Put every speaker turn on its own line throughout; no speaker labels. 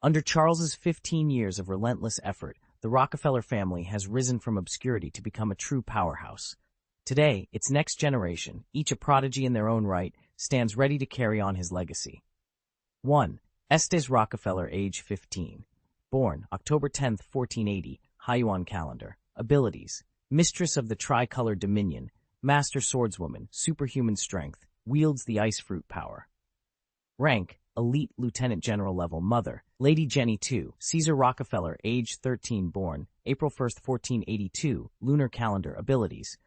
Under Charles's 15 years of relentless effort, the Rockefeller family has risen from obscurity to become a true powerhouse. Today, its next generation, each a prodigy in their own right, stands ready to carry on his legacy. 1. Estes Rockefeller, age 15. Born October 10, 1480, Hyuan calendar. Abilities: Mistress of the Tricolored Dominion, Master Swordswoman, superhuman strength, wields the ice fruit power. Rank: Elite Lieutenant General level. Mother: Lady Jenny II, Caesar Rockefeller, age 13. Born April 1, 1482, lunar calendar. Abilities: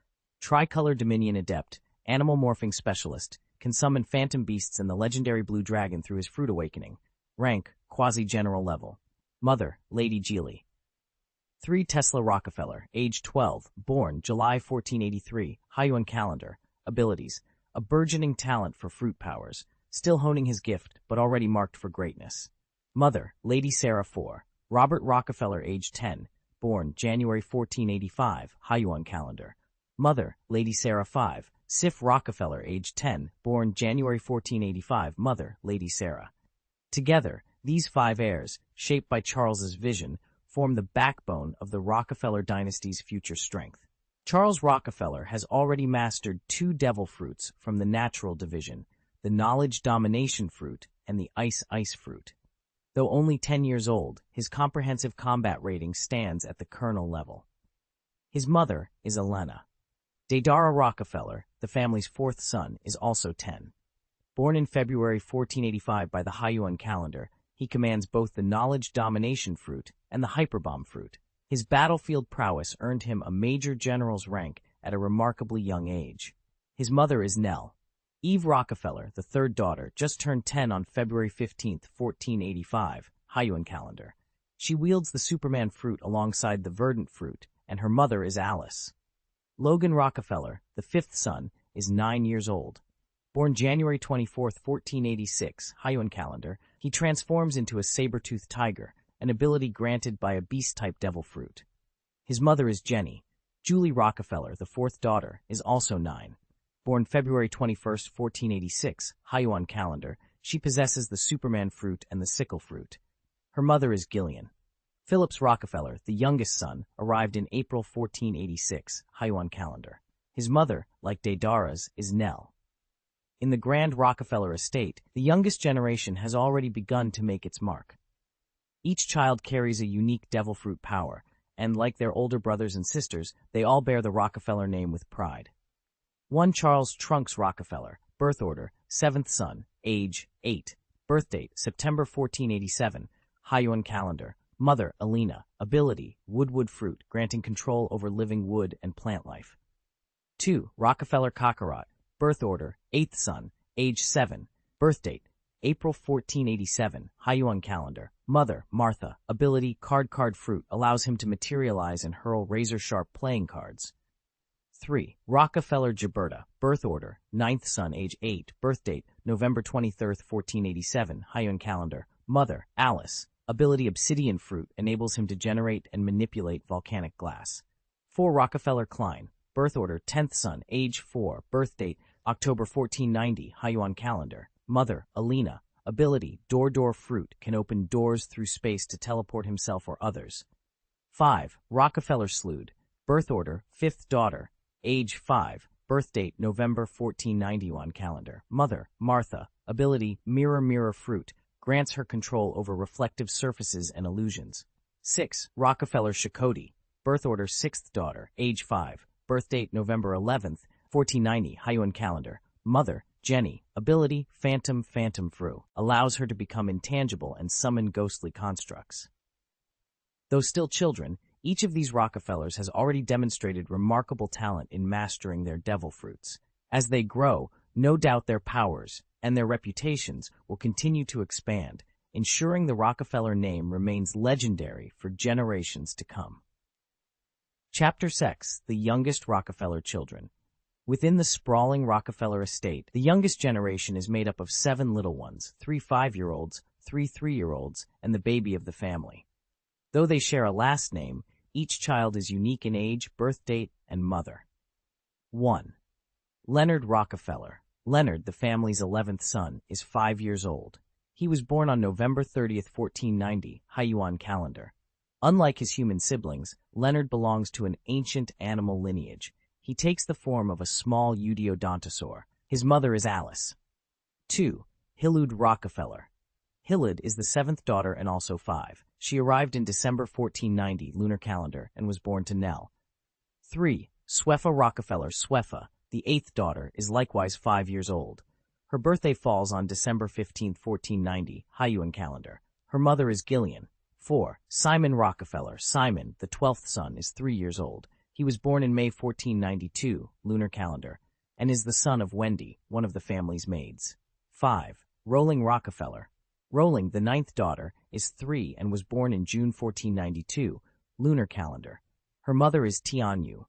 Tricolored Dominion Adept, Animal Morphing Specialist, can summon phantom beasts and the legendary Blue Dragon through his fruit awakening. Rank: Quasi-General level. Mother: Lady Geely. 3. Tesla Rockefeller, age 12, born July 1483, Hyuan calendar. Abilities: A burgeoning talent for fruit powers, still honing his gift, but already marked for greatness. Mother: Lady Sarah IV. Robert Rockefeller, age 10, born January 1485, Hyuan calendar. Mother: Lady Sarah V. Sif Rockefeller, age 10, born January 1485. Mother: Lady Sarah. Together, these 5 heirs, shaped by Charles's vision, form the backbone of the Rockefeller dynasty's future strength. Charles Rockefeller has already mastered 2 devil fruits from the natural division, the knowledge domination fruit and the ice fruit. Though only 10 years old, his comprehensive combat rating stands at the colonel level. His mother is Elena. Deidara Rockefeller, the family's 4th son, is also 10. Born in February 1485 by the Hyuan calendar, he commands both the knowledge domination fruit and the hyperbomb fruit. His battlefield prowess earned him a major general's rank at a remarkably young age. His mother is Nell. Eve Rockefeller, the 3rd daughter, just turned 10 on February 15, 1485, Hyuan calendar. She wields the Superman fruit alongside the verdant fruit, and her mother is Alice. Logan Rockefeller, the 5th son, is 9 years old. Born January 24, 1486, Hyuan calendar, he transforms into a saber-toothed tiger, an ability granted by a beast-type devil fruit. His mother is Jenny. Julie Rockefeller, the 4th daughter, is also 9. Born February 21, 1486, Hyuan calendar, she possesses the Superman fruit and the sickle fruit. Her mother is Gillian. Phillips Rockefeller, the youngest son, arrived in April 1486, Hyuan calendar. His mother, like Deidara's, is Nell. In the Grand Rockefeller estate, the youngest generation has already begun to make its mark. Each child carries a unique devil fruit power, and like their older brothers and sisters, they all bear the Rockefeller name with pride. 1. Charles Trunks Rockefeller, birth order, 7th son, age 8, birth date September 1487, Hyuan calendar. Mother: Alina. Ability: Wood fruit, granting control over living wood and plant life. 2. Rockefeller Kakarot, birth order, 8th son, age 7, birth date April 1487, Hyuan calendar. Mother: Martha. Ability: Card fruit, allows him to materialize and hurl razor-sharp playing cards. 3. Rockefeller Gilberta, birth order, 9th son, age 8, birth date November 23, 1487, Hyuan calendar. Mother: Alice. Ability: Obsidian fruit, enables him to generate and manipulate volcanic glass. 4. Rockefeller Klein, birth order, 10th son, age 4, birth date October 1490, Hyuan calendar. Mother: Alina. Ability: Door fruit, can open doors through space to teleport himself or others. 5. Rockefeller Slood, birth order, 5th daughter, age 5, birth date November 1491 calendar. Mother: Martha. Ability: Mirror fruit, grants her control over reflective surfaces and illusions. 6. Rockefeller Shakoti, birth order, 6th daughter, age 5, birth date November 11th, 1490, Hyuan calendar. Mother: Jenny. Ability: Phantom Fru, allows her to become intangible and summon ghostly constructs. Though still children, each of these Rockefellers has already demonstrated remarkable talent in mastering their devil fruits. As they grow, no doubt their powers and their reputations will continue to expand, ensuring the Rockefeller name remains legendary for generations to come. Chapter 6: The Youngest Rockefeller Children. Within the sprawling Rockefeller estate, the youngest generation is made up of 7 little ones, 3 5-year-olds, 3 3-year-olds, and the baby of the family. Though they share a last name, each child is unique in age, birth date, and mother. 1. Leonard Rockefeller. Leonard, the family's 11th son, is 5 years old. He was born on November 30th, 1490, Haiyuan calendar. Unlike his human siblings, Leonard belongs to an ancient animal lineage. He takes the form of a small eudiodontosaur. His mother is Alice. 2. Hilud Rockefeller. Hilud is the seventh daughter and also 5. She arrived in December 1490, lunar calendar, and was born to Nell. 3. Sweffa Rockefeller. Sweffa, the eighth daughter, is likewise 5 years old. Her birthday falls on December 15, 1490, Haiyuan calendar. Her mother is Gillian. 4. Simon Rockefeller. Simon, the 12th son, is 3 years old. He was born in May 1492, lunar calendar, and is the son of Wendy, one of the family's maids. 5. Rolling Rockefeller. Rolling, the ninth daughter, is 3 and was born in June 1492, lunar calendar. Her mother is Tianyu.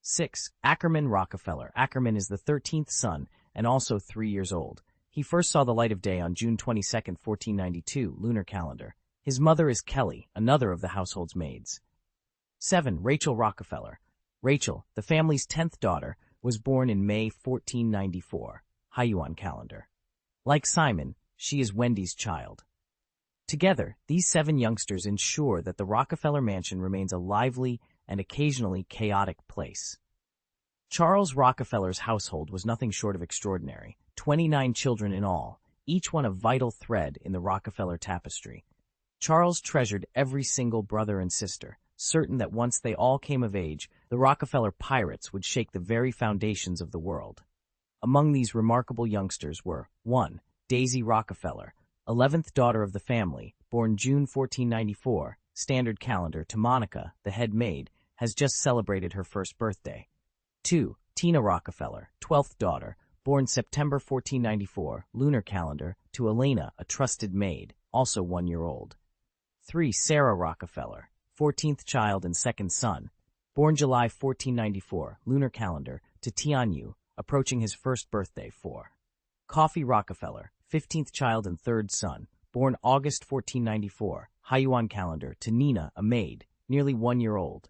6. Ackerman Rockefeller. Ackerman is the 13th son and also 3 years old. He first saw the light of day on June 22, 1492, lunar calendar. His mother is Kelly, another of the household's maids. 7. Rachel Rockefeller. Rachel, the family's 10th daughter, was born in May 1494, Haiyuan calendar. Like Simon, she is Wendy's child. Together, these 7 youngsters ensure that the Rockefeller mansion remains a lively and occasionally chaotic place. Charles Rockefeller's household was nothing short of extraordinary. 29 children in all, each one a vital thread in the Rockefeller tapestry. Charles treasured every single brother and sister, certain that once they all came of age, the Rockefeller pirates would shake the very foundations of the world. Among these remarkable youngsters were 1. Daisy Rockefeller, 11th daughter of the family, born June 1494, standard calendar, to Monica, the head maid, has just celebrated her first birthday. 2. Tina Rockefeller, 12th daughter, born September 1494, lunar calendar, to Elena, a trusted maid, also 1 year old. 3. Sarah Rockefeller, 14th child and second son, born July 1494, lunar calendar, to Tianyu, approaching his first birthday. 4. Coffee Rockefeller, 15th child and third son, born August 1494, Haiyuan calendar, to Nina, a maid, nearly 1 year old.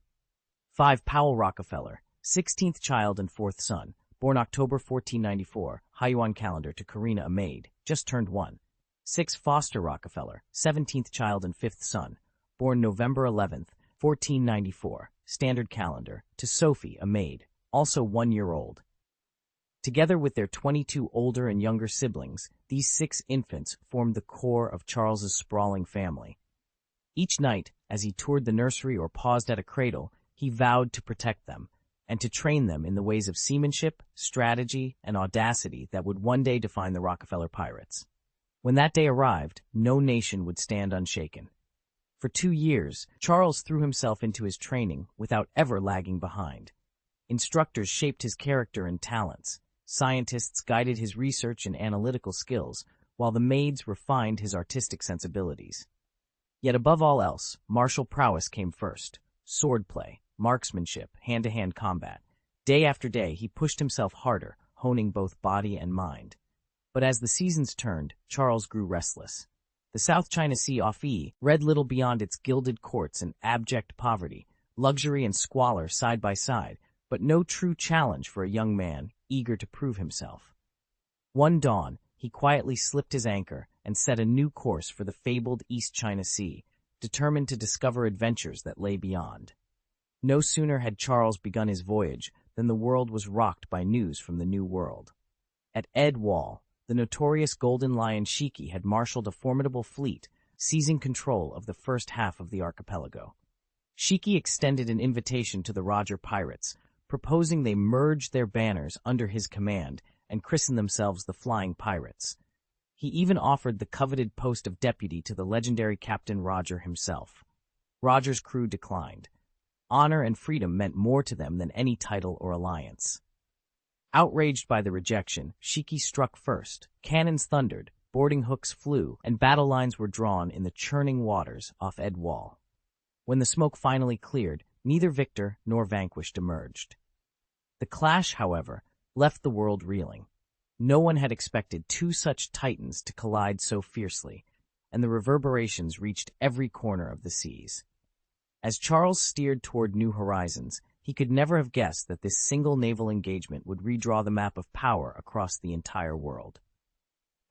5. Powell Rockefeller, 16th child and fourth son, born October 1494, Haiyuan calendar, to Karina, a maid, just turned 1. 6. Foster Rockefeller, 17th child and fifth son, born November 11th, 1494, standard calendar, to Sophie, a maid, also 1 year old. Together with their 22 older and younger siblings, these 6 infants formed the core of Charles's sprawling family. Each night, as he toured the nursery or paused at a cradle, he vowed to protect them, and to train them in the ways of seamanship, strategy, and audacity that would one day define the Rockefeller pirates. When that day arrived, no nation would stand unshaken. For 2 years, Charles threw himself into his training without ever lagging behind. Instructors shaped his character and talents. Scientists guided his research and analytical skills, while the maids refined his artistic sensibilities. Yet above all else, martial prowess came first. Swordplay, marksmanship, hand-to-hand combat. Day after day, he pushed himself harder, honing both body and mind. But as the seasons turned, Charles grew restless. The South China Sea off-E read little beyond its gilded courts and abject poverty, luxury and squalor side by side, but no true challenge for a young man eager to prove himself. One dawn, he quietly slipped his anchor and set a new course for the fabled East China Sea, determined to discover adventures that lay beyond. No sooner had Charles begun his voyage than the world was rocked by news from the New World. At Ed Wall, the notorious Golden Lion Shiki had marshaled a formidable fleet, seizing control of the first half of the archipelago. Shiki extended an invitation to the Roger pirates, proposing they merge their banners under his command and christen themselves the Flying Pirates. He even offered the coveted post of deputy to the legendary Captain Roger himself. Roger's crew declined. Honor and freedom meant more to them than any title or alliance. Outraged by the rejection, Shiki struck first. Cannons thundered, boarding hooks flew, and battle lines were drawn in the churning waters off Ed Wall. When the smoke finally cleared, neither victor nor vanquished emerged. The clash, however, left the world reeling. No one had expected 2 such titans to collide so fiercely, and the reverberations reached every corner of the seas. As Charles steered toward new horizons, he could never have guessed that this single naval engagement would redraw the map of power across the entire world.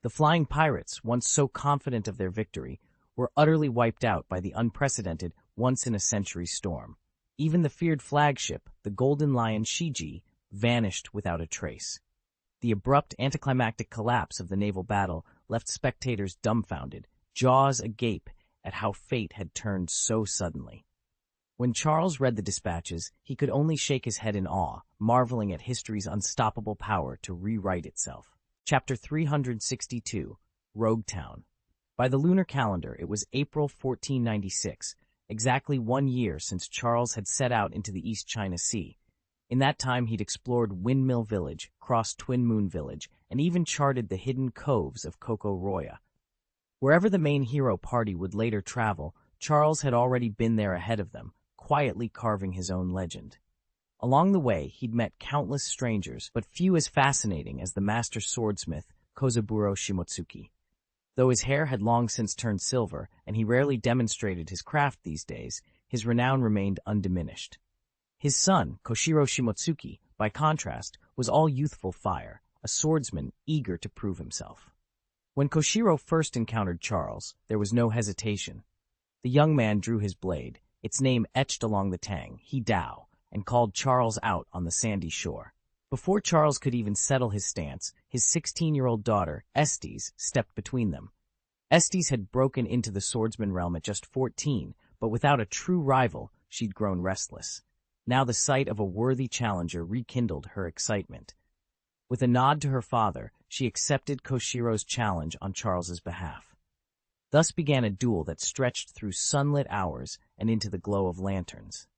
The flying pirates, once so confident of their victory, were utterly wiped out by the unprecedented, once-in-a-century storm. Even the feared flagship, the Golden Lion Shiji, vanished without a trace. The abrupt, anticlimactic collapse of the naval battle left spectators dumbfounded, jaws agape at how fate had turned so suddenly. When Charles read the dispatches, he could only shake his head in awe, marveling at history's unstoppable power to rewrite itself. Chapter 362, Rogue Town. By the lunar calendar, it was April 1496, exactly 1 year since Charles had set out into the East China Sea. In that time, he'd explored Windmill Village, crossed Twin Moon Village, and even charted the hidden coves of Coco Roya. Wherever the main hero party would later travel, Charles had already been there ahead of them, quietly carving his own legend. Along the way, he'd met countless strangers, but few as fascinating as the master swordsmith Kozaburo Shimotsuki. Though his hair had long since turned silver, and he rarely demonstrated his craft these days, his renown remained undiminished. His son, Koshiro Shimotsuki, by contrast, was all youthful fire, a swordsman eager to prove himself. When Koshiro first encountered Charles, there was no hesitation. The young man drew his blade, its name etched along the tang, Hidao, and called Charles out on the sandy shore. Before Charles could even settle his stance, his 16-year-old daughter, Estes, stepped between them. Estes had broken into the swordsman realm at just 14, but without a true rival, she'd grown restless. Now the sight of a worthy challenger rekindled her excitement. With a nod to her father, she accepted Koshiro's challenge on Charles's behalf. Thus began a duel that stretched through sunlit hours and into the glow of lanterns.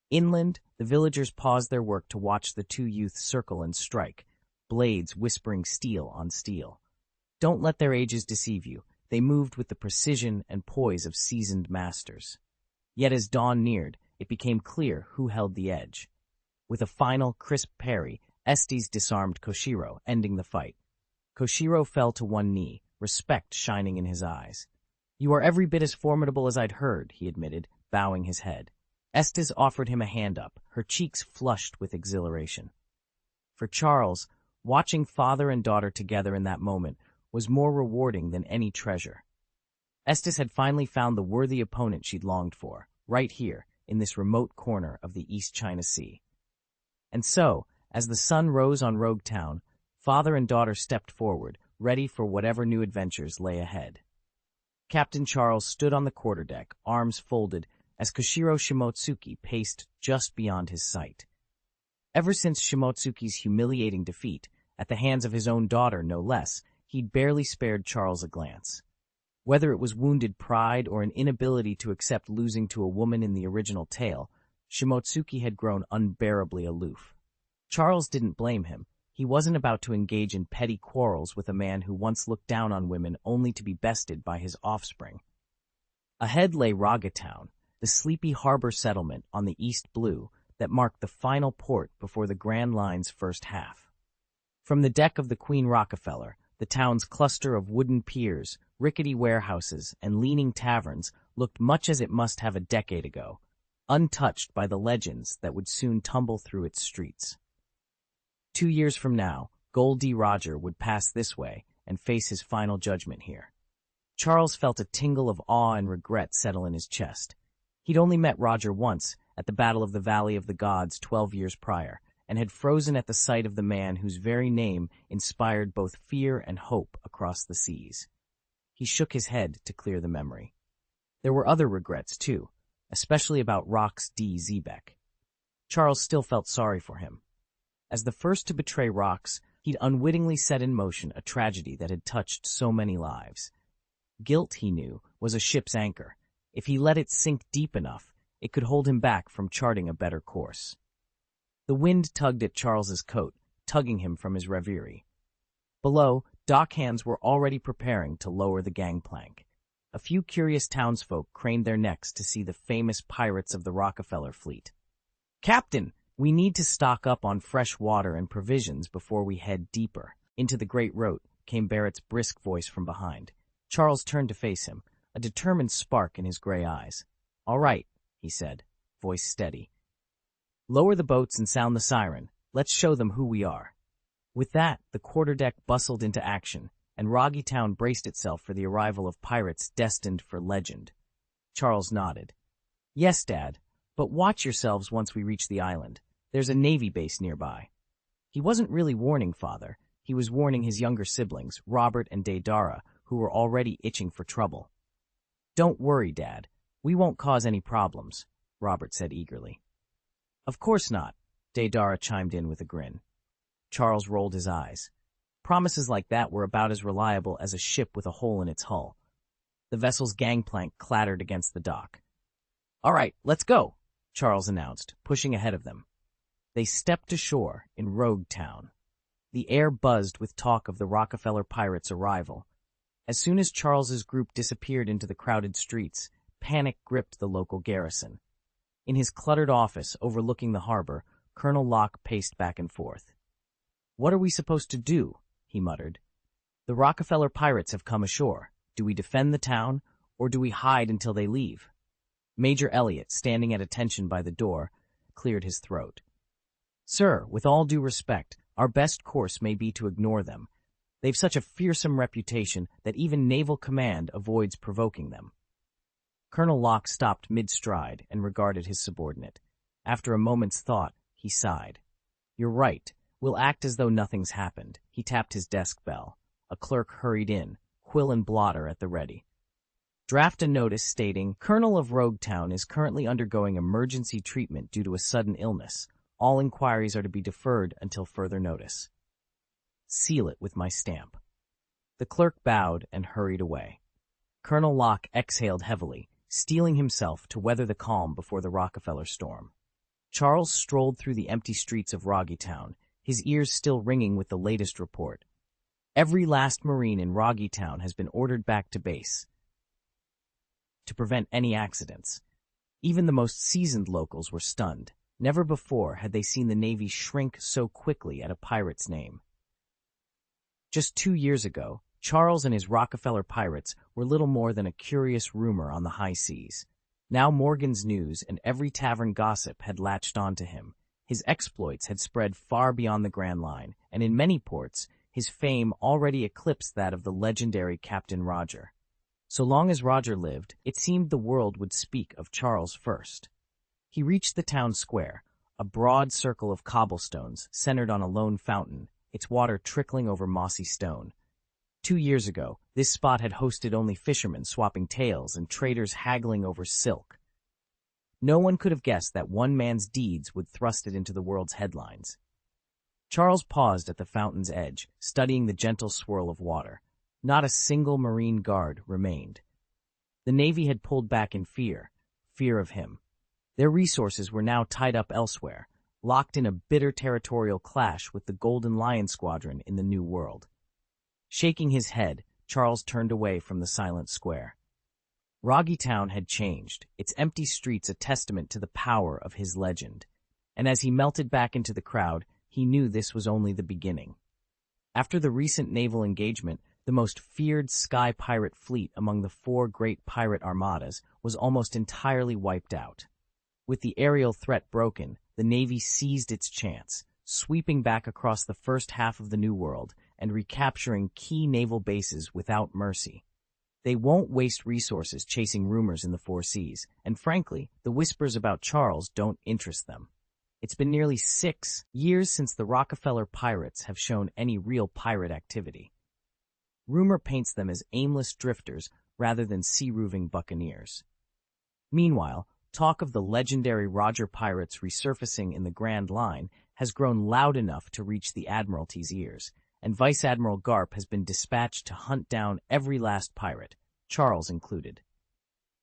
Inland, the villagers paused their work to watch the two youths circle and strike, blades whispering steel on steel. Don't let their ages deceive you. They moved with the precision and poise of seasoned masters. Yet as dawn neared, it became clear who held the edge. With a final, crisp parry, Estes disarmed Koshiro, ending the fight. Koshiro fell to one knee, respect shining in his eyes. "You are every bit as formidable as I'd heard," he admitted, bowing his head. Estes offered him a hand up, her cheeks flushed with exhilaration. For Charles, watching father and daughter together in that moment was more rewarding than any treasure. Estes had finally found the worthy opponent she'd longed for, right here, in this remote corner of the East China Sea. And so, as the sun rose on Rogue Town, father and daughter stepped forward, ready for whatever new adventures lay ahead. Captain Charles stood on the quarterdeck, arms folded, as Koshiro Shimotsuki paced just beyond his sight. Ever since Shimotsuki's humiliating defeat, at the hands of his own daughter no less, he'd barely spared Charles a glance. Whether it was wounded pride or an inability to accept losing to a woman in the original tale, Shimotsuki had grown unbearably aloof. Charles didn't blame him. He wasn't about to engage in petty quarrels with a man who once looked down on women only to be bested by his offspring. Ahead lay Raga Town, the sleepy harbor settlement on the East Blue that marked the final port before the Grand Line's first half. From the deck of the Queen Rockefeller, the town's cluster of wooden piers, rickety warehouses, and leaning taverns looked much as it must have a decade ago, untouched by the legends that would soon tumble through its streets. 2 years from now, Gol D Roger would pass this way and face his final judgment here. Charles felt a tingle of awe and regret settle in his chest. He'd only met Roger once, at the Battle of the Valley of the Gods 12 years prior, and had frozen at the sight of the man whose very name inspired both fear and hope across the seas. He shook his head to clear the memory. There were other regrets, too, especially about Rox D. Zebek. Charles still felt sorry for him. As the first to betray Rox, he'd unwittingly set in motion a tragedy that had touched so many lives. Guilt, he knew, was a ship's anchor. If he let it sink deep enough, it could hold him back from charting a better course. The wind tugged at Charles's coat, tugging him from his reverie. Below, dockhands were already preparing to lower the gangplank. A few curious townsfolk craned their necks to see the famous pirates of the Rockefeller fleet. "Captain, we need to stock up on fresh water and provisions before we head deeper." Into the great rote came Barrett's brisk voice from behind. Charles turned to face him, a determined spark in his gray eyes. "All right," he said, voice steady. "Lower the boats and sound the siren. Let's show them who we are." With that, the quarterdeck bustled into action, and Roggy Town braced itself for the arrival of pirates destined for legend. Charles nodded. Yes, Dad, but watch yourselves once we reach the island. There's a Navy base nearby. He wasn't really warning Father. He was warning his younger siblings, Robert and Deidara, who were already itching for trouble. Don't worry, Dad. We won't cause any problems, Robert said eagerly. Of course not, Deidara chimed in with a grin. Charles rolled his eyes. Promises like that were about as reliable as a ship with a hole in its hull. The vessel's gangplank clattered against the dock. All right, let's go, Charles announced, pushing ahead of them. They stepped ashore in Rogue Town. The air buzzed with talk of the Rockefeller pirates' arrival. As soon as Charles's group disappeared into the crowded streets, panic gripped the local garrison. In his cluttered office overlooking the harbor, Colonel Locke paced back and forth. What are we supposed to do? He muttered. The Rockefeller pirates have come ashore. Do we defend the town, or do we hide until they leave? Major Elliot, standing at attention by the door, cleared his throat. Sir, with all due respect, our best course may be to ignore them. They've such a fearsome reputation that even Naval Command avoids provoking them. Colonel Locke stopped mid-stride and regarded his subordinate. After a moment's thought, he sighed. You're right. We'll act as though nothing's happened. He tapped his desk bell. A clerk hurried in, quill and blotter at the ready. Draft a notice stating, Colonel of Rogue Town is currently undergoing emergency treatment due to a sudden illness. All inquiries are to be deferred until further notice. Seal it with my stamp. The clerk bowed and hurried away. Colonel Locke exhaled heavily, steeling himself to weather the calm before the Rockefeller storm. Charles strolled through the empty streets of Roggy Town, his ears still ringing with the latest report. Every last Marine in Roggy Town has been ordered back to base to prevent any accidents. Even the most seasoned locals were stunned. Never before had they seen the Navy shrink so quickly at a pirate's name. Just 2 years ago, Charles and his Rockefeller pirates were little more than a curious rumor on the high seas. Now Morgan's news and every tavern gossip had latched onto him. His exploits had spread far beyond the Grand Line, and in many ports, his fame already eclipsed that of the legendary Captain Roger. So long as Roger lived, it seemed the world would speak of Charles first. He reached the town square, a broad circle of cobblestones centered on a lone fountain, its water trickling over mossy stone. 2 years ago, this spot had hosted only fishermen swapping tales and traders haggling over silk. No one could have guessed that one man's deeds would thrust it into the world's headlines. Charles paused at the fountain's edge, studying the gentle swirl of water. Not a single Marine guard remained. The Navy had pulled back in fear of him. Their resources were now tied up elsewhere, locked in a bitter territorial clash with the Golden Lion Squadron in the New World. Shaking his head, Charles turned away from the silent square. Roggy Town had changed, its empty streets a testament to the power of his legend. And as he melted back into the crowd, he knew this was only the beginning. After the recent naval engagement, the most feared sky pirate fleet among the 4 great pirate armadas was almost entirely wiped out. With the aerial threat broken, the Navy seized its chance, sweeping back across the first half of the New World and recapturing key naval bases without mercy. They won't waste resources chasing rumors in the 4 seas, and frankly, the whispers about Charles don't interest them. It's been nearly 6 years since the Rockefeller pirates have shown any real pirate activity. Rumor paints them as aimless drifters rather than sea-roving buccaneers. Meanwhile, talk of the legendary Roger pirates resurfacing in the Grand Line has grown loud enough to reach the Admiralty's ears, and Vice Admiral Garp has been dispatched to hunt down every last pirate, Charles included.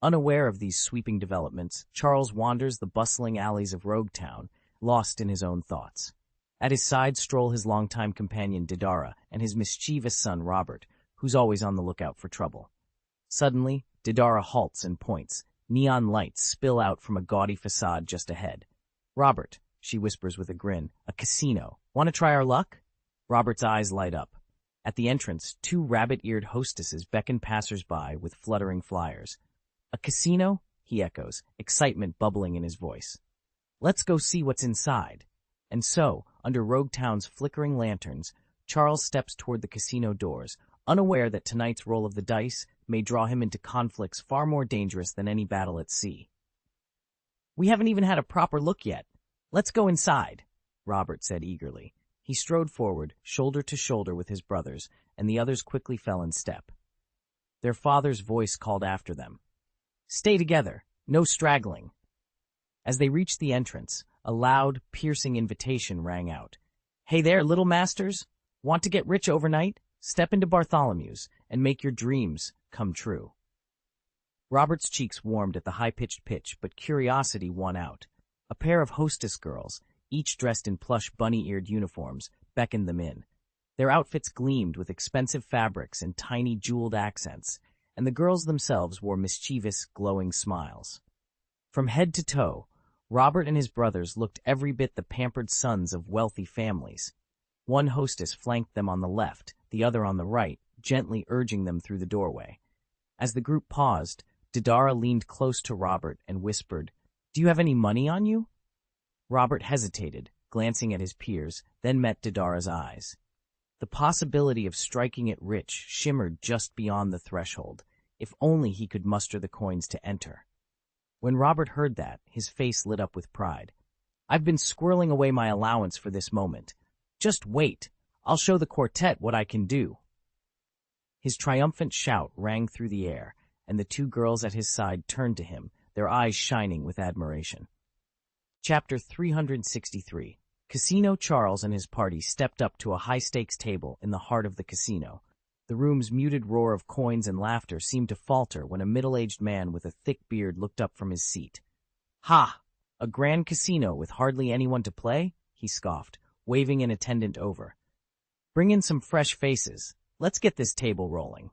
Unaware of these sweeping developments, Charles wanders the bustling alleys of Rogue Town, lost in his own thoughts. At his side stroll his longtime companion Deidara and his mischievous son Robert, who's always on the lookout for trouble. Suddenly, Deidara halts and points. Neon lights spill out from a gaudy facade just ahead. Robert, she whispers with a grin, a casino. Want to try our luck? Robert's eyes light up. At the entrance, 2 rabbit-eared hostesses beckon passers-by with fluttering flyers. A casino? He echoes, excitement bubbling in his voice. Let's go see what's inside. And so, under Rogue Town's flickering lanterns, Charles steps toward the casino doors, unaware that tonight's roll of the dice may draw him into conflicts far more dangerous than any battle at sea. "We haven't even had a proper look yet. Let's go inside," Robert said eagerly. He strode forward, shoulder to shoulder with his brothers, and the others quickly fell in step. Their father's voice called after them. "Stay together, no straggling." As they reached the entrance, a loud, piercing invitation rang out. "Hey there, little masters! Want to get rich overnight? Step into Bartholomew's and make your dreams come true." Robert's cheeks warmed at the high-pitched pitch, but curiosity won out. A pair of hostess girls, each dressed in plush bunny-eared uniforms, beckoned them in. Their outfits gleamed with expensive fabrics and tiny jeweled accents, and the girls themselves wore mischievous, glowing smiles. From head to toe, Robert and his brothers looked every bit the pampered sons of wealthy families. One hostess flanked them on the left, the other on the right, gently urging them through the doorway. As the group paused, Didara leaned close to Robert and whispered, "Do you have any money on you?" Robert hesitated, glancing at his peers, then met Didara's eyes. The possibility of striking it rich shimmered just beyond the threshold, if only he could muster the coins to enter. When Robert heard that, his face lit up with pride. "I've been squirreling away my allowance for this moment. Just wait, I'll show the quartet what I can do." His triumphant shout rang through the air, and the two girls at his side turned to him, their eyes shining with admiration. Chapter 363. Casino Charles and his party stepped up to a high-stakes table in the heart of the casino. The room's muted roar of coins and laughter seemed to falter when a middle-aged man with a thick beard looked up from his seat. "Ha! A grand casino with hardly anyone to play?" he scoffed, waving an attendant over. "Bring in some fresh faces. Let's get this table rolling."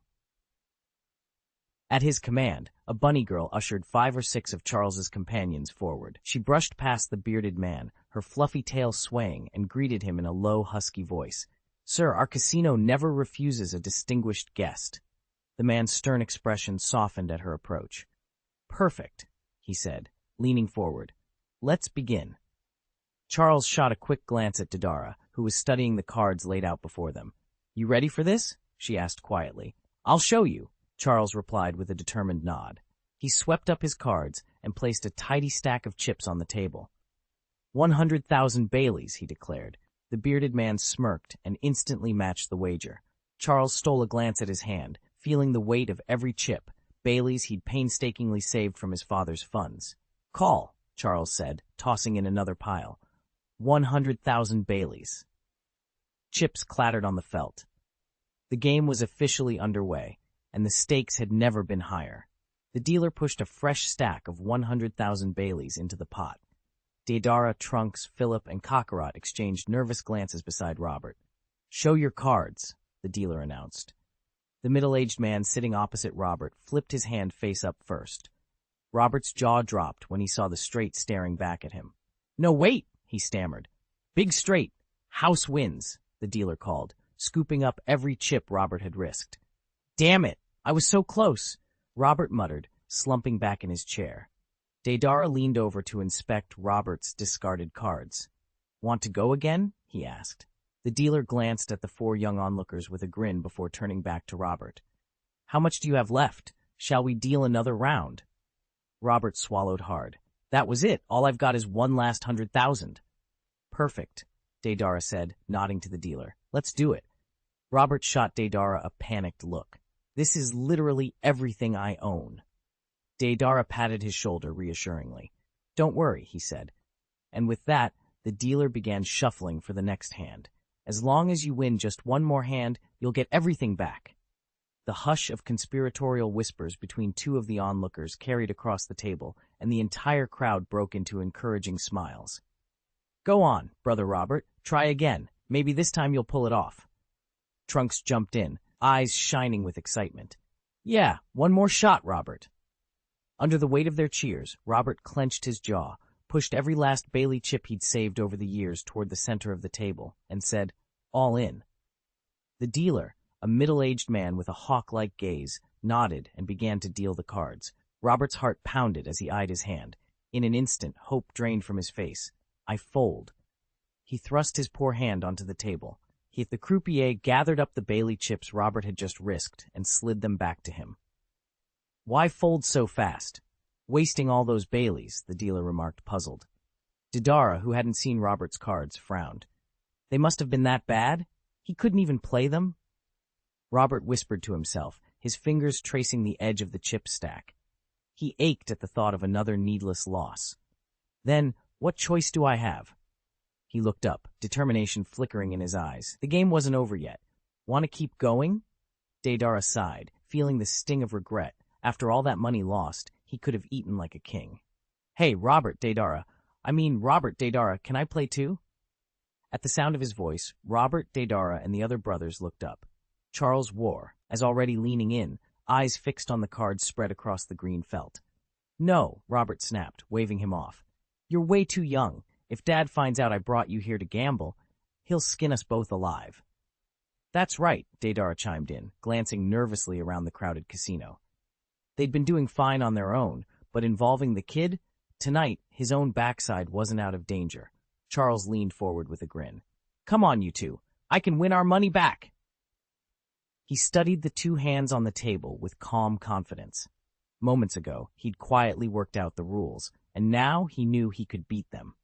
At his command, a bunny girl ushered 5 or 6 of Charles's companions forward. She brushed past the bearded man, her fluffy tail swaying, and greeted him in a low, husky voice. "Sir, our casino never refuses a distinguished guest." The man's stern expression softened at her approach. "Perfect," he said, leaning forward. "Let's begin." Charles shot a quick glance at Didara, who was studying the cards laid out before them. "You ready for this?" she asked quietly. "I'll show you," Charles replied with a determined nod. He swept up his cards and placed a tidy stack of chips on the table. 100,000 Baileys, he declared. The bearded man smirked and instantly matched the wager. Charles stole a glance at his hand, feeling the weight of every chip, Baileys he'd painstakingly saved from his father's funds. "Call," Charles said, tossing in another pile. 100,000 Baileys. Chips clattered on the felt. The game was officially underway, and the stakes had never been higher. The dealer pushed a fresh stack of 100,000 Baileys into the pot. Deidara, Trunks, Philip, and Kakarot exchanged nervous glances beside Robert. "Show your cards," the dealer announced. The middle-aged man sitting opposite Robert flipped his hand face up first. Robert's jaw dropped when he saw the straight staring back at him. "No, wait," he stammered. "Big straight. House wins," the dealer called, scooping up every chip Robert had risked. "Damn it, I was so close," Robert muttered, slumping back in his chair. Deidara leaned over to inspect Robert's discarded cards. "Want to go again?" he asked. The dealer glanced at the 4 young onlookers with a grin before turning back to Robert. "How much do you have left? Shall we deal another round?" Robert swallowed hard. "That was it. All I've got is one last 100,000. "Perfect," Deidara said, nodding to the dealer. "Let's do it." Robert shot Deidara a panicked look. "This is literally everything I own." Deidara patted his shoulder reassuringly. "Don't worry," he said. And with that, the dealer began shuffling for the next hand. "As long as you win just one more hand, you'll get everything back." The hush of conspiratorial whispers between 2 of the onlookers carried across the table, and the entire crowd broke into encouraging smiles. "Go on, Brother Robert. Try again. Maybe this time you'll pull it off." Trunks jumped in, eyes shining with excitement. "Yeah, one more shot, Robert." Under the weight of their cheers, Robert clenched his jaw, pushed every last Bailey chip he'd saved over the years toward the center of the table, and said, "All in." The dealer, a middle-aged man with a hawk-like gaze, nodded and began to deal the cards. Robert's heart pounded as he eyed his hand. In an instant, hope drained from his face. "I fold." He thrust his poor hand onto the table. The croupier gathered up the Bailey chips Robert had just risked and slid them back to him. "Why fold so fast? Wasting all those Baileys," the dealer remarked, puzzled. Deidara, who hadn't seen Robert's cards, frowned. "They must have been that bad? He couldn't even play them?" Robert whispered to himself, his fingers tracing the edge of the chip stack. He ached at the thought of another needless loss. "Then, what choice do I have?" He looked up, determination flickering in his eyes. The game wasn't over yet. "Want to keep going?" Deidara sighed, feeling the sting of regret. After all that money lost, he could have eaten like a king. "Hey, Robert Deidara, can I play too?" At the sound of his voice, Robert, Deidara, and the other brothers looked up. Charles wore, as already leaning in, eyes fixed on the cards spread across the green felt. "No," Robert snapped, waving him off. "You're way too young. If Dad finds out I brought you here to gamble, he'll skin us both alive." "That's right," Deidara chimed in, glancing nervously around the crowded casino. They'd been doing fine on their own, but involving the kid? Tonight, his own backside wasn't out of danger. Charles leaned forward with a grin. "Come on, you two. I can win our money back." He studied the two hands on the table with calm confidence. Moments ago, he'd quietly worked out the rules, and now he knew he could beat them.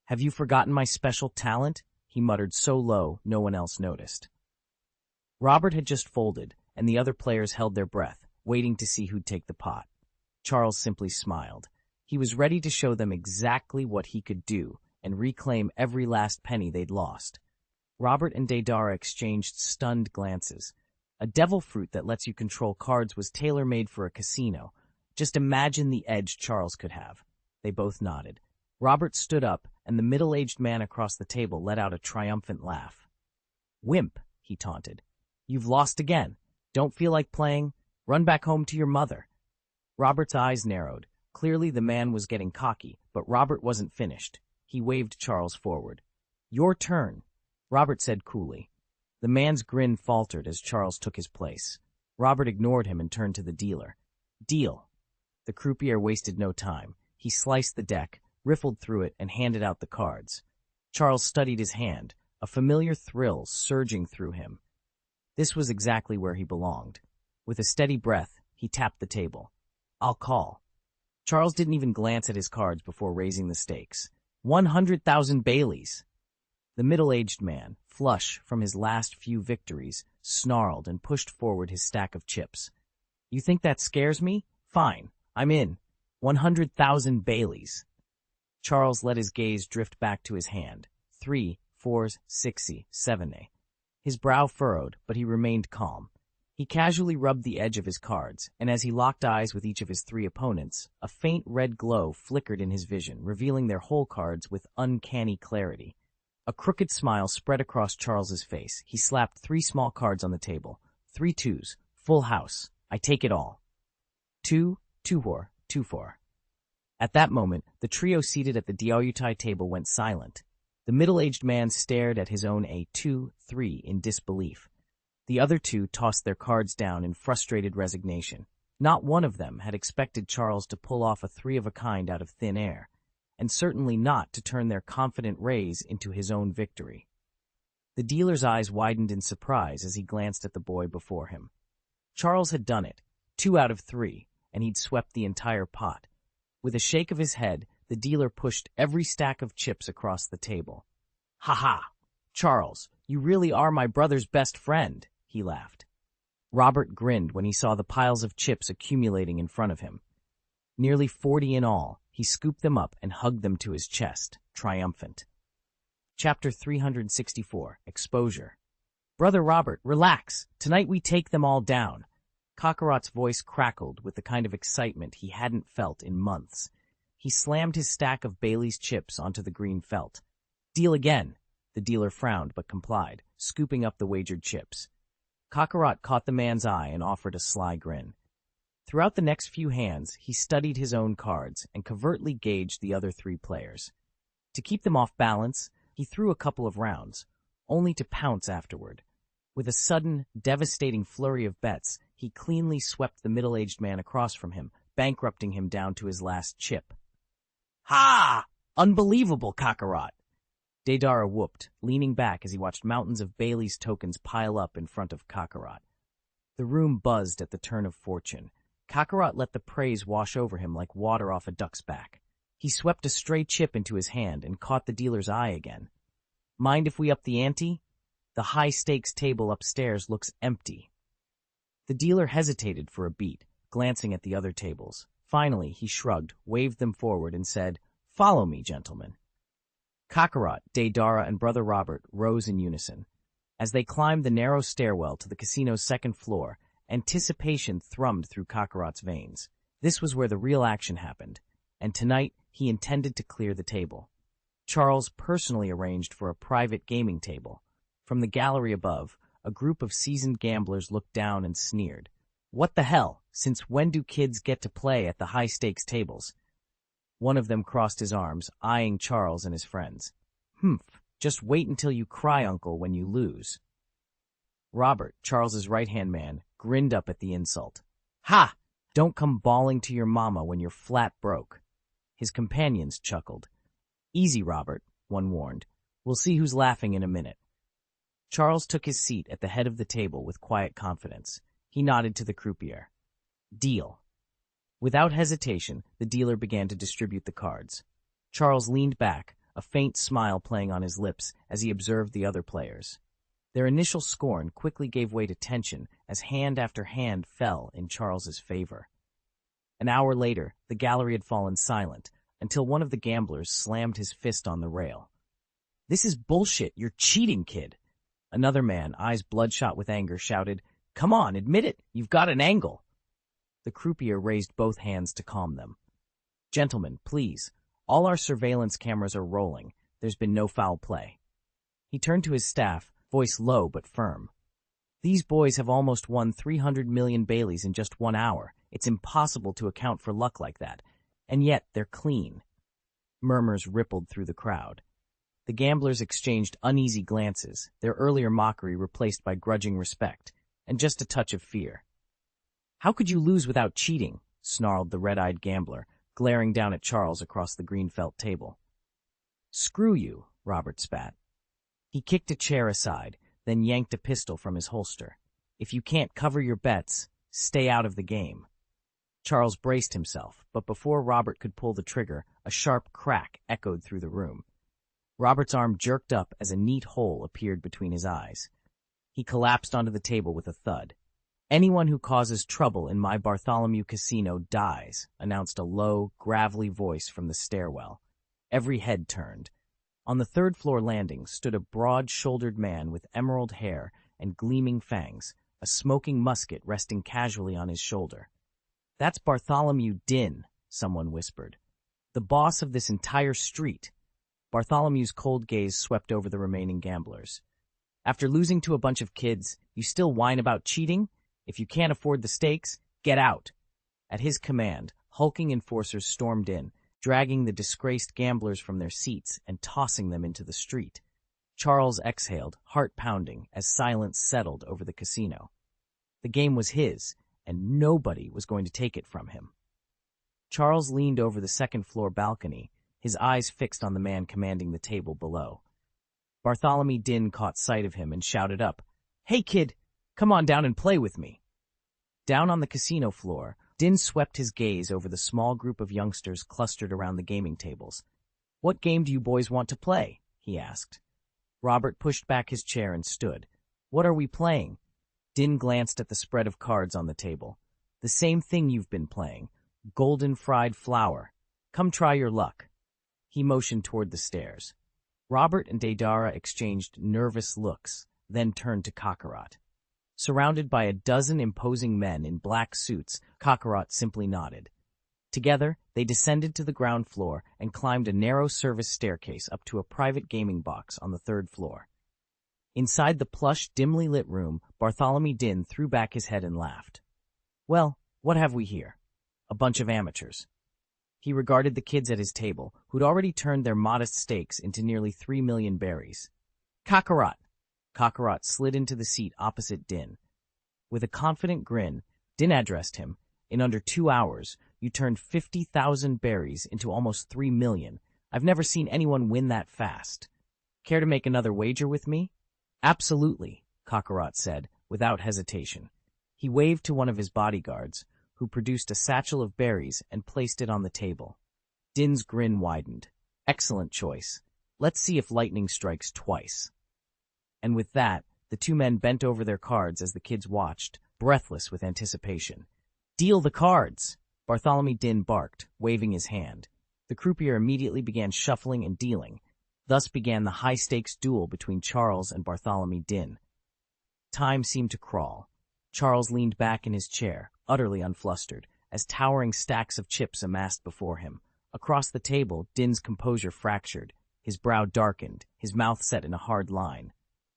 "Have you forgotten my special talent?" he muttered so low no one else noticed. Robert had just folded, and the other players held their breath, waiting to see who'd take the pot. Charles simply smiled. He was ready to show them exactly what he could do and reclaim every last penny they'd lost. Robert and Deidara exchanged stunned glances. A devil fruit that lets you control cards was tailor-made for a casino. Just imagine the edge Charles could have. They both nodded. Robert stood up, and the middle-aged man across the table let out a triumphant laugh. "Wimp," he taunted. "You've lost again. Don't feel like playing? Run back home to your mother." Robert's eyes narrowed. Clearly the man was getting cocky, but Robert wasn't finished. He waved Charles forward. "Your turn," Robert said coolly. The man's grin faltered as Charles took his place. Robert ignored him and turned to the dealer. "Deal." The croupier wasted no time. He sliced the deck, riffled through it, and handed out the cards. Charles studied his hand, a familiar thrill surging through him. This was exactly where he belonged. With a steady breath, he tapped the table. "I'll call." Charles didn't even glance at his cards before raising the stakes. 100,000 Baileys! The middle-aged man, flush from his last few victories, snarled and pushed forward his stack of chips. "You think that scares me? Fine, I'm in. 100,000 Baileys." Charles let his gaze drift back to his hand. 3, 4s, 6, 7. His brow furrowed, but he remained calm. He casually rubbed the edge of his cards, and as he locked eyes with each of his three opponents, a faint red glow flickered in his vision, revealing their whole cards with uncanny clarity. A crooked smile spread across Charles's face. He slapped 3 small cards on the table. 3 2s, full house. I take it all. 2, 2-4, 2-4. At that moment, the trio seated at the Diaoyutai table went silent. The middle-aged man stared at his own A2-3 in disbelief. The other two tossed their cards down in frustrated resignation. Not one of them had expected Charles to pull off a 3-of-a-kind out of thin air, and certainly not to turn their confident raise into his own victory. The dealer's eyes widened in surprise as he glanced at the boy before him. Charles had done it, 2 out of 3, and he'd swept the entire pot. With a shake of his head, the dealer pushed every stack of chips across the table. "Ha ha! Charles, you really are my brother's best friend," he laughed. Robert grinned when he saw the piles of chips accumulating in front of him. Nearly 40 in all, he scooped them up and hugged them to his chest, triumphant. Chapter 364, Exposure. "Brother Robert, relax. Tonight we take them all down." Kakarot's voice crackled with the kind of excitement he hadn't felt in months. He slammed his stack of Bailey's chips onto the green felt. "Deal again." The dealer frowned but complied, scooping up the wagered chips. Kakarot caught the man's eye and offered a sly grin. Throughout the next few hands, he studied his own cards and covertly gauged the other 3 players. To keep them off balance, he threw a couple of rounds, only to pounce afterward. With a sudden, devastating flurry of bets, he cleanly swept the middle-aged man across from him, bankrupting him down to his last chip. "Ha! Unbelievable, Kakarot!" Deidara whooped, leaning back as he watched mountains of Bailey's tokens pile up in front of Kakarot. The room buzzed at the turn of fortune. Kakarot let the praise wash over him like water off a duck's back. He swept a stray chip into his hand and caught the dealer's eye again. Mind if we up the ante? The high-stakes table upstairs looks empty. The dealer hesitated for a beat, glancing at the other tables. Finally, he shrugged, waved them forward, and said, "Follow me, gentlemen." Kakarot, Deidara, and Brother Robert rose in unison. As they climbed the narrow stairwell to the casino's second floor, anticipation thrummed through Kakarot's veins. This was where the real action happened, and tonight he intended to clear the table. Charles personally arranged for a private gaming table. From the gallery above, a group of seasoned gamblers looked down and sneered. "What the hell? Since when do kids get to play at the high-stakes tables?" One of them crossed his arms, eyeing Charles and his friends. "Humph, just wait until you cry, uncle, when you lose." Robert, Charles's right-hand man, grinned up at the insult. "Ha! Don't come bawling to your mama when you're flat broke." His companions chuckled. "Easy, Robert," one warned. "We'll see who's laughing in a minute." Charles took his seat at the head of the table with quiet confidence. He nodded to the croupier. "Deal." Without hesitation, the dealer began to distribute the cards. Charles leaned back, a faint smile playing on his lips as he observed the other players. Their initial scorn quickly gave way to tension as hand after hand fell in Charles's favor. An hour later, the gallery had fallen silent until one of the gamblers slammed his fist on the rail. "This is bullshit. You're cheating, kid." Another man, eyes bloodshot with anger, shouted, "Come on, admit it. You've got an angle." The croupier raised both hands to calm them. "Gentlemen, please. All our surveillance cameras are rolling. There's been no foul play." He turned to his staff, voice low but firm. "These boys have almost won 300 million Baileys in just 1 hour. It's impossible to account for luck like that. And yet they're clean." Murmurs rippled through the crowd. The gamblers exchanged uneasy glances, their earlier mockery replaced by grudging respect, and just a touch of fear. "How could you lose without cheating?" snarled the red-eyed gambler, glaring down at Charles across the green felt table. "Screw you," Robert spat. He kicked a chair aside, then yanked a pistol from his holster. "If you can't cover your bets, stay out of the game." Charles braced himself, but before Robert could pull the trigger, a sharp crack echoed through the room. Robert's arm jerked up as a neat hole appeared between his eyes. He collapsed onto the table with a thud. "Anyone who causes trouble in my Bartholomew casino dies," announced a low, gravelly voice from the stairwell. Every head turned. On the third-floor landing stood a broad-shouldered man with emerald hair and gleaming fangs, a smoking musket resting casually on his shoulder. "That's Bartholomew Din," someone whispered. "The boss of this entire street." Bartholomew's cold gaze swept over the remaining gamblers. "After losing to a bunch of kids, you still whine about cheating? If you can't afford the stakes, get out." At his command, hulking enforcers stormed in, dragging the disgraced gamblers from their seats and tossing them into the street. Charles exhaled, heart pounding, as silence settled over the casino. The game was his, and nobody was going to take it from him. Charles leaned over the second-floor balcony, his eyes fixed on the man commanding the table below. Bartholomew Din caught sight of him and shouted up, "Hey, kid, come on down and play with me." Down on the casino floor, Din swept his gaze over the small group of youngsters clustered around the gaming tables. "What game do you boys want to play?" he asked. Robert pushed back his chair and stood. "What are we playing?" Din glanced at the spread of cards on the table. "The same thing you've been playing. Golden fried flour. Come try your luck." He motioned toward the stairs. Robert and Deidara exchanged nervous looks, then turned to Kakarot. Surrounded by a dozen imposing men in black suits, Kakarot simply nodded. Together, they descended to the ground floor and climbed a narrow service staircase up to a private gaming box on the third floor. Inside the plush, dimly lit room, Bartholomew Din threw back his head and laughed. "Well, what have we here? A bunch of amateurs." He regarded the kids at his table, who'd already turned their modest stakes into nearly 3 million berries. "Kakarot!" Kakarot slid into the seat opposite Din. With a confident grin, Din addressed him. "In under 2 hours, you turned 50,000 berries into almost 3 million. I've never seen anyone win that fast." Care to make another wager with me? Absolutely, Kakarot said, without hesitation. He waved to one of his bodyguards, who produced a satchel of berries and placed it on the table. Din's grin widened. Excellent choice. Let's see if lightning strikes twice. And with that, the two men bent over their cards as the kids watched, breathless with anticipation. Deal the cards! Bartholomew Din barked, waving his hand. The croupier immediately began shuffling and dealing. Thus began the high-stakes duel between Charles and Bartholomew Din. Time seemed to crawl. Charles leaned back in his chair, utterly unflustered, as towering stacks of chips amassed before him. Across the table, Din's composure fractured. His brow darkened, his mouth set in a hard line.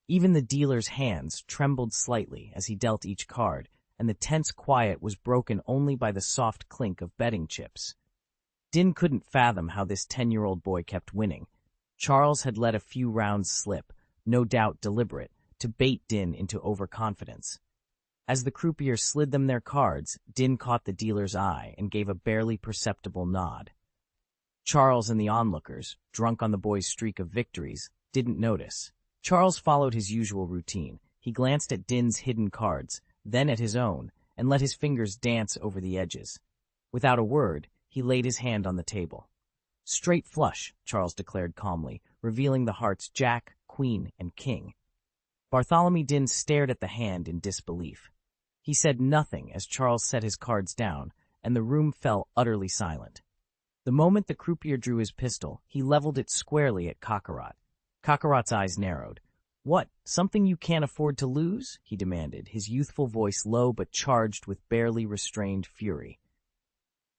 Even the dealer's hands trembled slightly as he dealt each card, and the tense quiet was broken only by the soft clink of betting chips. Din couldn't fathom how this 10-year-old boy kept winning. Charles had let a few rounds slip, no doubt deliberate, to bait Din into overconfidence. As the croupier slid them their cards, Din caught the dealer's eye and gave a barely perceptible nod. Charles and the onlookers, drunk on the boy's streak of victories, didn't notice. Charles followed his usual routine. He glanced at Din's hidden cards, then at his own, and let his fingers dance over the edges. Without a word, he laid his hand on the table. Straight flush, Charles declared calmly, revealing the hearts Jack, Queen, and King. Bartholomew Din stared at the hand in disbelief. He said nothing as Charles set his cards down, and the room fell utterly silent. The moment the croupier drew his pistol, he leveled it squarely at Kakarot. Kakarot's eyes narrowed. "What, something you can't afford to lose?" he demanded, his youthful voice low but charged with barely restrained fury.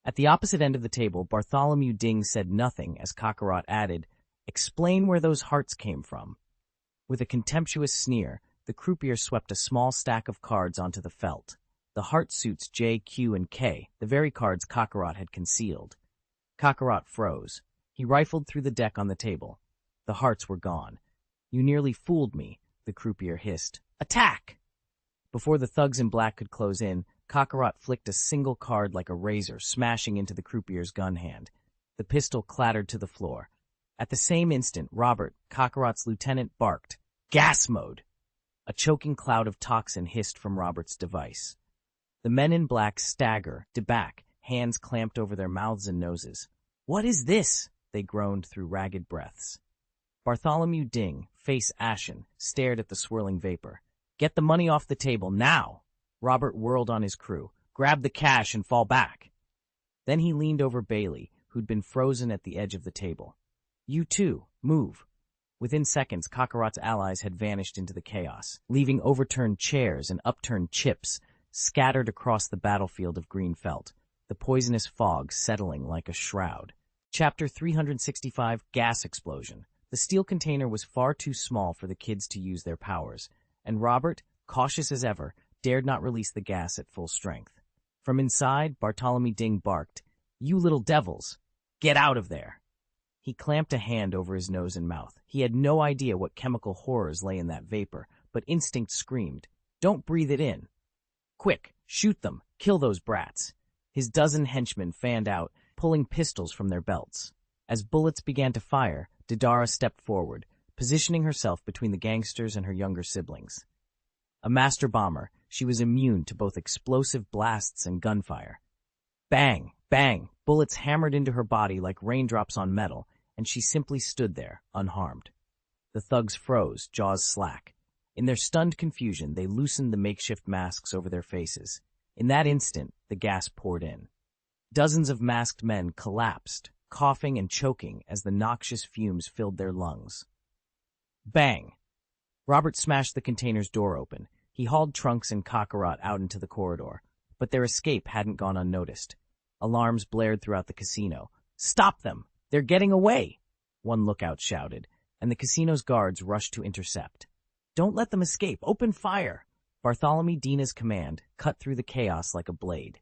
At the opposite end of the table, Bartholomew Din said nothing as Kakarot added, "Explain where those hearts came from." With a contemptuous sneer, the croupier swept a small stack of cards onto the felt. The heart suits J, Q, and K, the very cards Kakarot had concealed. Kakarot froze. He rifled through the deck on the table. The hearts were gone. "You nearly fooled me," the croupier hissed. "Attack!" Before the thugs in black could close in, Kakarot flicked a single card like a razor, smashing into the croupier's gun hand. The pistol clattered to the floor. At the same instant, Robert, Kakarot's lieutenant, barked, "Gas mode!" A choking cloud of toxin hissed from Robert's device. The men in black stagger, back, hands clamped over their mouths and noses. "What is this?" they groaned through ragged breaths. Bartholomew Din, face ashen, stared at the swirling vapor. "Get the money off the table, now!" Robert whirled on his crew. "Grab the cash and fall back." Then he leaned over Bailey, who'd been frozen at the edge of the table. "You too, move." Within seconds, Kakarot's allies had vanished into the chaos, leaving overturned chairs and upturned chips scattered across the battlefield of green felt, the poisonous fog settling like a shroud. Chapter 365, Gas Explosion. The steel container was far too small for the kids to use their powers, and Robert, cautious as ever, dared not release the gas at full strength. From inside, Bartholomew Din barked, "You little devils! Get out of there!" He clamped a hand over his nose and mouth. He had no idea what chemical horrors lay in that vapor, but instinct screamed, "Don't breathe it in!" "Quick, shoot them! Kill those brats!" His dozen henchmen fanned out, pulling pistols from their belts. As bullets began to fire, Didara stepped forward, positioning herself between the gangsters and her younger siblings. A master bomber, she was immune to both explosive blasts and gunfire. Bang, bang, bullets hammered into her body like raindrops on metal, and she simply stood there, unharmed. The thugs froze, jaws slack. In their stunned confusion, they loosened the makeshift masks over their faces. In that instant, the gas poured in. Dozens of masked men collapsed, coughing and choking as the noxious fumes filled their lungs. Bang! Robert smashed the container's door open. He hauled Trunks and Kakarot out into the corridor, but their escape hadn't gone unnoticed. Alarms blared throughout the casino. "Stop them! They're getting away!" one lookout shouted, and the casino's guards rushed to intercept. "Don't let them escape! Open fire!" Bartholomew Din's command cut through the chaos like a blade.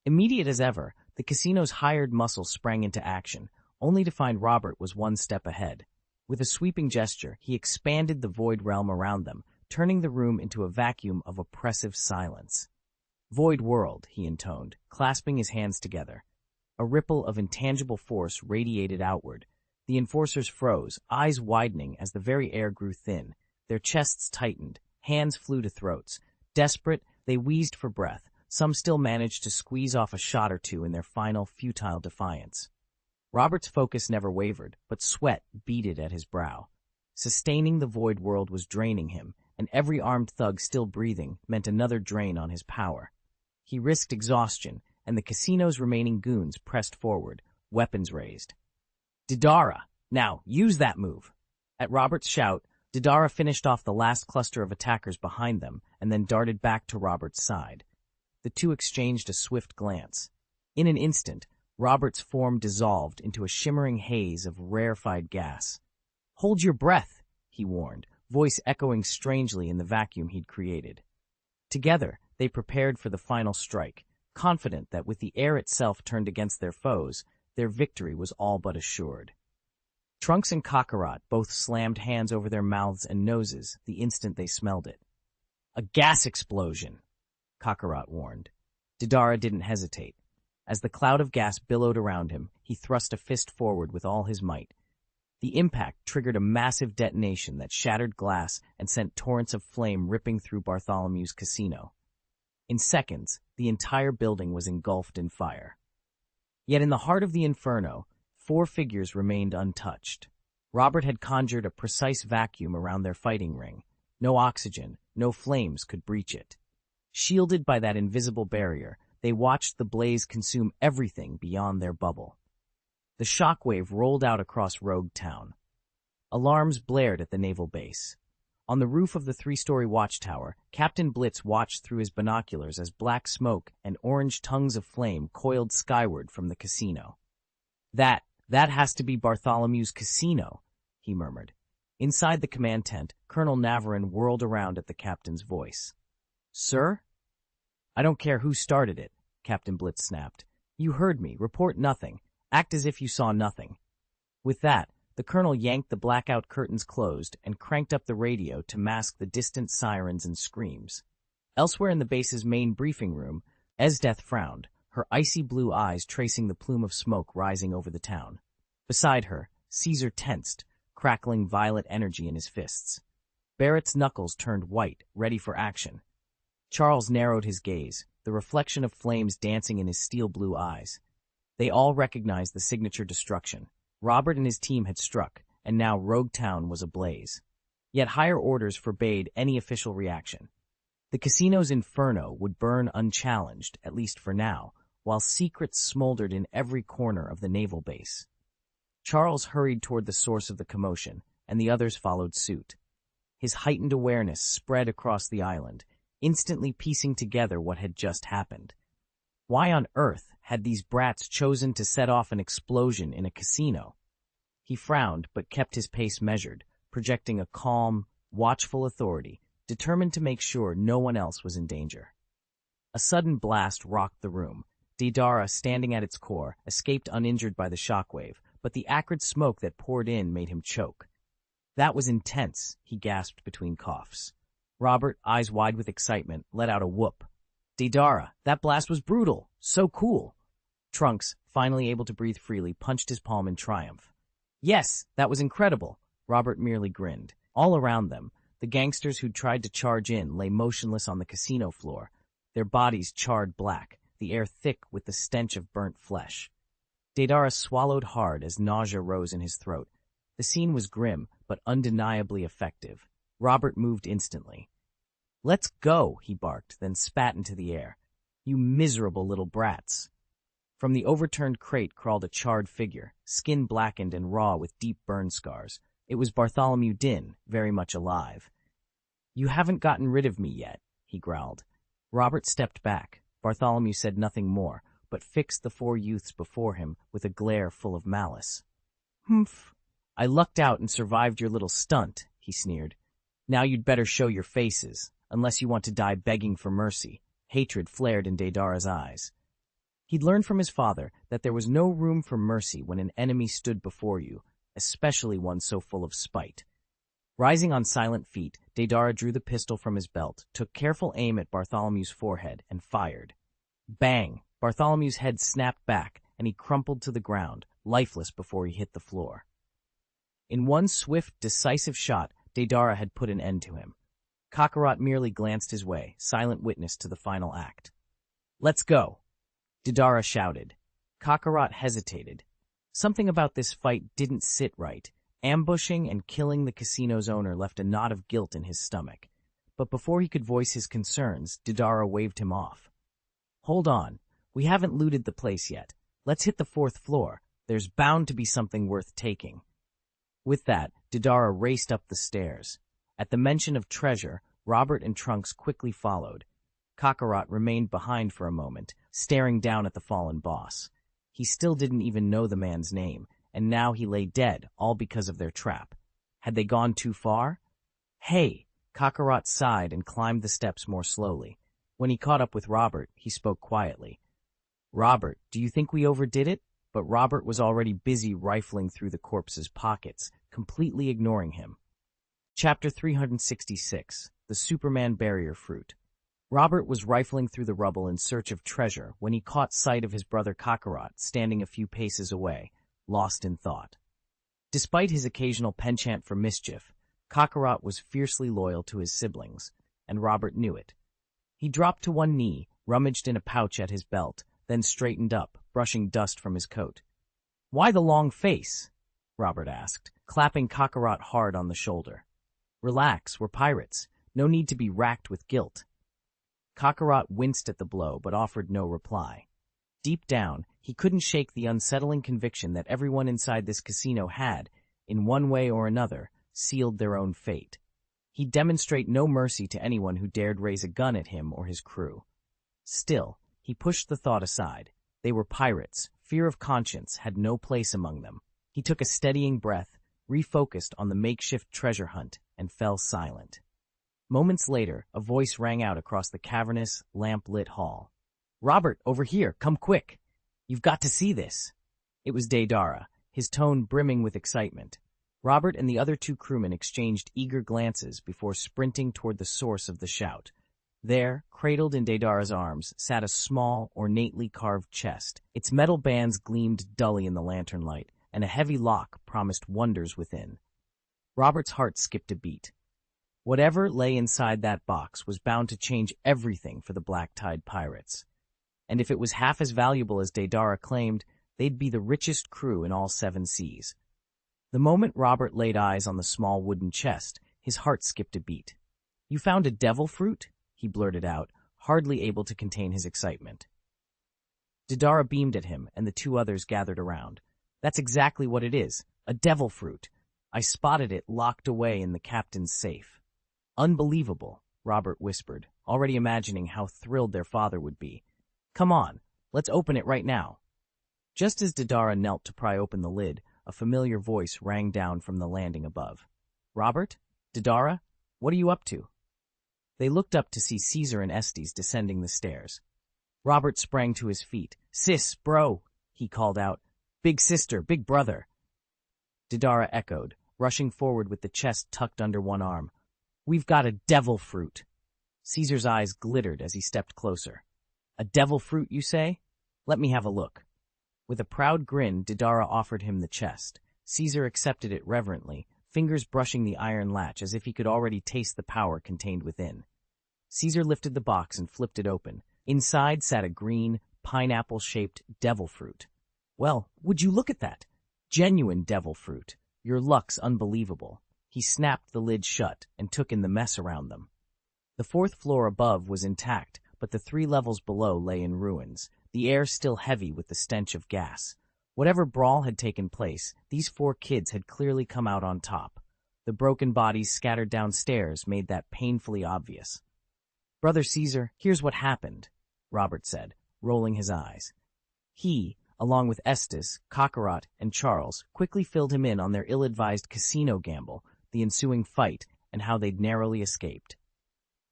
Immediate as ever, the casino's hired muscle sprang into action, only to find Robert was one step ahead. With a sweeping gesture, he expanded the void realm around them, turning the room into a vacuum of oppressive silence. "Void world," he intoned, clasping his hands together. A ripple of intangible force radiated outward. The enforcers froze, eyes widening as the very air grew thin. Their chests tightened, hands flew to throats. Desperate, they wheezed for breath. Some still managed to squeeze off a shot or two in their final, futile defiance. Robert's focus never wavered, but sweat beaded at his brow. Sustaining the void world was draining him, and every armed thug still breathing meant another drain on his power. He risked exhaustion, and the casino's remaining goons pressed forward, weapons raised. Deidara, now, use that move. At Robert's shout, Deidara finished off the last cluster of attackers behind them and then darted back to Robert's side. The two exchanged a swift glance. In an instant, Robert's form dissolved into a shimmering haze of rarefied gas. "Hold your breath," he warned, voice echoing strangely in the vacuum he'd created. Together, they prepared for the final strike, confident that with the air itself turned against their foes, their victory was all but assured. Trunks and Kakarot both slammed hands over their mouths and noses the instant they smelled it. "A gas explosion," Kakarot warned. Deidara didn't hesitate. As the cloud of gas billowed around him, he thrust a fist forward with all his might. The impact triggered a massive detonation that shattered glass and sent torrents of flame ripping through Bartholomew's casino. In seconds, the entire building was engulfed in fire. Yet in the heart of the inferno, 4 figures remained untouched. Robert had conjured a precise vacuum around their fighting ring. No oxygen, no flames could breach it. Shielded by that invisible barrier, they watched the blaze consume everything beyond their bubble. The shockwave rolled out across Rogue Town. Alarms blared at the naval base. On the roof of the 3-story watchtower, Captain Blitz watched through his binoculars as black smoke and orange tongues of flame coiled skyward from the casino. That has to be Bartholomew's casino," he murmured. Inside the command tent, Colonel Navarin whirled around at the captain's voice. "Sir?" "I don't care who started it," Captain Blitz snapped. "You heard me. Report nothing. Act as if you saw nothing." With that, the colonel yanked the blackout curtains closed and cranked up the radio to mask the distant sirens and screams. Elsewhere in the base's main briefing room, Esdeath frowned, her icy blue eyes tracing the plume of smoke rising over the town. Beside her, Caesar tensed, crackling violet energy in his fists. Barrett's knuckles turned white, ready for action. Charles narrowed his gaze, the reflection of flames dancing in his steel blue eyes. They all recognized the signature destruction. Robert and his team had struck, and now Rogue Town was ablaze. Yet higher orders forbade any official reaction. The casino's inferno would burn unchallenged, at least for now, while secrets smoldered in every corner of the naval base. Charles hurried toward the source of the commotion, and the others followed suit. His heightened awareness spread across the island, instantly piecing together what had just happened. Why on earth had these brats chosen to set off an explosion in a casino? He frowned but kept his pace measured, projecting a calm, watchful authority, determined to make sure no one else was in danger. A sudden blast rocked the room. Deidara, standing at its core, escaped uninjured by the shockwave, but the acrid smoke that poured in made him choke. "That was intense," he gasped between coughs. Robert, eyes wide with excitement, let out a whoop. "Deidara, that blast was brutal. So cool." Trunks, finally able to breathe freely, punched his palm in triumph. "Yes, that was incredible." Robert merely grinned. All around them, the gangsters who'd tried to charge in lay motionless on the casino floor, their bodies charred black, the air thick with the stench of burnt flesh. Deidara swallowed hard as nausea rose in his throat. The scene was grim, but undeniably effective. Robert moved instantly. "Let's go," he barked, then spat into the air. "You miserable little brats." From the overturned crate crawled a charred figure, skin blackened and raw with deep burn scars. It was Bartholomew Din, very much alive. "You haven't gotten rid of me yet," he growled. Robert stepped back. Bartholomew said nothing more, but fixed the 4 youths before him with a glare full of malice. "Humph. I lucked out and survived your little stunt," he sneered. "Now you'd better show your faces, unless you want to die begging for mercy." Hatred flared in Deidara's eyes. He'd learned from his father that there was no room for mercy when an enemy stood before you, especially one so full of spite. Rising on silent feet, Deidara drew the pistol from his belt, took careful aim at Bartholomew's forehead, and fired. Bang! Bartholomew's head snapped back, and he crumpled to the ground, lifeless before he hit the floor. In one swift, decisive shot, Deidara had put an end to him. Kakarot merely glanced his way, silent witness to the final act. "Let's go," Deidara shouted. Kakarot hesitated. Something about this fight didn't sit right. Ambushing and killing the casino's owner left a knot of guilt in his stomach. But before he could voice his concerns, Deidara waved him off. "Hold on. We haven't looted the place yet. Let's hit the 4th floor. There's bound to be something worth taking." With that, Deidara raced up the stairs. At the mention of treasure, Robert and Trunks quickly followed. Kakarot remained behind for a moment, staring down at the fallen boss. He still didn't even know the man's name, and now he lay dead, all because of their trap. Had they gone too far? "Hey!" Kakarot sighed and climbed the steps more slowly. When he caught up with Robert, he spoke quietly. "Robert, do you think we overdid it?" But Robert was already busy rifling through the corpse's pockets, completely ignoring him. Chapter 366, The Superman Barrier Fruit. Robert was rifling through the rubble in search of treasure when he caught sight of his brother Kakarot standing a few paces away, lost in thought. Despite his occasional penchant for mischief, Kakarot was fiercely loyal to his siblings, and Robert knew it. He dropped to one knee, rummaged in a pouch at his belt, then straightened up, brushing dust from his coat. "Why the long face?" Robert asked, clapping Kakarot hard on the shoulder. "Relax, we're pirates. No need to be racked with guilt." Kakarot winced at the blow but offered no reply. Deep down, he couldn't shake the unsettling conviction that everyone inside this casino had, in one way or another, sealed their own fate. He'd demonstrate no mercy to anyone who dared raise a gun at him or his crew. Still, he pushed the thought aside. They were pirates. Fear of conscience had no place among them. He took a steadying breath, refocused on the makeshift treasure hunt, and fell silent. Moments later, a voice rang out across the cavernous, lamp-lit hall. "Robert, over here, come quick! You've got to see this!" It was Deidara, his tone brimming with excitement. Robert and the other 2 crewmen exchanged eager glances before sprinting toward the source of the shout. There, cradled in Deidara's arms, sat a small, ornately carved chest. Its metal bands gleamed dully in the lantern light, and a heavy lock promised wonders within. Robert's heart skipped a beat. Whatever lay inside that box was bound to change everything for the Black Tide pirates. And if it was half as valuable as Deidara claimed, they'd be the richest crew in all 7 seas. The moment Robert laid eyes on the small wooden chest, his heart skipped a beat. "You found a devil fruit?" he blurted out, hardly able to contain his excitement. Deidara beamed at him, and the 2 others gathered around. "That's exactly what it is, a devil fruit. I spotted it locked away in the captain's safe." "Unbelievable," Robert whispered, already imagining how thrilled their father would be. "Come on, let's open it right now." Just as Deidara knelt to pry open the lid, a familiar voice rang down from the landing above. "Robert? Deidara? What are you up to?" They looked up to see Caesar and Estes descending the stairs. Robert sprang to his feet. "Sis, bro," he called out. "Big sister, big brother." Deidara echoed, rushing forward with the chest tucked under one arm. "We've got a devil fruit." Caesar's eyes glittered as he stepped closer. "A devil fruit, you say? Let me have a look." With a proud grin, Deidara offered him the chest. Caesar accepted it reverently, fingers brushing the iron latch as if he could already taste the power contained within. Caesar lifted the box and flipped it open. Inside sat a green, pineapple-shaped devil fruit. "Well, would you look at that? Genuine devil fruit. Your luck's unbelievable." He snapped the lid shut and took in the mess around them. The 4th floor above was intact, but the 3 levels below lay in ruins, the air still heavy with the stench of gas. Whatever brawl had taken place, these 4 kids had clearly come out on top. The broken bodies scattered downstairs made that painfully obvious. "Brother Caesar, here's what happened," Robert said, rolling his eyes. He, along with Estes, Kakarot, and Charles, quickly filled him in on their ill-advised casino gamble, the ensuing fight, and how they'd narrowly escaped.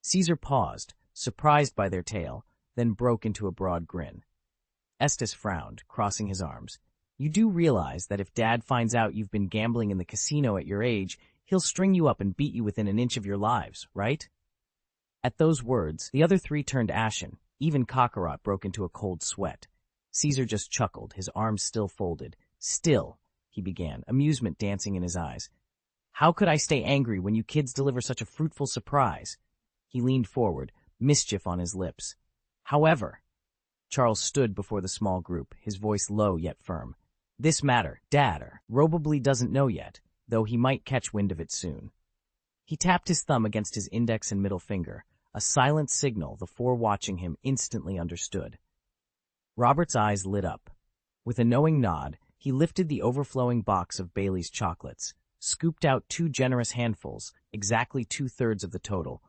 Caesar paused, surprised by their tale, then broke into a broad grin. Estes frowned, crossing his arms. "You do realize that if Dad finds out you've been gambling in the casino at your age, he'll string you up and beat you within an inch of your lives, right?" At those words, the other 3 turned ashen. Even Kakarot broke into a cold sweat. Caesar just chuckled, his arms still folded. "Still," he began, amusement dancing in his eyes. How could I stay angry when you kids deliver such a fruitful surprise? He leaned forward, mischief on his lips. However, Charles stood before the small group, his voice low yet firm. This matter, Dad, probably doesn't know yet, though he might catch wind of it soon. He tapped his thumb against his index and middle finger, a silent signal the four watching him instantly understood. Robert's eyes lit up. With a knowing nod, he lifted the overflowing box of Bailey's chocolates, scooped out 2 generous handfuls, exactly 2/3 of the total,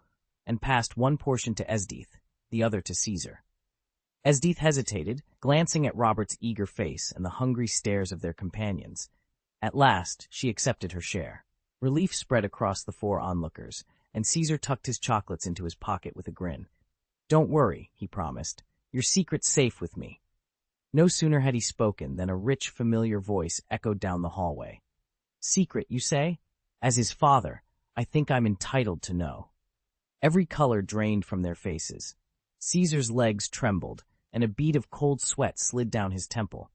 and passed one portion to Esdeath, the other to Caesar. Esdeath hesitated, glancing at Robert's eager face and the hungry stares of their companions. At last, she accepted her share. Relief spread across the 4 onlookers, and Caesar tucked his chocolates into his pocket with a grin. Don't worry, he promised. Your secret's safe with me. No sooner had he spoken than a rich, familiar voice echoed down the hallway. Secret, you say? As his father, I think I'm entitled to know. Every color drained from their faces. Caesar's legs trembled, and a bead of cold sweat slid down his temple.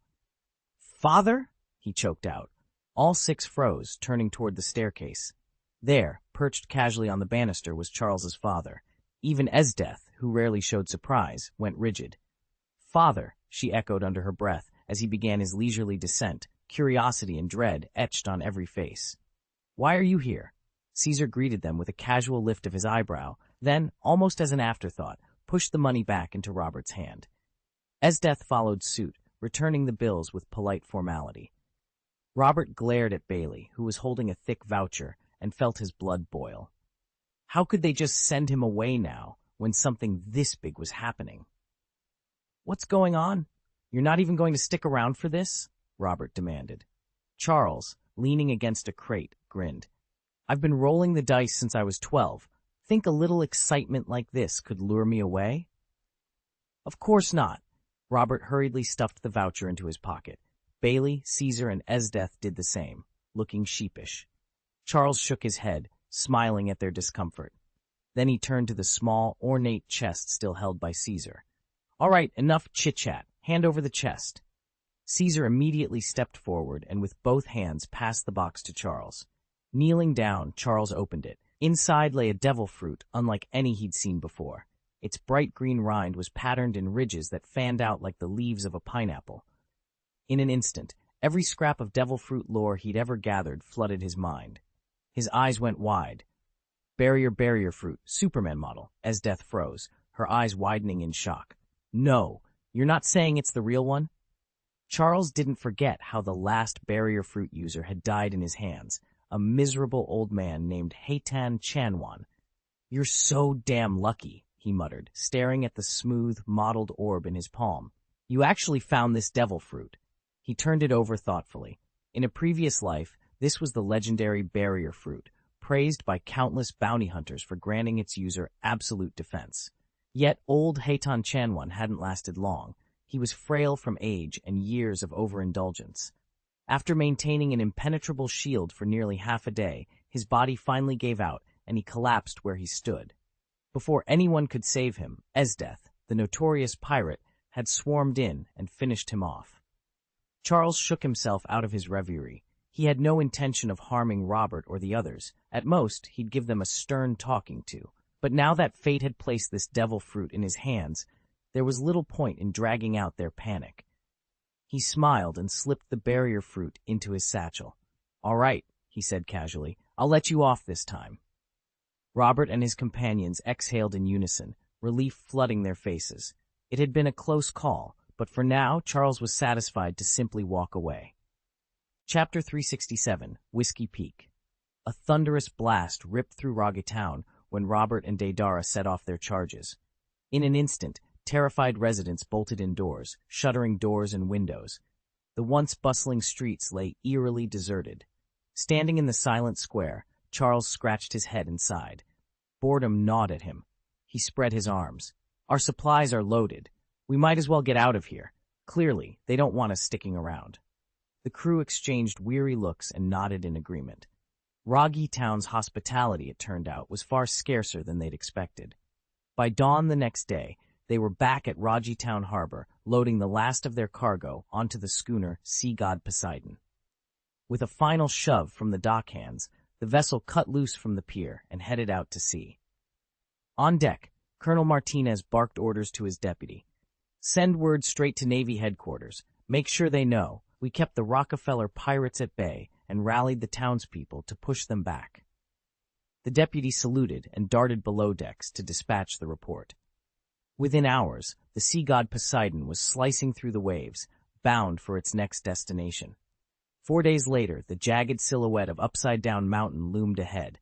Father? He choked out. All 6 froze, turning toward the staircase. There, perched casually on the banister, was Charles's father. Even Esdeath, who rarely showed surprise, went rigid. Father, she echoed under her breath as he began his leisurely descent, curiosity and dread etched on every face. Why are you here? Caesar greeted them with a casual lift of his eyebrow, then, almost as an afterthought, pushed the money back into Robert's hand. Esdeath followed suit, returning the bills with polite formality. Robert glared at Bailey, who was holding a thick voucher, and felt his blood boil. How could they just send him away now, when something this big was happening? What's going on? You're not even going to stick around for this? Robert demanded. Charles, leaning against a crate, grinned. I've been rolling the dice since I was 12. Think a little excitement like this could lure me away? Of course not. Robert hurriedly stuffed the voucher into his pocket. Bailey, Caesar, and Esdeath did the same, looking sheepish. Charles shook his head, smiling at their discomfort. Then he turned to the small, ornate chest still held by Caesar. All right, enough chit-chat. Hand over the chest. Caesar immediately stepped forward and with both hands passed the box to Charles. Kneeling down, Charles opened it. Inside lay a devil fruit, unlike any he'd seen before. Its bright green rind was patterned in ridges that fanned out like the leaves of a pineapple. In an instant, every scrap of devil fruit lore he'd ever gathered flooded his mind. His eyes went wide. Barrier fruit, Superman model, Esdeath froze, her eyes widening in shock. No, you're not saying it's the real one? Charles didn't forget how the last barrier fruit user had died in his hands, a miserable old man named Heitan Chanwan. You're so damn lucky, he muttered, staring at the smooth, mottled orb in his palm. You actually found this devil fruit. He turned it over thoughtfully. In a previous life, this was the legendary barrier fruit, praised by countless bounty hunters for granting its user absolute defense. Yet old Heitan Chanwan hadn't lasted long. He was frail from age and years of overindulgence. After maintaining an impenetrable shield for nearly half a day, his body finally gave out and he collapsed where he stood. Before anyone could save him, Esdeath, the notorious pirate, had swarmed in and finished him off. Charles shook himself out of his reverie. He had no intention of harming Robert or the others. At most, he'd give them a stern talking to. But now that fate had placed this devil fruit in his hands, there was little point in dragging out their panic. He smiled and slipped the barrier fruit into his satchel. All right, he said casually, I'll let you off this time. Robert and his companions exhaled in unison, relief flooding their faces. It had been a close call, but for now, Charles was satisfied to simply walk away. Chapter 367, Whiskey Peak. A thunderous blast ripped through Raga Town when Robert and Deidara set off their charges. In an instant, terrified residents bolted indoors, shuttering doors and windows. The once bustling streets lay eerily deserted. Standing in the silent square, Charles scratched his head and sighed. Boredom gnawed at him. He spread his arms. Our supplies are loaded. We might as well get out of here. Clearly, they don't want us sticking around. The crew exchanged weary looks and nodded in agreement. Raga Town's hospitality, it turned out, was far scarcer than they'd expected. By dawn the next day, they were back at Raga Town Harbor, loading the last of their cargo onto the schooner Sea God Poseidon. With a final shove from the dockhands, the vessel cut loose from the pier and headed out to sea. On deck, Colonel Martinez barked orders to his deputy. "Send word straight to Navy headquarters. Make sure they know we kept the Rockefeller pirates at bay and rallied the townspeople to push them back." The deputy saluted and darted below decks to dispatch the report. Within hours, the sea god Poseidon was slicing through the waves, bound for its next destination. 4 days later, the jagged silhouette of Upside-Down Mountain loomed ahead,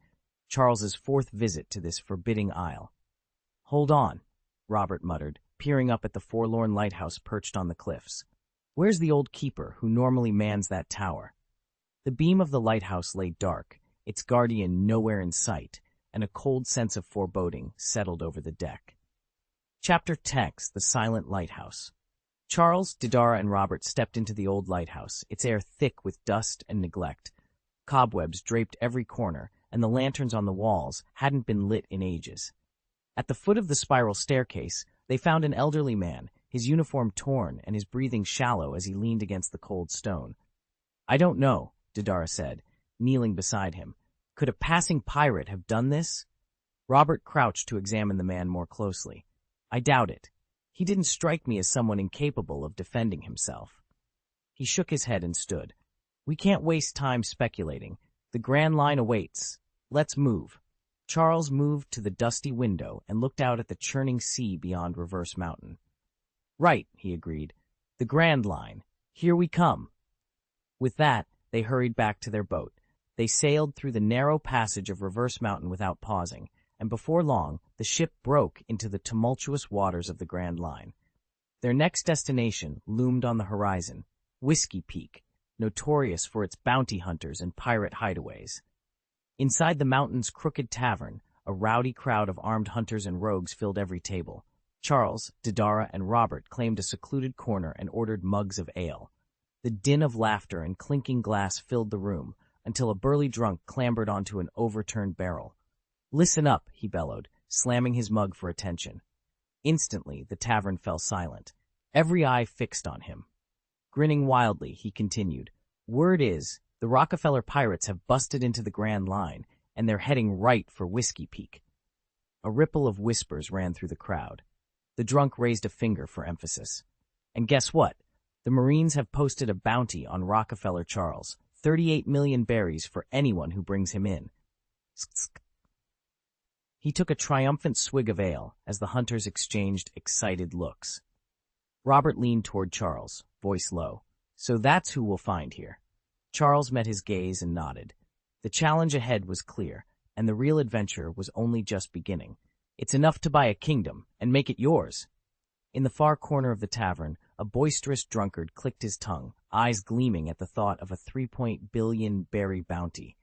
Charles's fourth visit to this forbidding isle. "Hold on," Robert muttered, peering up at the forlorn lighthouse perched on the cliffs. "Where's the old keeper who normally mans that tower?" The beam of the lighthouse lay dark, its guardian nowhere in sight, and a cold sense of foreboding settled over the deck. Chapter 10: The Silent Lighthouse. Charles, Didara, and Robert stepped into the old lighthouse, its air thick with dust and neglect. Cobwebs draped every corner, and the lanterns on the walls hadn't been lit in ages. At the foot of the spiral staircase, they found an elderly man, his uniform torn and his breathing shallow as he leaned against the cold stone. "I don't know," Didara said, kneeling beside him. "Could a passing pirate have done this?" Robert crouched to examine the man more closely. "I doubt it. He didn't strike me as someone incapable of defending himself." He shook his head and stood. "We can't waste time speculating. The Grand Line awaits. Let's move." Charles moved to the dusty window and looked out at the churning sea beyond Reverse Mountain. "Right," he agreed. "The Grand Line. Here we come." With that, they hurried back to their boat. They sailed through the narrow passage of Reverse Mountain without pausing, and before long, the ship broke into the tumultuous waters of the Grand Line. Their next destination loomed on the horizon, Whiskey Peak, notorious for its bounty hunters and pirate hideaways. Inside the mountain's crooked tavern, a rowdy crowd of armed hunters and rogues filled every table. Charles, Didara, and Robert claimed a secluded corner and ordered mugs of ale. The din of laughter and clinking glass filled the room, until a burly drunk clambered onto an overturned barrel. "Listen up," he bellowed, slamming his mug for attention. Instantly, the tavern fell silent, every eye fixed on him. Grinning wildly, he continued, "Word is, the Rockefeller pirates have busted into the Grand Line, and they're heading right for Whiskey Peak." A ripple of whispers ran through the crowd. The drunk raised a finger for emphasis. "And guess what? The Marines have posted a bounty on Rockefeller Charles, 38 million berries for anyone who brings him in." He took a triumphant swig of ale as the hunters exchanged excited looks. Robert leaned toward Charles, voice low. "So that's who we'll find here." Charles met his gaze and nodded. The challenge ahead was clear, and the real adventure was only just beginning. "It's enough to buy a kingdom, and make it yours." In the far corner of the tavern, a boisterous drunkard clicked his tongue, eyes gleaming at the thought of a 3 billion berry bounty.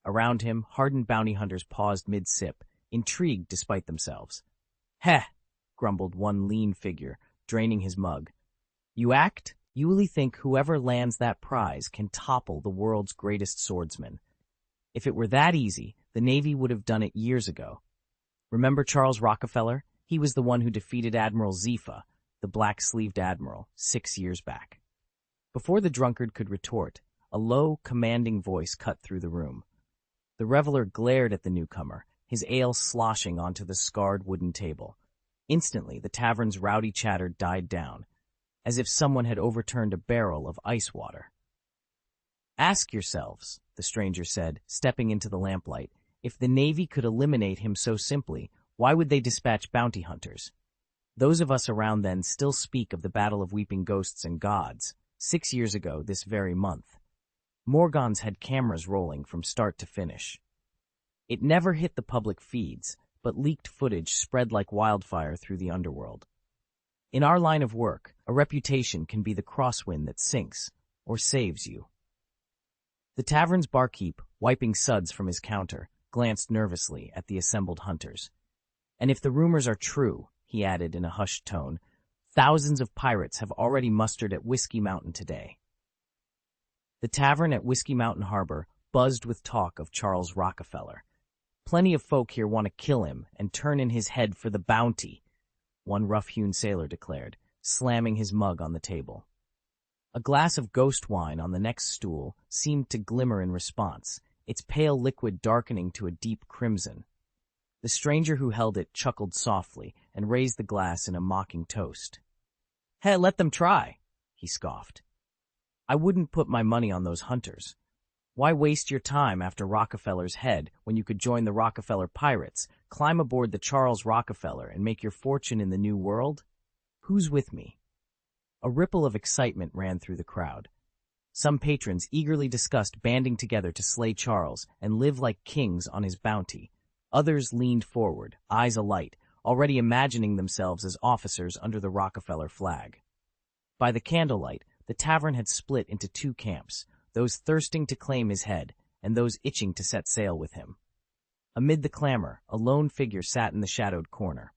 Around him, hardened bounty hunters paused mid-sip, intrigued despite themselves. "Heh," grumbled one lean figure, draining his mug. "You act? You really think whoever lands that prize can topple the world's greatest swordsman? If it were that easy, the Navy would have done it years ago. Remember Charles Rockefeller? He was the one who defeated Admiral Zifa, the black-sleeved admiral, 6 years back." Before the drunkard could retort, a low, commanding voice cut through the room. The reveler glared at the newcomer, his ale sloshing onto the scarred wooden table. Instantly, the tavern's rowdy chatter died down, as if someone had overturned a barrel of ice water. "Ask yourselves," the stranger said, stepping into the lamplight, "if the Navy could eliminate him so simply, why would they dispatch bounty hunters? Those of us around then still speak of the Battle of Weeping Ghosts and Gods, 6 years ago this very month. Morgans had cameras rolling from start to finish. It never hit the public feeds, but leaked footage spread like wildfire through the underworld. In our line of work, a reputation can be the crosswind that sinks or saves you." The tavern's barkeep, wiping suds from his counter, glanced nervously at the assembled hunters. "And if the rumors are true," he added in a hushed tone, "thousands of pirates have already mustered at Whiskey Mountain today." The tavern at Whiskey Mountain Harbor buzzed with talk of Charles Rockefeller. "Plenty of folk here want to kill him and turn in his head for the bounty," one rough-hewn sailor declared, slamming his mug on the table. A glass of ghost wine on the next stool seemed to glimmer in response, its pale liquid darkening to a deep crimson. The stranger who held it chuckled softly and raised the glass in a mocking toast. "Hey, let them try," he scoffed. "I wouldn't put my money on those hunters. Why waste your time after Rockefeller's head when you could join the Rockefeller pirates, climb aboard the Charles Rockefeller, and make your fortune in the New World? Who's with me?" A ripple of excitement ran through the crowd. Some patrons eagerly discussed banding together to slay Charles and live like kings on his bounty. Others leaned forward, eyes alight, already imagining themselves as officers under the Rockefeller flag. By the candlelight, the tavern had split into two camps, those thirsting to claim his head and those itching to set sail with him. Amid the clamor, a lone figure sat in the shadowed corner.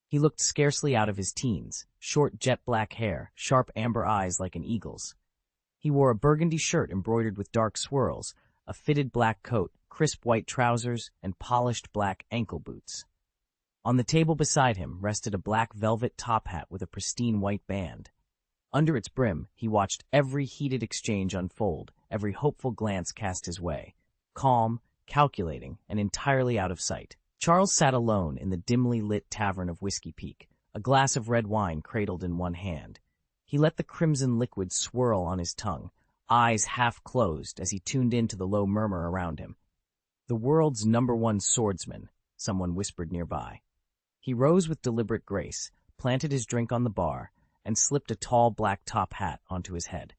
He looked scarcely out of his teens, short jet-black hair, sharp amber eyes like an eagle's. He wore a burgundy shirt embroidered with dark swirls, a fitted black coat, crisp white trousers, and polished black ankle boots. On the table beside him rested a black velvet top hat with a pristine white band. Under its brim, he watched every heated exchange unfold, every hopeful glance cast his way. Calm, calculating, and entirely out of sight, Charles sat alone in the dimly lit tavern of Whiskey Peak, a glass of red wine cradled in one hand. He let the crimson liquid swirl on his tongue, eyes half closed as he tuned in to the low murmur around him. "The world's #1 swordsman," someone whispered nearby. He rose with deliberate grace, planted his drink on the bar, and slipped a tall black top hat onto his head.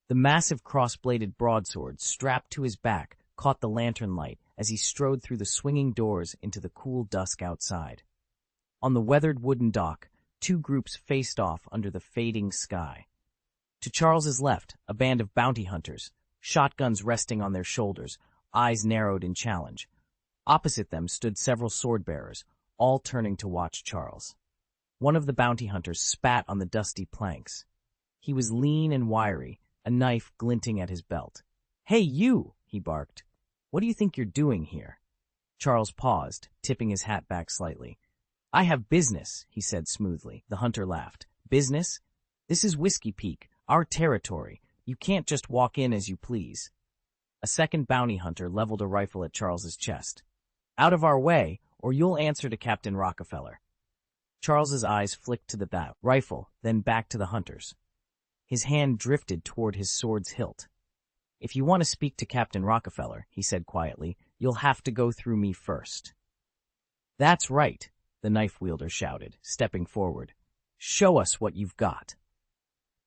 The massive cross-bladed broadsword strapped to his back caught the lantern light as he strode through the swinging doors into the cool dusk outside. On the weathered wooden dock, two groups faced off under the fading sky. To Charles's left, a band of bounty hunters, shotguns resting on their shoulders, eyes narrowed in challenge. Opposite them stood several sword-bearers, all turning to watch Charles. One of the bounty hunters spat on the dusty planks. He was lean and wiry, a knife glinting at his belt. "Hey, you!" he barked. "What do you think you're doing here?" Charles paused, tipping his hat back slightly. "I have business," he said smoothly. The hunter laughed. "Business? This is Whiskey Peak, our territory. You can't just walk in as you please." A second bounty hunter leveled a rifle at Charles's chest. "Out of our way, or you'll answer to Captain Rockefeller." Charles's eyes flicked to the rifle, then back to the hunters. His hand drifted toward his sword's hilt. "If you want to speak to Captain Rockefeller," he said quietly, "you'll have to go through me first." "That's right," the knife wielder shouted, stepping forward. "Show us what you've got."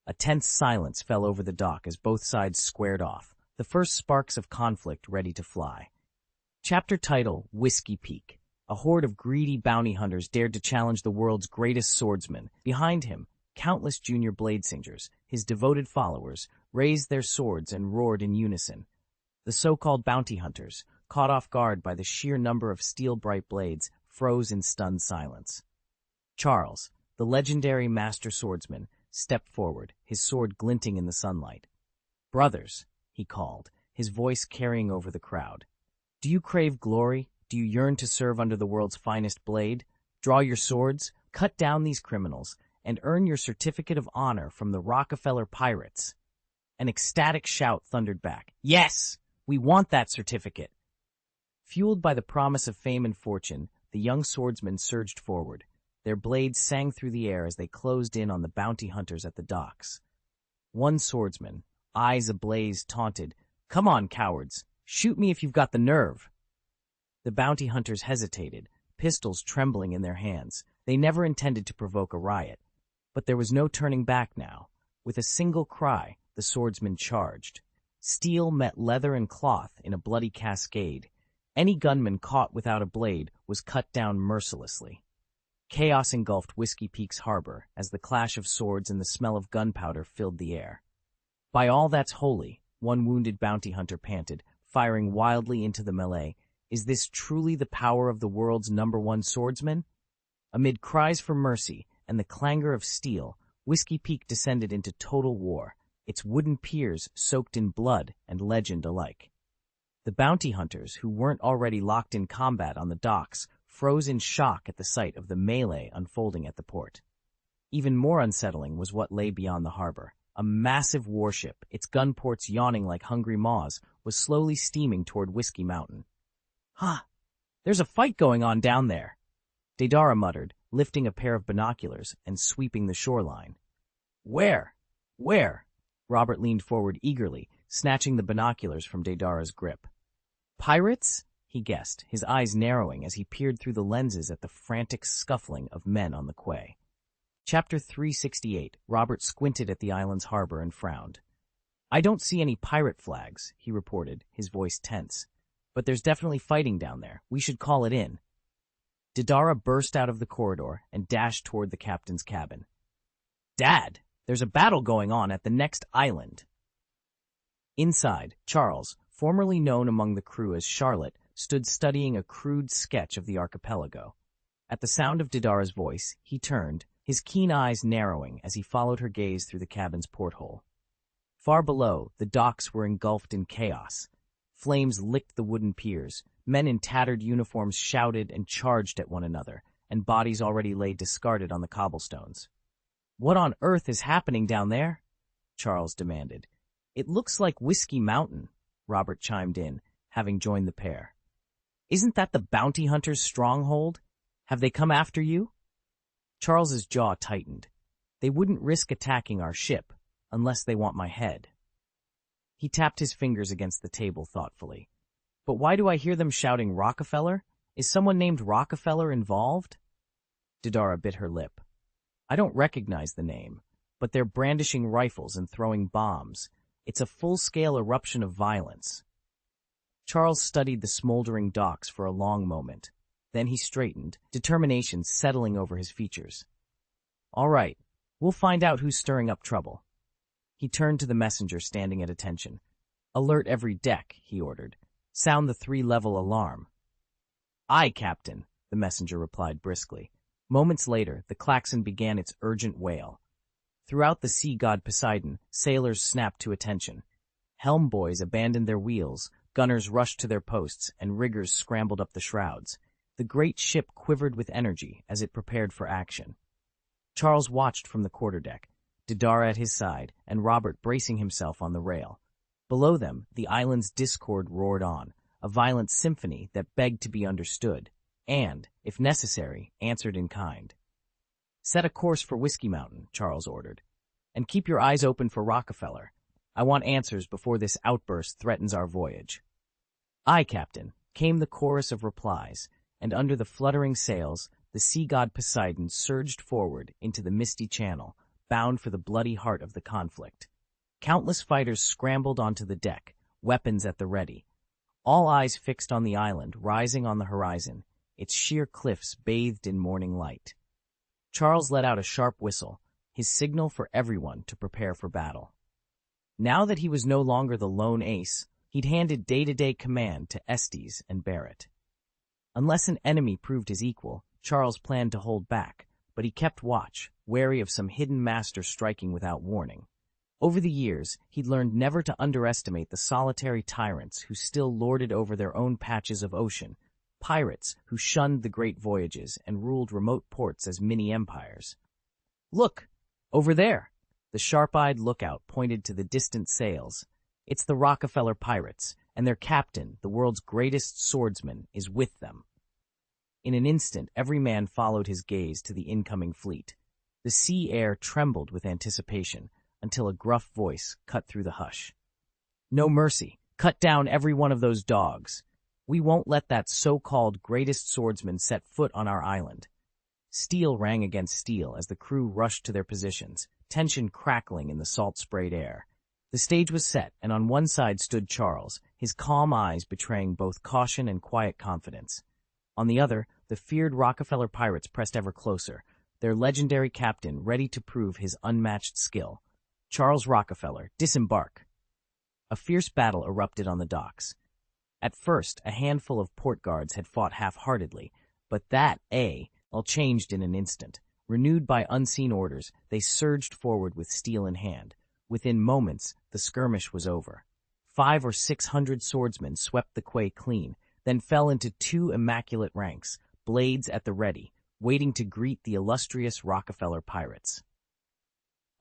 A tense silence fell over the dock as both sides squared off, the first sparks of conflict ready to fly. Chapter title: Whiskey Peak. A horde of greedy bounty hunters dared to challenge the world's greatest swordsman. Behind him, countless junior bladesingers, his devoted followers, raised their swords and roared in unison. The so-called bounty hunters, caught off guard by the sheer number of steel-bright blades, froze in stunned silence. Charles, the legendary master swordsman, stepped forward, his sword glinting in the sunlight. "Brothers," he called, his voice carrying over the crowd. "Do you crave glory? Do you yearn to serve under the world's finest blade? Draw your swords, cut down these criminals, and earn your certificate of honor from the Rockefeller pirates." An ecstatic shout thundered back. "Yes! We want that certificate!" Fueled by the promise of fame and fortune, the young swordsmen surged forward. Their blades sang through the air as they closed in on the bounty hunters at the docks. One swordsman, eyes ablaze, taunted, "Come on, cowards! Shoot me if you've got the nerve!" The bounty hunters hesitated, pistols trembling in their hands. They never intended to provoke a riot. But there was no turning back now. With a single cry, the swordsmen charged. Steel met leather and cloth in a bloody cascade. Any gunman caught without a blade was cut down mercilessly. Chaos engulfed Whiskey Peak's harbor as the clash of swords and the smell of gunpowder filled the air. "By all that's holy," one wounded bounty hunter panted, firing wildly into the melee, "is this truly the power of the world's #1 swordsman?" Amid cries for mercy and the clangor of steel, Whiskey Peak descended into total war, its wooden piers soaked in blood and legend alike. The bounty hunters, who weren't already locked in combat on the docks, froze in shock at the sight of the melee unfolding at the port. Even more unsettling was what lay beyond the harbor. A massive warship, its gun ports yawning like hungry maws, was slowly steaming toward Whiskey Mountain. "Huh, there's a fight going on down there," Deidara muttered, lifting a pair of binoculars and sweeping the shoreline. "Where? Where?" Robert leaned forward eagerly, snatching the binoculars from Deidara's grip. "Pirates?" he guessed, his eyes narrowing as he peered through the lenses at the frantic scuffling of men on the quay. Chapter 368. Robert squinted at the island's harbor and frowned. "I don't see any pirate flags," he reported, his voice tense. "But there's definitely fighting down there. We should call it in." Deidara burst out of the corridor and dashed toward the captain's cabin. "Dad, there's a battle going on at the next island." Inside, Charles, formerly known among the crew as Charlotte, stood studying a crude sketch of the archipelago. At the sound of Deidara's voice, he turned, his keen eyes narrowing as he followed her gaze through the cabin's porthole. Far below, the docks were engulfed in chaos. Flames licked the wooden piers, men in tattered uniforms shouted and charged at one another, and bodies already lay discarded on the cobblestones. "What on earth is happening down there?" Charles demanded. "It looks like Whiskey Mountain," Robert chimed in, having joined the pair. "Isn't that the bounty hunters' stronghold? Have they come after you?" Charles's jaw tightened. "They wouldn't risk attacking our ship, unless they want my head." He tapped his fingers against the table thoughtfully. "But why do I hear them shouting Rockefeller? Is someone named Rockefeller involved?" Deidara bit her lip. "I don't recognize the name, but they're brandishing rifles and throwing bombs. It's a full-scale eruption of violence." Charles studied the smoldering docks for a long moment. Then he straightened, determination settling over his features. "All right, we'll find out who's stirring up trouble." He turned to the messenger standing at attention. "Alert every deck," he ordered. "Sound the 3-level alarm." "Aye, Captain," the messenger replied briskly. Moments later, the klaxon began its urgent wail. Throughout the sea god Poseidon, sailors snapped to attention. Helm boys abandoned their wheels, gunners rushed to their posts, and riggers scrambled up the shrouds. The great ship quivered with energy as it prepared for action. Charles watched from the quarterdeck, Deidara at his side, and Robert bracing himself on the rail. Below them, the island's discord roared on, a violent symphony that begged to be understood, and, if necessary, answered in kind. "Set a course for Whiskey Mountain," Charles ordered, "and keep your eyes open for Rockefeller. I want answers before this outburst threatens our voyage." "Aye, Captain," came the chorus of replies, and under the fluttering sails, the sea god Poseidon surged forward into the misty channel, bound for the bloody heart of the conflict. Countless fighters scrambled onto the deck, weapons at the ready. All eyes fixed on the island rising on the horizon, its sheer cliffs bathed in morning light. Charles let out a sharp whistle, his signal for everyone to prepare for battle. Now that he was no longer the lone ace, he'd handed day-to-day command to Estes and Barrett. Unless an enemy proved his equal, Charles planned to hold back, but he kept watch, wary of some hidden master striking without warning. Over the years, he'd learned never to underestimate the solitary tyrants who still lorded over their own patches of ocean, pirates who shunned the great voyages and ruled remote ports as mini-empires. "Look! Over there!" The sharp-eyed lookout pointed to the distant sails. "It's the Rockefeller pirates, and their captain, the world's greatest swordsman, is with them." In an instant, every man followed his gaze to the incoming fleet. The sea air trembled with anticipation, until a gruff voice cut through the hush. "No mercy! Cut down every one of those dogs! We won't let that so-called greatest swordsman set foot on our island." Steel rang against steel as the crew rushed to their positions, tension crackling in the salt-sprayed air. The stage was set, and on one side stood Charles, his calm eyes betraying both caution and quiet confidence. On the other, the feared Rockefeller pirates pressed ever closer, their legendary captain ready to prove his unmatched skill. "Charles Rockefeller, disembark!" A fierce battle erupted on the docks. At first, a handful of port guards had fought half-heartedly, but that all changed in an instant. Renewed by unseen orders, they surged forward with steel in hand. Within moments, the skirmish was over. 500 or 600 swordsmen swept the quay clean, then fell into 2 immaculate ranks, blades at the ready, waiting to greet the illustrious Rockefeller pirates.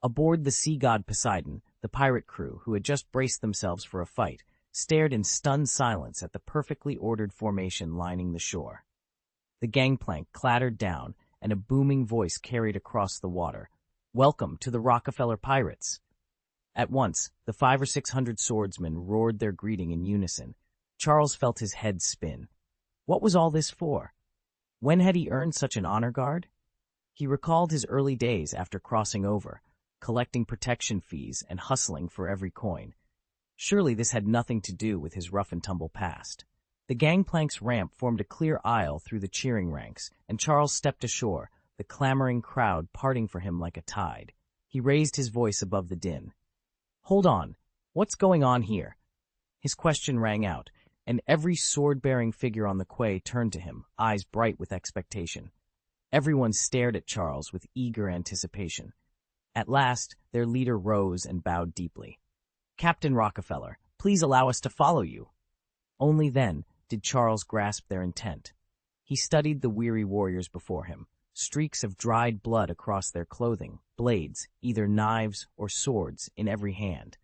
Aboard the sea god Poseidon, the pirate crew, who had just braced themselves for a fight, stared in stunned silence at the perfectly ordered formation lining the shore. The gangplank clattered down, and a booming voice carried across the water, "Welcome to the Rockefeller Pirates." At once, the 500 or 600 swordsmen roared their greeting in unison. Charles felt his head spin. What was all this for? When had he earned such an honor guard? He recalled his early days after crossing over, collecting protection fees and hustling for every coin. Surely this had nothing to do with his rough-and-tumble past. The gangplank's ramp formed a clear aisle through the cheering ranks, and Charles stepped ashore, the clamoring crowd parting for him like a tide. He raised his voice above the din. "Hold on, what's going on here?" His question rang out, and every sword-bearing figure on the quay turned to him, eyes bright with expectation. Everyone stared at Charles with eager anticipation. At last, their leader rose and bowed deeply. "Captain Rockefeller, please allow us to follow you." Only then did Charles grasp their intent. He studied the weary warriors before him, streaks of dried blood across their clothing, blades, either knives or swords, in every hand.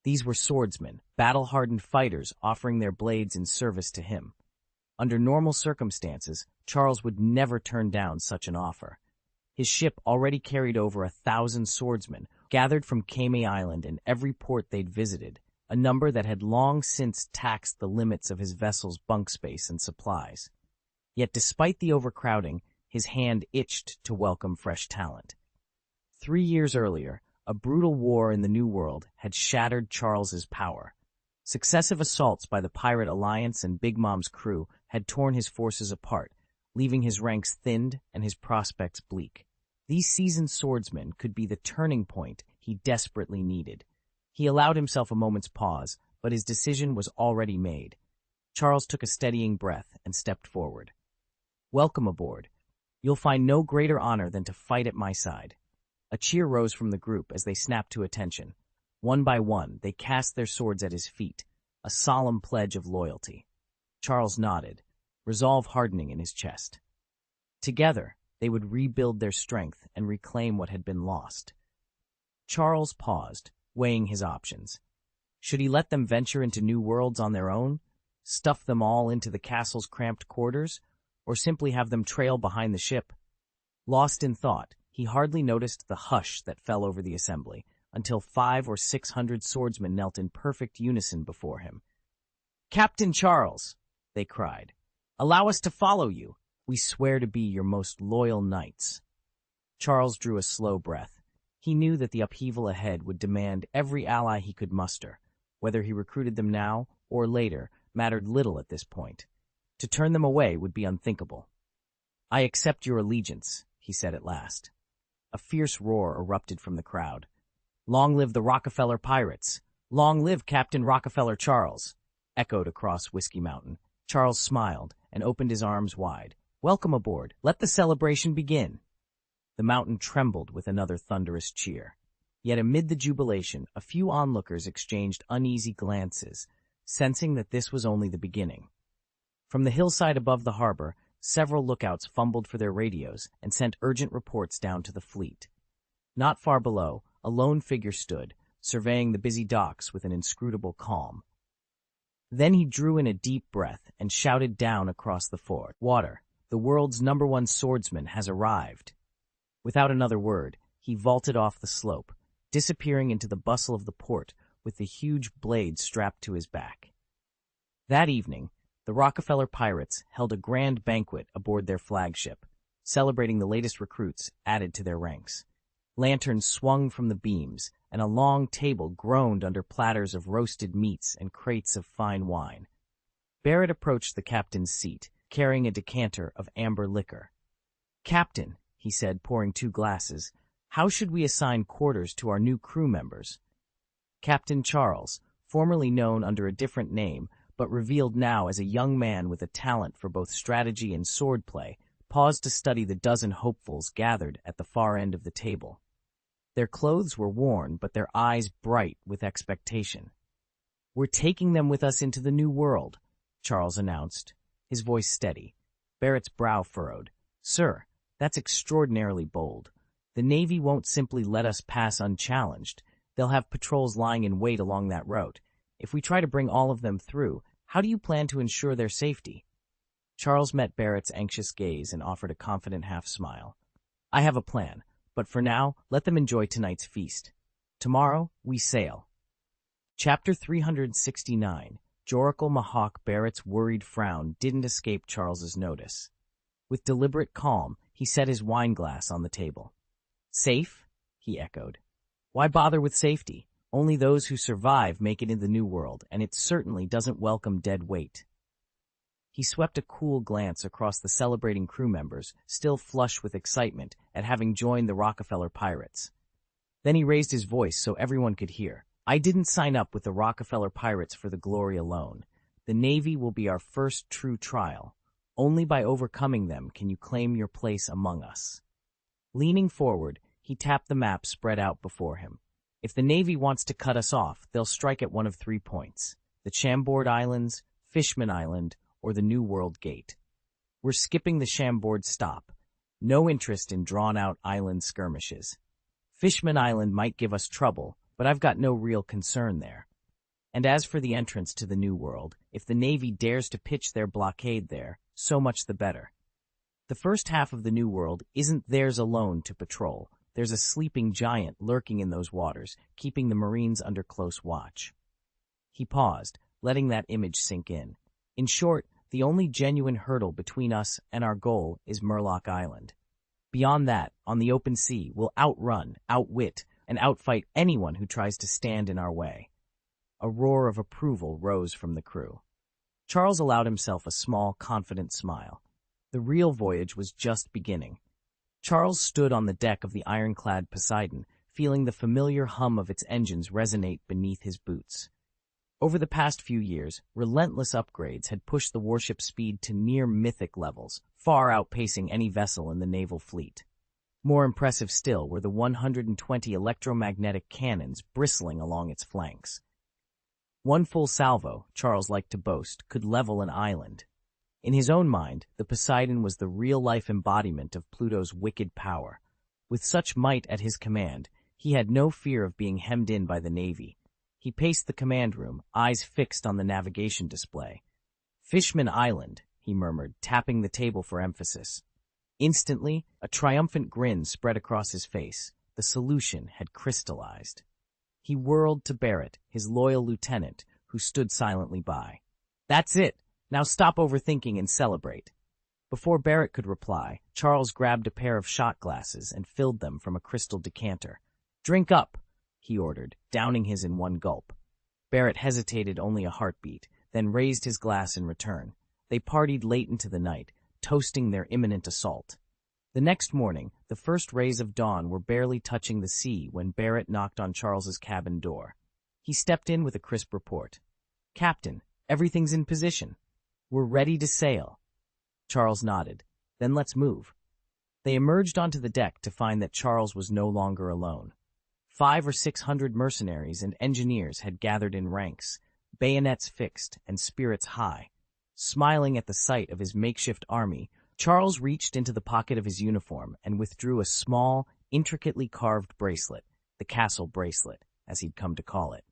These were swordsmen, battle-hardened fighters offering their blades in service to him. Under normal circumstances, Charles would never turn down such an offer. His ship already carried over 1,000 swordsmen, gathered from Kame Island and every port they'd visited, a number that had long since taxed the limits of his vessel's bunk space and supplies. Yet despite the overcrowding, his hand itched to welcome fresh talent. 3 years earlier, a brutal war in the New World had shattered Charles's power. Successive assaults by the Pirate Alliance and Big Mom's crew had torn his forces apart, leaving his ranks thinned and his prospects bleak. These seasoned swordsmen could be the turning point he desperately needed. He allowed himself a moment's pause, but his decision was already made. Charles took a steadying breath and stepped forward. "Welcome aboard. You'll find no greater honor than to fight at my side." A cheer rose from the group as they snapped to attention. One by one, they cast their swords at his feet, a solemn pledge of loyalty. Charles nodded, resolve hardening in his chest. Together, they would rebuild their strength and reclaim what had been lost. Charles paused, weighing his options. Should he let them venture into new worlds on their own, stuff them all into the castle's cramped quarters, or simply have them trail behind the ship? Lost in thought, he hardly noticed the hush that fell over the assembly, until 500 or 600 swordsmen knelt in perfect unison before him. "Captain Charles," they cried, "allow us to follow you. We swear to be your most loyal knights." Charles drew a slow breath. He knew that the upheaval ahead would demand every ally he could muster. Whether he recruited them now or later mattered little at this point. To turn them away would be unthinkable. "I accept your allegiance," he said at last. A fierce roar erupted from the crowd. "Long live the Rockefeller Pirates! Long live Captain Rockefeller Charles!" echoed across Whiskey Mountain. Charles smiled and opened his arms wide. "Welcome aboard. Let the celebration begin." The mountain trembled with another thunderous cheer. Yet amid the jubilation, a few onlookers exchanged uneasy glances, sensing that this was only the beginning. From the hillside above the harbor, several lookouts fumbled for their radios and sent urgent reports down to the fleet. Not far below, a lone figure stood, surveying the busy docks with an inscrutable calm. Then he drew in a deep breath and shouted down across the fort, "Water, the world's #1 swordsman has arrived." Without another word, he vaulted off the slope, disappearing into the bustle of the port with the huge blade strapped to his back. That evening, the Rockefeller Pirates held a grand banquet aboard their flagship, celebrating the latest recruits added to their ranks. Lanterns swung from the beams, and a long table groaned under platters of roasted meats and crates of fine wine. Barrett approached the captain's seat, carrying a decanter of amber liquor. "Captain," he said, pouring 2 glasses, "how should we assign quarters to our new crew members?" Captain Charles, formerly known under a different name, but revealed now as a young man with a talent for both strategy and swordplay, paused to study the dozen hopefuls gathered at the far end of the table. Their clothes were worn, but their eyes bright with expectation. "We're taking them with us into the new world," Charles announced, his voice steady. Barrett's brow furrowed. "Sir, that's extraordinarily bold. The Navy won't simply let us pass unchallenged. They'll have patrols lying in wait along that route. If we try to bring all of them through, how do you plan to ensure their safety? Charles met Barrett's anxious gaze and offered a confident half-smile. I have a plan, but for now, let them enjoy tonight's feast. Tomorrow, we sail. Chapter 369. Joracle Mahawk. Barrett's worried frown didn't escape Charles's notice. With deliberate calm, he set his wine glass on the table. Safe? He echoed. Why bother with safety? Only those who survive make it in the New World, and it certainly doesn't welcome dead weight. He swept a cool glance across the celebrating crew members, still flush with excitement at having joined the Rockefeller Pirates. Then he raised his voice so everyone could hear. I didn't sign up with the Rockefeller Pirates for the glory alone. The Navy will be our first true trial. Only by overcoming them can you claim your place among us. Leaning forward, he tapped the map spread out before him. If the Navy wants to cut us off, they'll strike at one of 3 points: the Chambord Islands, Fishman Island, or the New World Gate. We're skipping the Chambord stop. No interest in drawn-out island skirmishes. Fishman Island might give us trouble, but I've got no real concern there. And as for the entrance to the New World, if the Navy dares to pitch their blockade there, so much the better. The first half of the New World isn't theirs alone to patrol. There's a sleeping giant lurking in those waters, keeping the Marines under close watch. He paused, letting that image sink in. In short, the only genuine hurdle between us and our goal is Murloc Island. Beyond that, on the open sea, we'll outrun, outwit, and outfight anyone who tries to stand in our way. A roar of approval rose from the crew. Charles allowed himself a small, confident smile. The real voyage was just beginning. Charles stood on the deck of the ironclad Poseidon, feeling the familiar hum of its engines resonate beneath his boots. Over the past few years, relentless upgrades had pushed the warship's speed to near mythic levels, far outpacing any vessel in the naval fleet. More impressive still were the 120 electromagnetic cannons bristling along its flanks. One full salvo, Charles liked to boast, could level an island. In his own mind, the Poseidon was the real-life embodiment of Pluto's wicked power. With such might at his command, he had no fear of being hemmed in by the Navy. He paced the command room, eyes fixed on the navigation display. Fishman Island, he murmured, tapping the table for emphasis. Instantly, a triumphant grin spread across his face. The solution had crystallized. He whirled to Barrett, his loyal lieutenant, who stood silently by. That's it! Now stop overthinking and celebrate. Before Barrett could reply, Charles grabbed a pair of shot glasses and filled them from a crystal decanter. Drink up, he ordered, downing his in one gulp. Barrett hesitated only a heartbeat, then raised his glass in return. They partied late into the night, toasting their imminent assault. The next morning, the first rays of dawn were barely touching the sea when Barrett knocked on Charles's cabin door. He stepped in with a crisp report. Captain, everything's in position. We're ready to sail. Charles nodded. Then let's move. They emerged onto the deck to find that Charles was no longer alone. 500 or 600 mercenaries and engineers had gathered in ranks, bayonets fixed and spirits high. Smiling at the sight of his makeshift army, Charles reached into the pocket of his uniform and withdrew a small, intricately carved bracelet, the castle bracelet, as he'd come to call it.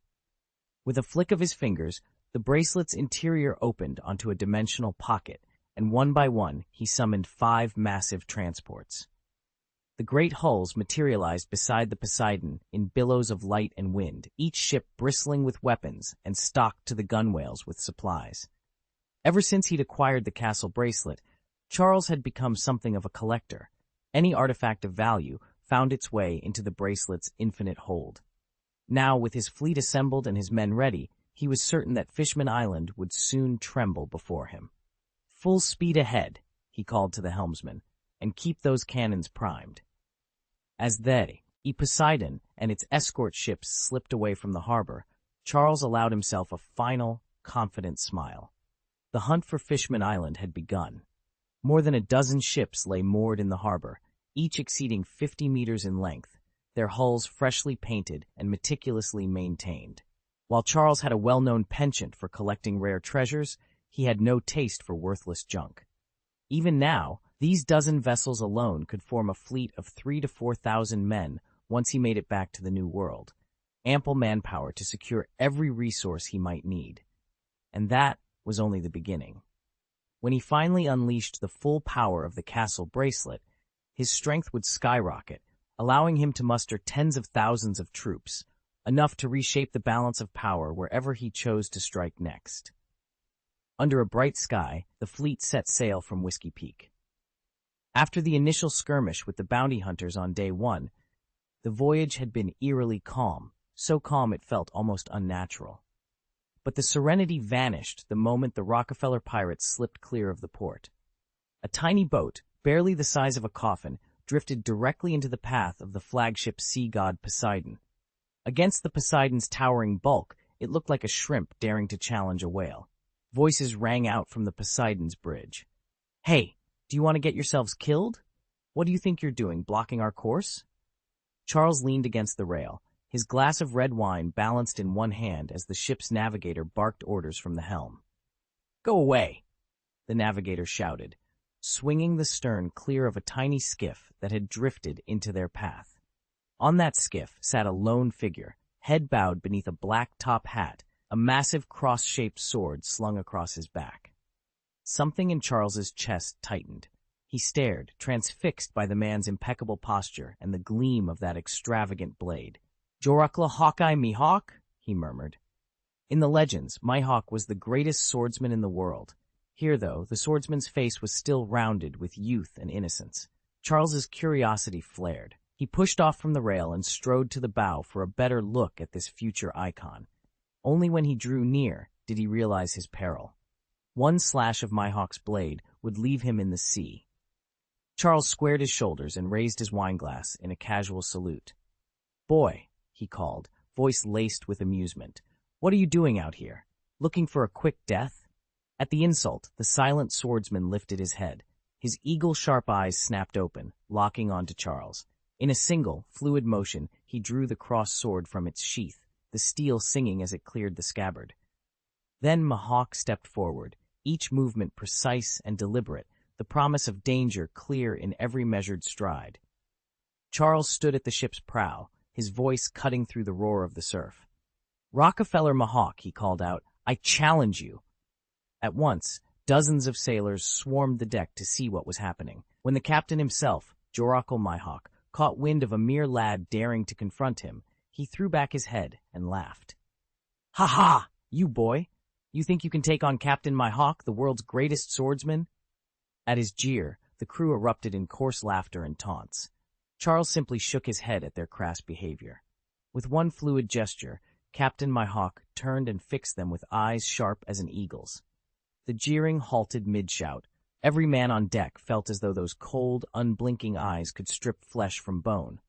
With a flick of his fingers, the bracelet's interior opened onto a dimensional pocket, and one by one he summoned 5 massive transports. The great hulls materialized beside the Poseidon in billows of light and wind, each ship bristling with weapons and stocked to the gunwales with supplies. Ever since he'd acquired the castle bracelet, Charles had become something of a collector. Any artifact of value found its way into the bracelet's infinite hold. Now, with his fleet assembled and his men ready, he was certain that Fishman Island would soon tremble before him. Full speed ahead, he called to the helmsman, and keep those cannons primed. As the Poseidon and its escort ships slipped away from the harbor, Charles allowed himself a final, confident smile. The hunt for Fishman Island had begun. More than a dozen ships lay moored in the harbor, each exceeding 50 meters in length, their hulls freshly painted and meticulously maintained. While Charles had a well-known penchant for collecting rare treasures, he had no taste for worthless junk. Even now, These dozen vessels alone could form a fleet of 3,000 to 4,000 men once he made it back to the New World. Ample manpower to secure every resource he might need. And that was only the beginning. When he finally unleashed the full power of the castle bracelet, his strength would skyrocket, allowing him to muster tens of thousands of troops, enough to reshape the balance of power wherever he chose to strike next. Under a bright sky, the fleet set sail from Whiskey Peak. After the initial skirmish with the bounty hunters on day 1, the voyage had been eerily calm, so calm it felt almost unnatural. But the serenity vanished the moment the Rockefeller pirates slipped clear of the port. A tiny boat, barely the size of a coffin, drifted directly into the path of the flagship sea god Poseidon. Against the Poseidon's towering bulk, it looked like a shrimp daring to challenge a whale. Voices rang out from the Poseidon's bridge. "Hey, do you want to get yourselves killed? What do you think you're doing, blocking our course?" Charles leaned against the rail, his glass of red wine balanced in one hand as the ship's navigator barked orders from the helm. "Go away," the navigator shouted, swinging the stern clear of a tiny skiff that had drifted into their path. On that skiff sat a lone figure, head bowed beneath a black top hat, a massive cross-shaped sword slung across his back. Something in Charles's chest tightened. He stared, transfixed by the man's impeccable posture and the gleam of that extravagant blade. "Jorakla Hawkeye Mihawk?" he murmured. In the legends, Mihawk was the greatest swordsman in the world. Here, though, the swordsman's face was still rounded with youth and innocence. Charles's curiosity flared. He pushed off from the rail and strode to the bow for a better look at this future icon. Only when he drew near did he realize his peril. One slash of Mihawk's blade would leave him in the sea. Charles squared his shoulders and raised his wineglass in a casual salute. "Boy," he called, voice laced with amusement, "what are you doing out here? Looking for a quick death?" At the insult, the silent swordsman lifted his head. His eagle-sharp eyes snapped open, locking onto Charles. In a single, fluid motion, he drew the crossed sword from its sheath, the steel singing as it cleared the scabbard. Then Mihawk stepped forward, each movement precise and deliberate, the promise of danger clear in every measured stride. Charles stood at the ship's prow, his voice cutting through the roar of the surf. "Rockefeller Mihawk," he called out, "I challenge you." At once, dozens of sailors swarmed the deck to see what was happening. When the captain himself, Jorakle Mihawk, caught wind of a mere lad daring to confront him, he threw back his head and laughed. "Ha ha! You boy! You think you can take on Captain Mihawk, the world's greatest swordsman?" At his jeer, the crew erupted in coarse laughter and taunts. Charles simply shook his head at their crass behavior. With one fluid gesture, Captain Mihawk turned and fixed them with eyes sharp as an eagle's. The jeering halted mid-shout. Every man on deck felt as though those cold, unblinking eyes could strip flesh from bone.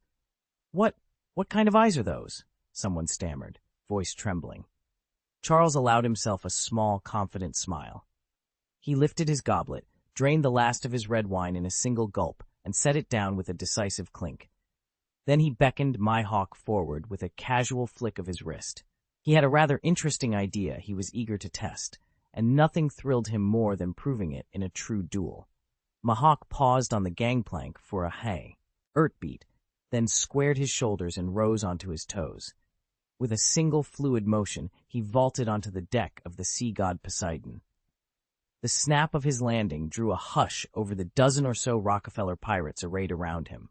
What kind of eyes are those?" someone stammered, voice trembling. Charles allowed himself a small, confident smile. He lifted his goblet, drained the last of his red wine in a single gulp, and set it down with a decisive clink. Then he beckoned Mihawk forward with a casual flick of his wrist. He had a rather interesting idea he was eager to test, and nothing thrilled him more than proving it in a true duel. Mihawk paused on the gangplank for a beat, then squared his shoulders and rose onto his toes. With a single fluid motion, he vaulted onto the deck of the sea god Poseidon. The snap of his landing drew a hush over the dozen or so Rockefeller pirates arrayed around him.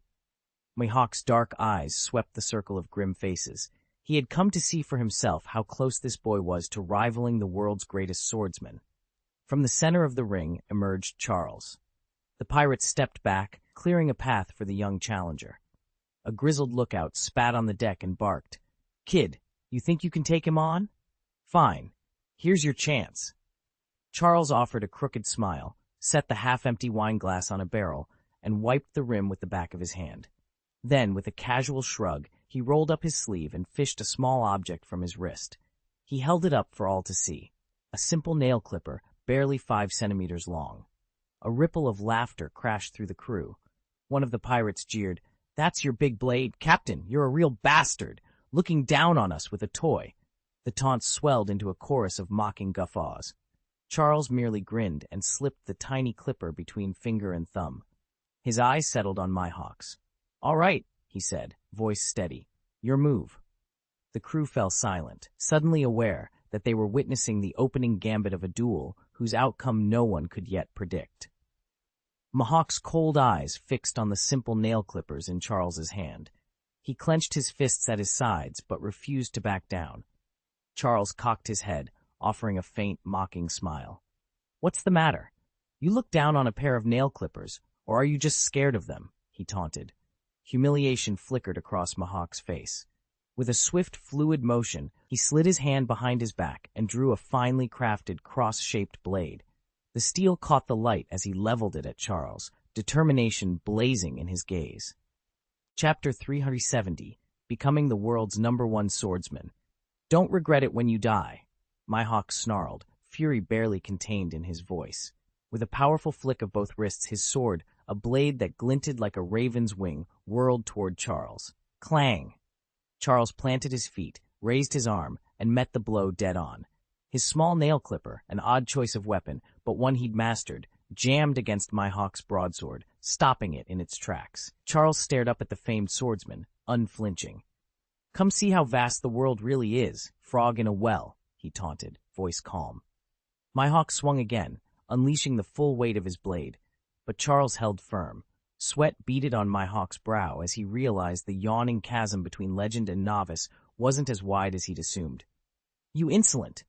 Mihawk's dark eyes swept the circle of grim faces. He had come to see for himself how close this boy was to rivaling the world's greatest swordsman. From the center of the ring emerged Charles. The pirates stepped back, clearing a path for the young challenger. A grizzled lookout spat on the deck and barked, "Kid, you think you can take him on? Fine. Here's your chance." Charles offered a crooked smile, set the half-empty wineglass on a barrel, and wiped the rim with the back of his hand. Then, with a casual shrug, he rolled up his sleeve and fished a small object from his wrist. He held it up for all to see, a simple nail clipper, barely 5 centimeters long. A ripple of laughter crashed through the crew. One of the pirates jeered, "That's your big blade? Captain, you're a real bastard, looking down on us with a toy." The taunts swelled into a chorus of mocking guffaws. Charles merely grinned and slipped the tiny clipper between finger and thumb. His eyes settled on Mihawk's. "All right," he said, voice steady. "Your move." The crew fell silent, suddenly aware that they were witnessing the opening gambit of a duel whose outcome no one could yet predict. Mihawk's cold eyes fixed on the simple nail clippers in Charles's hand. He clenched his fists at his sides but refused to back down. Charles cocked his head, offering a faint, mocking smile. "What's the matter? You look down on a pair of nail clippers, or are you just scared of them?" he taunted. Humiliation flickered across Mihawk's face. With a swift, fluid motion, he slid his hand behind his back and drew a finely crafted, cross-shaped blade. The steel caught the light as he leveled it at Charles, determination blazing in his gaze. Chapter 370, Becoming the World's #1 Swordsman. "Don't regret it when you die," Mihawk snarled, fury barely contained in his voice. With a powerful flick of both wrists, his sword, a blade that glinted like a raven's wing, whirled toward Charles. Clang! Charles planted his feet, raised his arm, and met the blow dead on. His small nail clipper, an odd choice of weapon, but one he'd mastered, jammed against Mihawk's broadsword, stopping it in its tracks. Charles stared up at the famed swordsman, unflinching. "Come see how vast the world really is, frog in a well," he taunted, voice calm. Mihawk swung again, unleashing the full weight of his blade, but Charles held firm. Sweat beaded on Mihawk's brow as he realized the yawning chasm between legend and novice wasn't as wide as he'd assumed. "You insolent!"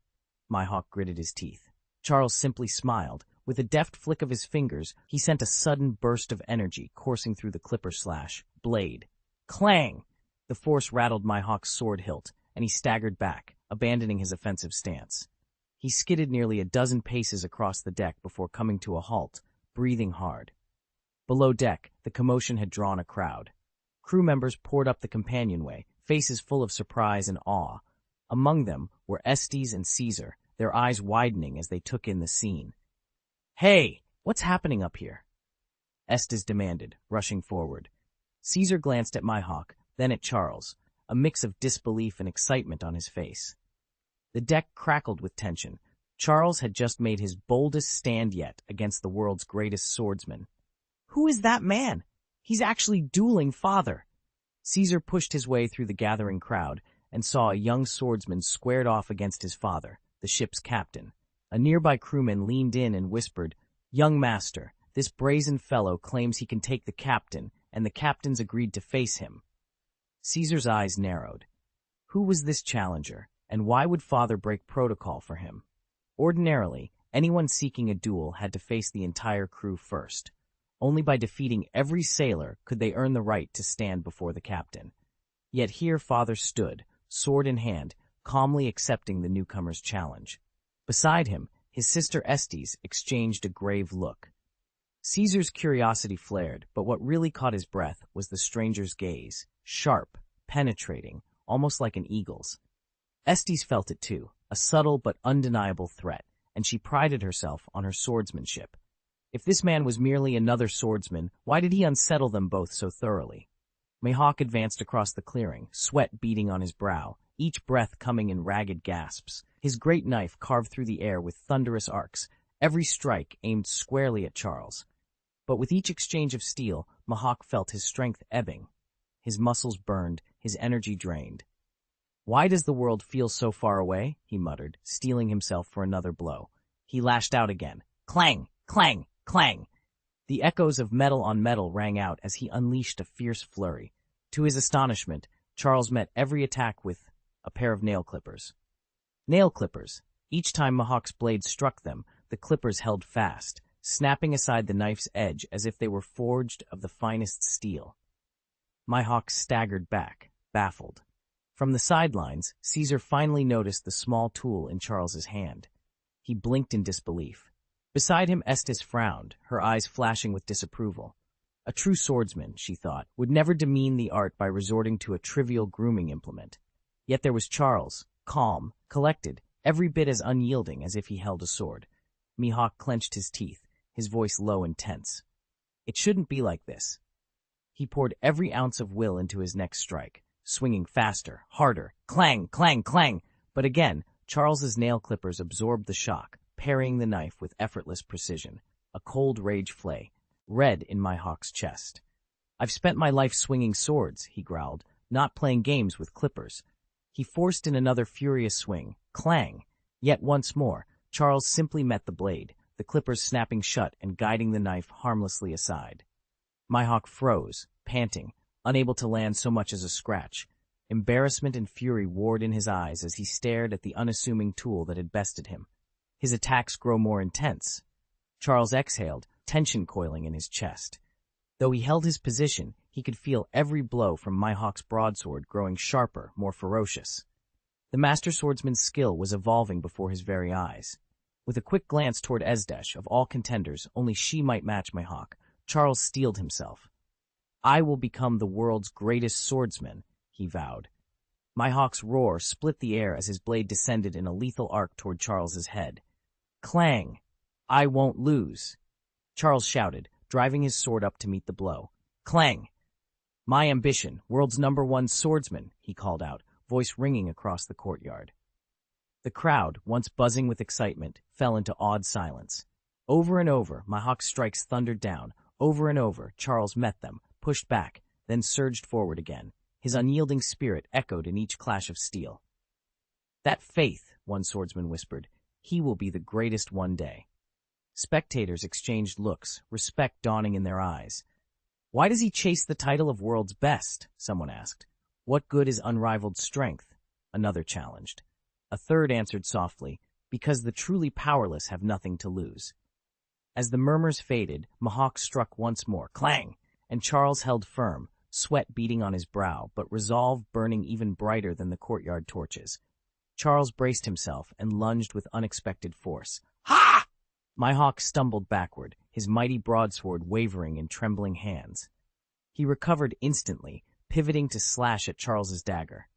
Mihawk gritted his teeth. Charles simply smiled. With a deft flick of his fingers, he sent a sudden burst of energy coursing through the clipper/blade. Clang! The force rattled Mihawk's sword hilt, and he staggered back, abandoning his offensive stance. He skidded nearly a dozen paces across the deck before coming to a halt, breathing hard. Below deck, the commotion had drawn a crowd. Crew members poured up the companionway, faces full of surprise and awe. Among them were Estes and Caesar, their eyes widening as they took in the scene. "Hey, what's happening up here?" Estes demanded, rushing forward. Caesar glanced at Mihawk, then at Charles, a mix of disbelief and excitement on his face. The deck crackled with tension. Charles had just made his boldest stand yet against the world's greatest swordsman. "Who is that man? He's actually dueling father." Caesar pushed his way through the gathering crowd and saw a young swordsman squared off against his father, the ship's captain. A nearby crewman leaned in and whispered, "Young master, this brazen fellow claims he can take the captain, and the captain's agreed to face him." Caesar's eyes narrowed. Who was this challenger, and why would father break protocol for him? Ordinarily, anyone seeking a duel had to face the entire crew first. Only by defeating every sailor could they earn the right to stand before the captain. Yet here father stood, sword in hand, calmly accepting the newcomer's challenge. Beside him, his sister Estes exchanged a grave look. Caesar's curiosity flared, but what really caught his breath was the stranger's gaze, sharp, penetrating, almost like an eagle's. Estes felt it too, a subtle but undeniable threat, and she prided herself on her swordsmanship. If this man was merely another swordsman, why did he unsettle them both so thoroughly? Mihawk advanced across the clearing, sweat beading on his brow, each breath coming in ragged gasps. His great knife carved through the air with thunderous arcs, every strike aimed squarely at Charles. But with each exchange of steel, Mihawk felt his strength ebbing. His muscles burned, his energy drained. "Why does the world feel so far away?" he muttered, steeling himself for another blow. He lashed out again. Clang! Clang! Clang! The echoes of metal on metal rang out as he unleashed a fierce flurry. To his astonishment, Charles met every attack with a pair of nail clippers. Nail clippers. Each time Mihawk's blade struck them, the clippers held fast, snapping aside the knife's edge as if they were forged of the finest steel. Mihawk staggered back, baffled. From the sidelines, Caesar finally noticed the small tool in Charles's hand. He blinked in disbelief. Beside him, Estes frowned, her eyes flashing with disapproval. A true swordsman, she thought, would never demean the art by resorting to a trivial grooming implement. Yet there was Charles, calm, collected, every bit as unyielding as if he held a sword. Mihawk clenched his teeth, his voice low and tense. It shouldn't be like this. He poured every ounce of will into his next strike, swinging faster, harder, clang, clang, clang. But again, Charles's nail clippers absorbed the shock, parrying the knife with effortless precision. A cold rage flay. red in my hawk's chest. "I've spent my life swinging swords," he growled, "not playing games with clippers." He forced in another furious swing. Clang! Yet once more, Charles simply met the blade, the clippers snapping shut and guiding the knife harmlessly aside. My hawk froze, panting, unable to land so much as a scratch. Embarrassment and fury warred in his eyes as he stared at the unassuming tool that had bested him. His attacks grow more intense. Charles exhaled, tension coiling in his chest. Though he held his position, he could feel every blow from my hawk's broadsword growing sharper, more ferocious. The master swordsman's skill was evolving before his very eyes. With a quick glance toward Esdesh, of all contenders, only she might match my hawk, Charles steeled himself. "I will become the world's greatest swordsman," he vowed. My hawk's roar split the air as his blade descended in a lethal arc toward Charles's head. Clang! "I won't lose," Charles shouted, driving his sword up to meet the blow. Clang! "My ambition, world's #1 swordsman," he called out, voice ringing across the courtyard. The crowd, once buzzing with excitement, fell into awed silence. Over and over, my hawk's strikes thundered down. Over and over, Charles met them, pushed back, then surged forward again. His unyielding spirit echoed in each clash of steel. "That faith," one swordsman whispered, "he will be the greatest one day." Spectators exchanged looks, respect dawning in their eyes. "Why does he chase the title of world's best?" someone asked. "What good is unrivaled strength?" another challenged. A third answered softly, "Because the truly powerless have nothing to lose." As the murmurs faded, Mahawk struck once more, clang, and Charles held firm, sweat beading on his brow, but resolve burning even brighter than the courtyard torches. Charles braced himself and lunged with unexpected force. Ha! My hawk stumbled backward, his mighty broadsword wavering in trembling hands. He recovered instantly, pivoting to slash at Charles's dagger.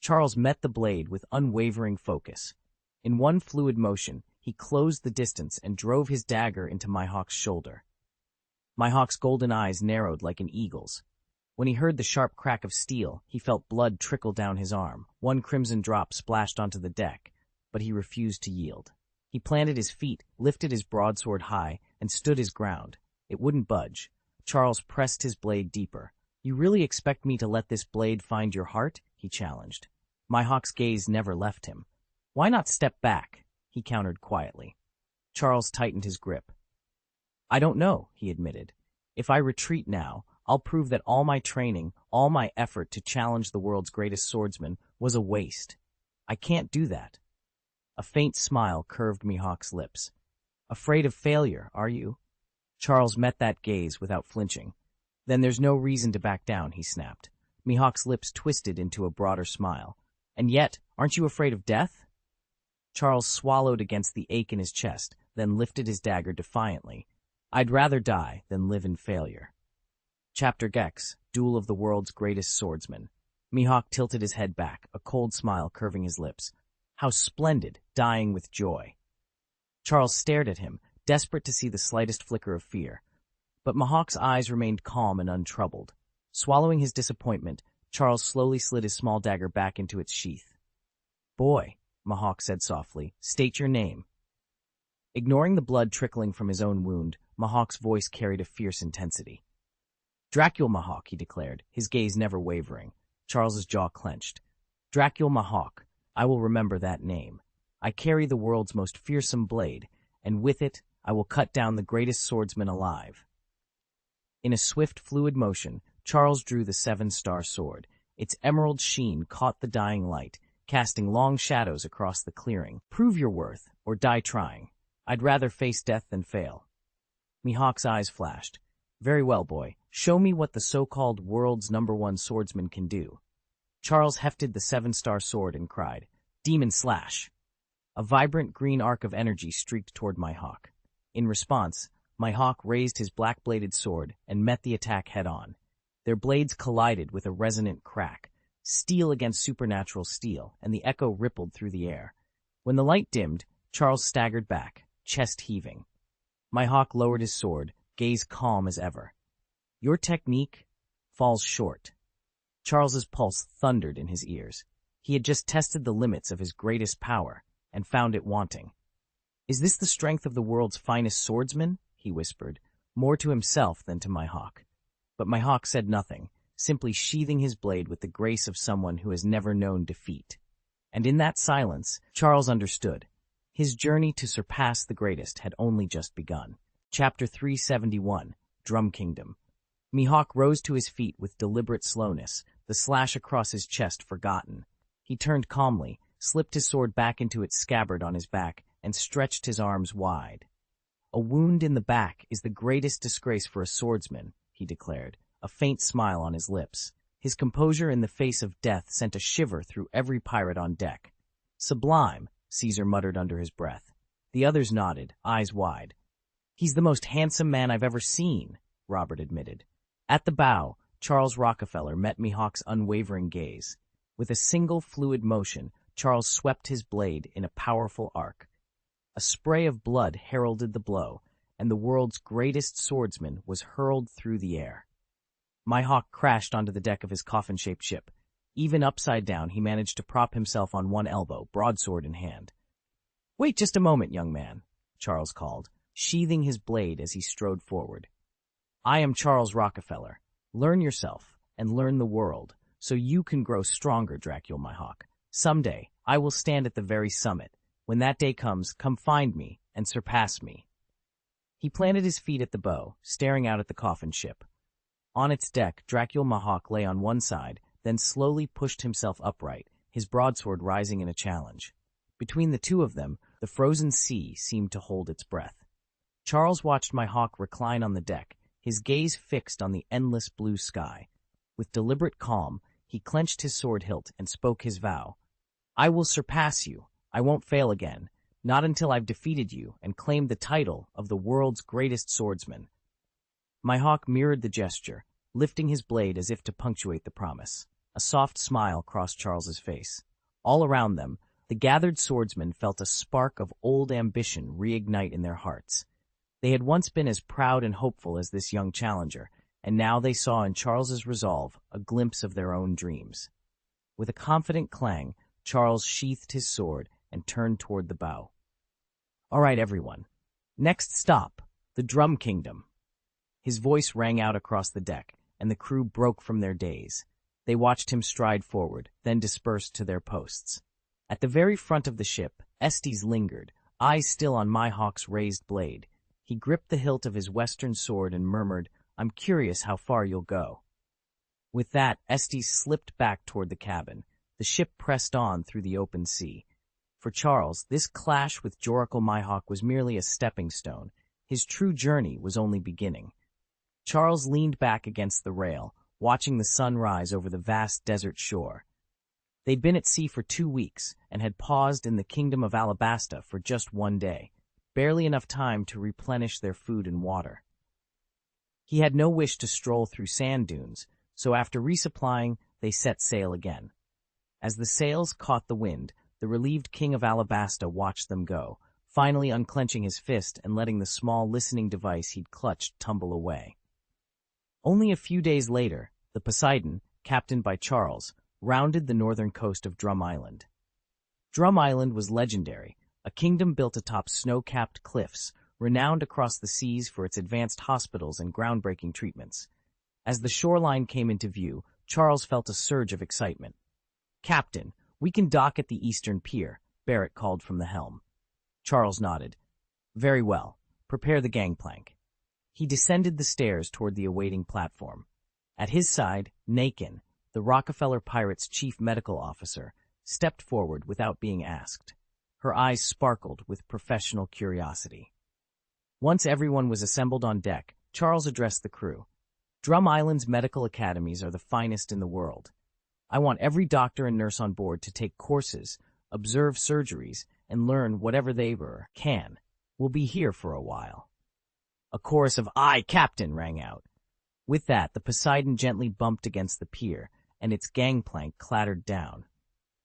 Charles met the blade with unwavering focus. In one fluid motion, he closed the distance and drove his dagger into my hawk's shoulder. My hawk's golden eyes narrowed like an eagle's. When he heard the sharp crack of steel, he felt blood trickle down his arm. One crimson drop splashed onto the deck, but he refused to yield. He planted his feet, lifted his broadsword high, and stood his ground. It wouldn't budge. Charles pressed his blade deeper. "You really expect me to let this blade find your heart?" he challenged. My hawk's gaze never left him. "Why not step back?" he countered quietly. Charles tightened his grip. "I don't know," he admitted. "If I retreat now, I'll prove that all my training, all my effort to challenge the world's greatest swordsman was a waste. I can't do that." A faint smile curved Mihawk's lips. "Afraid of failure, are you?" Charles met that gaze without flinching. "Then there's no reason to back down," he snapped. Mihawk's lips twisted into a broader smile. "And yet, aren't you afraid of death?" Charles swallowed against the ache in his chest, then lifted his dagger defiantly. "I'd rather die than live in failure." Chapter Gex, Duel of the World's Greatest Swordsman. Mihawk tilted his head back, a cold smile curving his lips. How splendid, dying with joy. Charles stared at him, desperate to see the slightest flicker of fear. But Mihawk's eyes remained calm and untroubled. Swallowing his disappointment, Charles slowly slid his small dagger back into its sheath. "Boy," Mihawk said softly, "state your name." Ignoring the blood trickling from his own wound, Mihawk's voice carried a fierce intensity. "Dracul Mihawk," he declared, his gaze never wavering. Charles's jaw clenched. "Dracul Mihawk, I will remember that name. I carry the world's most fearsome blade, and with it, I will cut down the greatest swordsman alive." In a swift, fluid motion, Charles drew the 7-star sword. Its emerald sheen caught the dying light, casting long shadows across the clearing. "Prove your worth, or die trying. I'd rather face death than fail." Mihawk's eyes flashed. "Very well, boy. Show me what the so-called world's #1 swordsman can do." Charles hefted the 7-star sword and cried, "Demon Slash!" A vibrant green arc of energy streaked toward my hawk. In response, my hawk raised his black-bladed sword and met the attack head-on. Their blades collided with a resonant crack, steel against supernatural steel, and the echo rippled through the air. When the light dimmed, Charles staggered back, chest heaving. My hawk lowered his sword, gaze calm as ever. "Your technique falls short." Charles's pulse thundered in his ears. He had just tested the limits of his greatest power, and found it wanting. "Is this the strength of the world's finest swordsman?" he whispered. more to himself than to my hawk. But my hawk said nothing, simply sheathing his blade with the grace of someone who has never known defeat. And in that silence, Charles understood. His journey to surpass the greatest had only just begun. Chapter 371, Drum Kingdom. Mihawk rose to his feet with deliberate slowness, the slash across his chest forgotten. He turned calmly, slipped his sword back into its scabbard on his back, and stretched his arms wide. "A wound in the back is the greatest disgrace for a swordsman," he declared, a faint smile on his lips. His composure in the face of death sent a shiver through every pirate on deck. "Sublime," Caesar muttered under his breath. The others nodded, eyes wide. "He's the most handsome man I've ever seen," Robert admitted. At the bow, Charles Rockefeller met Mihawk's unwavering gaze. With a single fluid motion, Charles swept his blade in a powerful arc. A spray of blood heralded the blow, and the world's greatest swordsman was hurled through the air. Mihawk crashed onto the deck of his coffin-shaped ship. Even upside down, he managed to prop himself on one elbow, broadsword in hand. "Wait just a moment, young man," Charles called, sheathing his blade as he strode forward. "I am Charles Rockefeller. Learn yourself, and learn the world, so you can grow stronger, Dracula Mihawk. Someday, I will stand at the very summit. When that day comes, come find me and surpass me." He planted his feet at the bow, staring out at the coffin ship. On its deck, Dracula Mihawk lay on one side, then slowly pushed himself upright, his broadsword rising in a challenge. Between the two of them, the frozen sea seemed to hold its breath. Charles watched Mihawk recline on the deck, his gaze fixed on the endless blue sky. With deliberate calm, he clenched his sword hilt and spoke his vow. "I will surpass you. I won't fail again, not until I've defeated you and claimed the title of the world's greatest swordsman." Mihawk mirrored the gesture, lifting his blade as if to punctuate the promise. A soft smile crossed Charles's face. All around them, the gathered swordsmen felt a spark of old ambition reignite in their hearts. They had once been as proud and hopeful as this young challenger, and now they saw in Charles's resolve a glimpse of their own dreams. With a confident clang, Charles sheathed his sword and turned toward the bow. "All right, everyone. Next stop, the Drum Kingdom." His voice rang out across the deck, and the crew broke from their daze. They watched him stride forward, then dispersed to their posts. At the very front of the ship, Estes lingered, eyes still on Mihawk's raised blade. He gripped the hilt of his western sword and murmured, "I'm curious how far you'll go." With that, Estes slipped back toward the cabin. The ship pressed on through the open sea. For Charles, this clash with Joracle Mihawk was merely a stepping stone. His true journey was only beginning. Charles leaned back against the rail, watching the sun rise over the vast desert shore. They'd been at sea for 2 weeks and had paused in the kingdom of Alabasta for just 1 day, barely enough time to replenish their food and water. He had no wish to stroll through sand dunes, so after resupplying, they set sail again. As the sails caught the wind, the relieved king of Alabasta watched them go, finally unclenching his fist and letting the small listening device he'd clutched tumble away. Only a few days later, the Poseidon, captained by Charles, rounded the northern coast of Drum Island. Drum Island was legendary, a kingdom built atop snow-capped cliffs, renowned across the seas for its advanced hospitals and groundbreaking treatments. As the shoreline came into view, Charles felt a surge of excitement. "Captain, we can dock at the eastern pier," Barrett called from the helm. Charles nodded. "Very well. Prepare the gangplank." He descended the stairs toward the awaiting platform. At his side, Nakin, the Rockefeller Pirates' chief medical officer, stepped forward without being asked. Her eyes sparkled with professional curiosity. Once everyone was assembled on deck, Charles addressed the crew. "Drum Island's medical academies are the finest in the world. I want every doctor and nurse on board to take courses, observe surgeries, and learn whatever they can. We'll be here for a while." A chorus of "Aye, Captain!" rang out. With that, the Poseidon gently bumped against the pier, and its gangplank clattered down.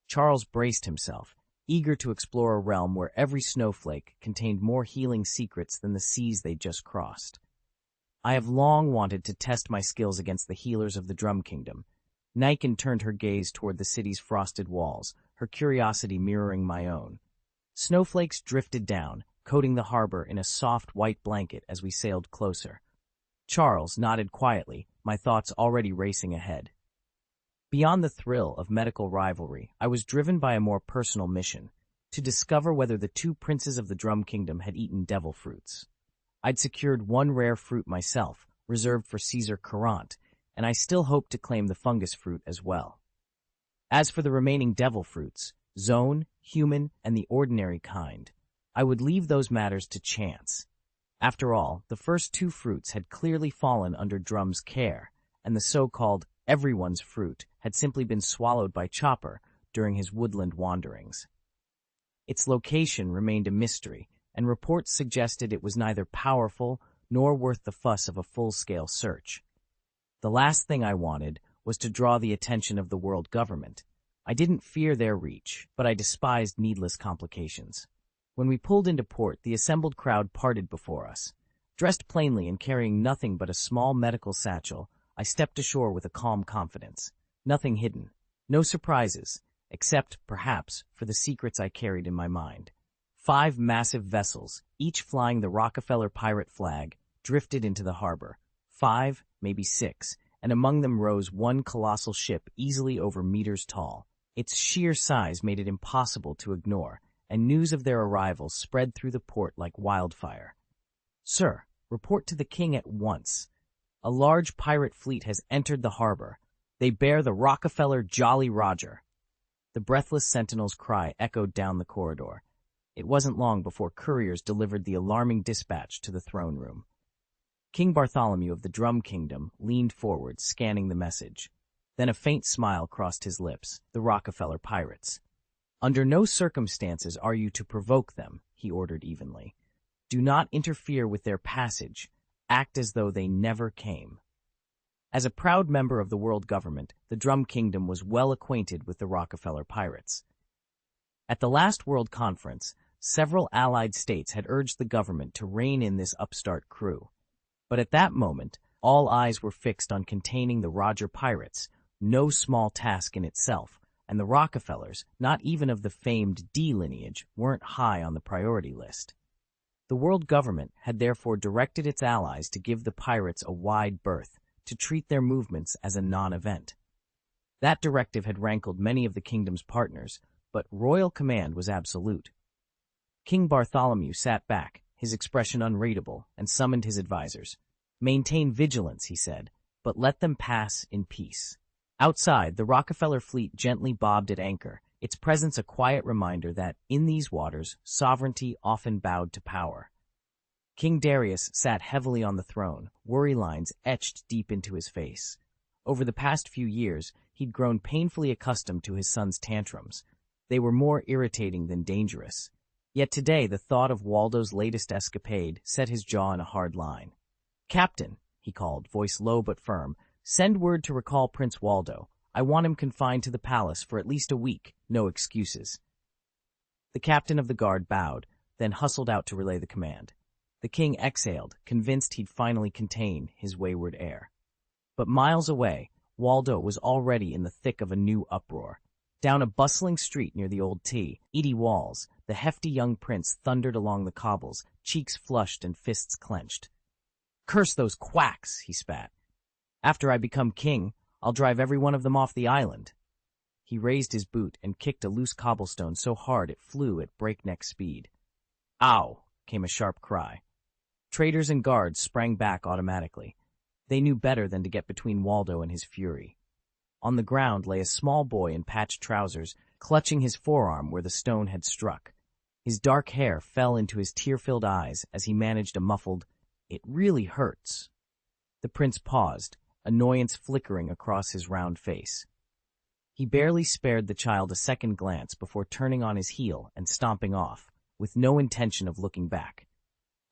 Charles braced himself, eager to explore a realm where every snowflake contained more healing secrets than the seas they'd just crossed. "I have long wanted to test my skills against the healers of the Drum Kingdom." Niken turned her gaze toward the city's frosted walls, her curiosity mirroring my own. Snowflakes drifted down, coating the harbor in a soft white blanket as we sailed closer. Charles nodded quietly, my thoughts already racing ahead. Beyond the thrill of medical rivalry, I was driven by a more personal mission, to discover whether the two princes of the Drum Kingdom had eaten devil fruits. I'd secured one rare fruit myself, reserved for Caesar Courant, and I still hoped to claim the fungus fruit as well. As for the remaining devil fruits, zone, human, and the ordinary kind, I would leave those matters to chance. After all, the first two fruits had clearly fallen under Drum's care, and the so-called everyone's fruit had simply been swallowed by Chopper during his woodland wanderings. Its location remained a mystery, and reports suggested it was neither powerful nor worth the fuss of a full-scale search. The last thing I wanted was to draw the attention of the world government. I didn't fear their reach, but I despised needless complications. When we pulled into port, the assembled crowd parted before us. Dressed plainly and carrying nothing but a small medical satchel, I stepped ashore with a calm confidence. Nothing hidden, no surprises, except, perhaps, for the secrets I carried in my mind. 5 massive vessels, each flying the Rockefeller pirate flag, drifted into the harbor. 5, maybe 6, and among them rose one colossal ship easily over meters tall. Its sheer size made it impossible to ignore, and news of their arrival spread through the port like wildfire. "Sir, report to the king at once. A large pirate fleet has entered the harbor. They bear the Rockefeller Jolly Roger." The breathless sentinel's cry echoed down the corridor. It wasn't long before couriers delivered the alarming dispatch to the throne room. King Bartholomew of the Drum Kingdom leaned forward, scanning the message. Then a faint smile crossed his lips. "The Rockefeller pirates. Under no circumstances are you to provoke them," he ordered evenly. "Do not interfere with their passage. Act as though they never came." As a proud member of the world government, the Drum Kingdom was well acquainted with the Rockefeller pirates. At the last World Conference, several allied states had urged the government to rein in this upstart crew. But at that moment, all eyes were fixed on containing the Roger pirates, no small task in itself, and the Rockefellers, not even of the famed D lineage, weren't high on the priority list. The world government had therefore directed its allies to give the pirates a wide berth, to treat their movements as a non-event. That directive had rankled many of the kingdom's partners, but royal command was absolute. King Bartholomew sat back, his expression unreadable, and summoned his advisers. "Maintain vigilance," he said, "but let them pass in peace." Outside, the Rockefeller fleet gently bobbed at anchor, its presence a quiet reminder that, in these waters, sovereignty often bowed to power. King Darius sat heavily on the throne, worry lines etched deep into his face. Over the past few years, he'd grown painfully accustomed to his son's tantrums. They were more irritating than dangerous. Yet today, the thought of Waldo's latest escapade set his jaw in a hard line. "Captain," he called, voice low but firm, "send word to recall Prince Waldo. I want him confined to the palace for at least a week, no excuses." The captain of the guard bowed, then hustled out to relay the command. The king exhaled, convinced he'd finally contain his wayward heir. But miles away, Waldo was already in the thick of a new uproar. Down a bustling street near the old Edie Walls, the hefty young prince thundered along the cobbles, cheeks flushed and fists clenched. "Curse those quacks," he spat. "After I become king, I'll drive every one of them off the island." He raised his boot and kicked a loose cobblestone so hard it flew at breakneck speed. "Ow!" came a sharp cry. Traders and guards sprang back automatically. They knew better than to get between Waldo and his fury. On the ground lay a small boy in patched trousers, clutching his forearm where the stone had struck. His dark hair fell into his tear-filled eyes as he managed a muffled, "It really hurts." The prince paused, annoyance flickering across his round face. He barely spared the child a second glance before turning on his heel and stomping off, with no intention of looking back.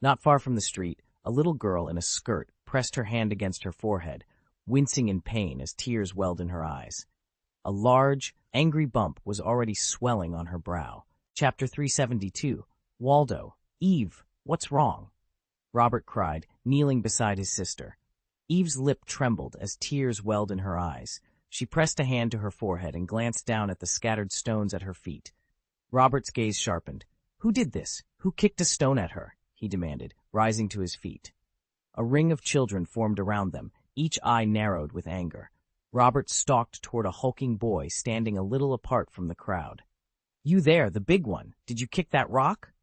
Not far from the street, a little girl in a skirt pressed her hand against her forehead, wincing in pain as tears welled in her eyes. A large, angry bump was already swelling on her brow. Chapter 372. "Waldo, Eve, what's wrong?" Robert cried, kneeling beside his sister. Eve's lip trembled as tears welled in her eyes. She pressed a hand to her forehead and glanced down at the scattered stones at her feet. Robert's gaze sharpened. "Who did this? Who kicked a stone at her?" he demanded, rising to his feet. A ring of children formed around them, each eye narrowed with anger. Robert stalked toward a hulking boy standing a little apart from the crowd. "You there, the big one. Did you kick that rock?"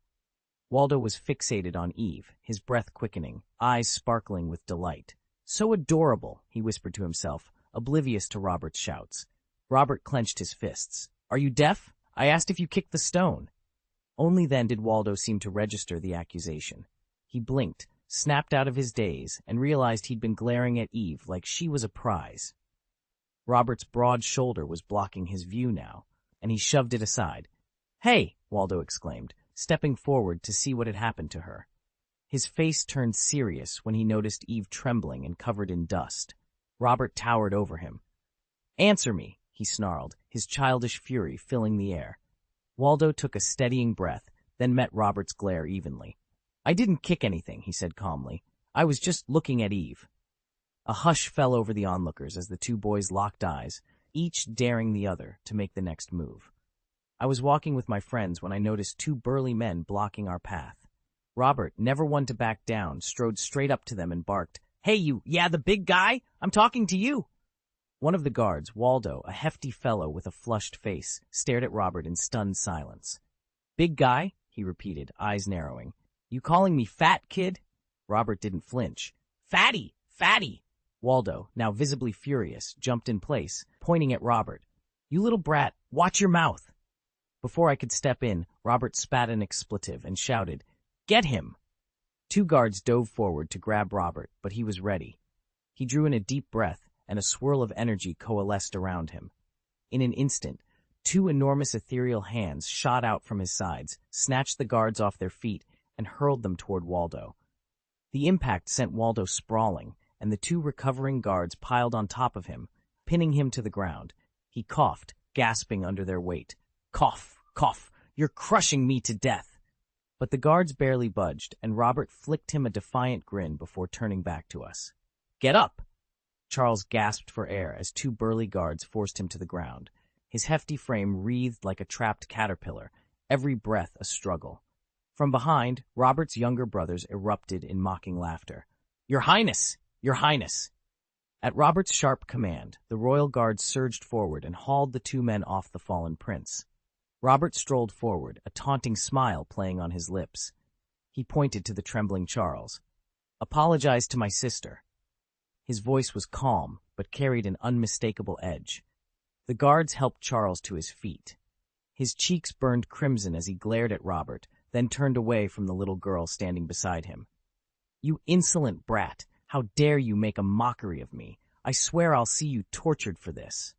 Waldo was fixated on Eve, his breath quickening, eyes sparkling with delight. "So adorable," he whispered to himself, oblivious to Robert's shouts. Robert clenched his fists. "Are you deaf? I asked if you kicked the stone." Only then did Waldo seem to register the accusation. He blinked, snapped out of his daze, and realized he'd been glaring at Eve like she was a prize. Robert's broad shoulder was blocking his view now, and he shoved it aside. "Hey!" Waldo exclaimed, stepping forward to see what had happened to her. His face turned serious when he noticed Eve trembling and covered in dust. Robert towered over him. "Answer me," he snarled, his childish fury filling the air. Waldo took a steadying breath, then met Robert's glare evenly. "I didn't kick anything," he said calmly. "I was just looking at Eve." A hush fell over the onlookers as the two boys locked eyes, each daring the other to make the next move. "I was walking with my friends when I noticed two burly men blocking our path." Robert, never one to back down, strode straight up to them and barked, "Hey you, yeah, the big guy? I'm talking to you!" One of the guards, Waldo, a hefty fellow with a flushed face, stared at Robert in stunned silence. "Big guy?" he repeated, eyes narrowing. "You calling me fat, kid?" Robert didn't flinch. "Fatty! Fatty!" Waldo, now visibly furious, jumped in place, pointing at Robert. "You little brat, watch your mouth!" Before I could step in, Robert spat an expletive and shouted, "Get him!" Two guards dove forward to grab Robert, but he was ready. He drew in a deep breath, and a swirl of energy coalesced around him. In an instant, two enormous ethereal hands shot out from his sides, snatched the guards off their feet, and hurled them toward Waldo. The impact sent Waldo sprawling, and the two recovering guards piled on top of him, pinning him to the ground. He coughed, gasping under their weight. "Cough, cough, you're crushing me to death." But the guards barely budged, and Robert flicked him a defiant grin before turning back to us. "Get up!" Charles gasped for air as two burly guards forced him to the ground. His hefty frame wreathed like a trapped caterpillar, every breath a struggle. From behind, Robert's younger brothers erupted in mocking laughter. "Your Highness! Your Highness!" At Robert's sharp command, the royal guards surged forward and hauled the two men off the fallen prince. Robert strolled forward, a taunting smile playing on his lips. He pointed to the trembling Charles. "Apologize to my sister." His voice was calm, but carried an unmistakable edge. The guards helped Charles to his feet. His cheeks burned crimson as he glared at Robert, then turned away from the little girl standing beside him. "You insolent brat! How dare you make a mockery of me? I swear I'll see you tortured for this."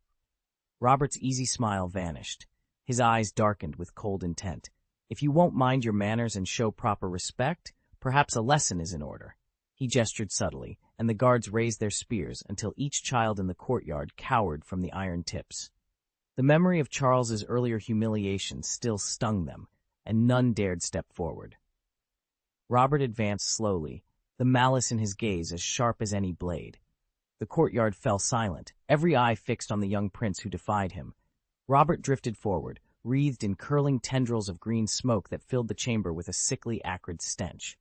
Robert's easy smile vanished. His eyes darkened with cold intent. "If you won't mind your manners and show proper respect, perhaps a lesson is in order." He gestured subtly, and the guards raised their spears until each child in the courtyard cowered from the iron tips. The memory of Charles's earlier humiliation still stung them, and none dared step forward. Robert advanced slowly, the malice in his gaze as sharp as any blade. The courtyard fell silent, every eye fixed on the young prince who defied him. Robert drifted forward, wreathed in curling tendrils of green smoke that filled the chamber with a sickly, acrid stench.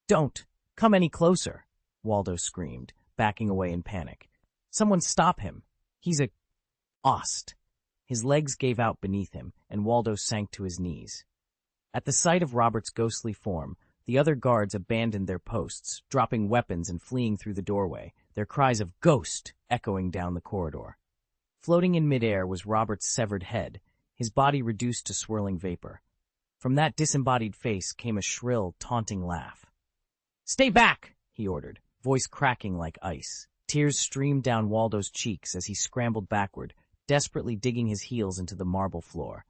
"Don't come any closer," Waldo screamed, backing away in panic. "Someone stop him. He's a ost." His legs gave out beneath him, and Waldo sank to his knees. At the sight of Robert's ghostly form, the other guards abandoned their posts, dropping weapons and fleeing through the doorway, their cries of "Ghost!" echoing down the corridor. Floating in midair was Robert's severed head, his body reduced to swirling vapor. From that disembodied face came a shrill, taunting laugh. "Stay back!" he ordered, voice cracking like ice. Tears streamed down Waldo's cheeks as he scrambled backward, desperately digging his heels into the marble floor.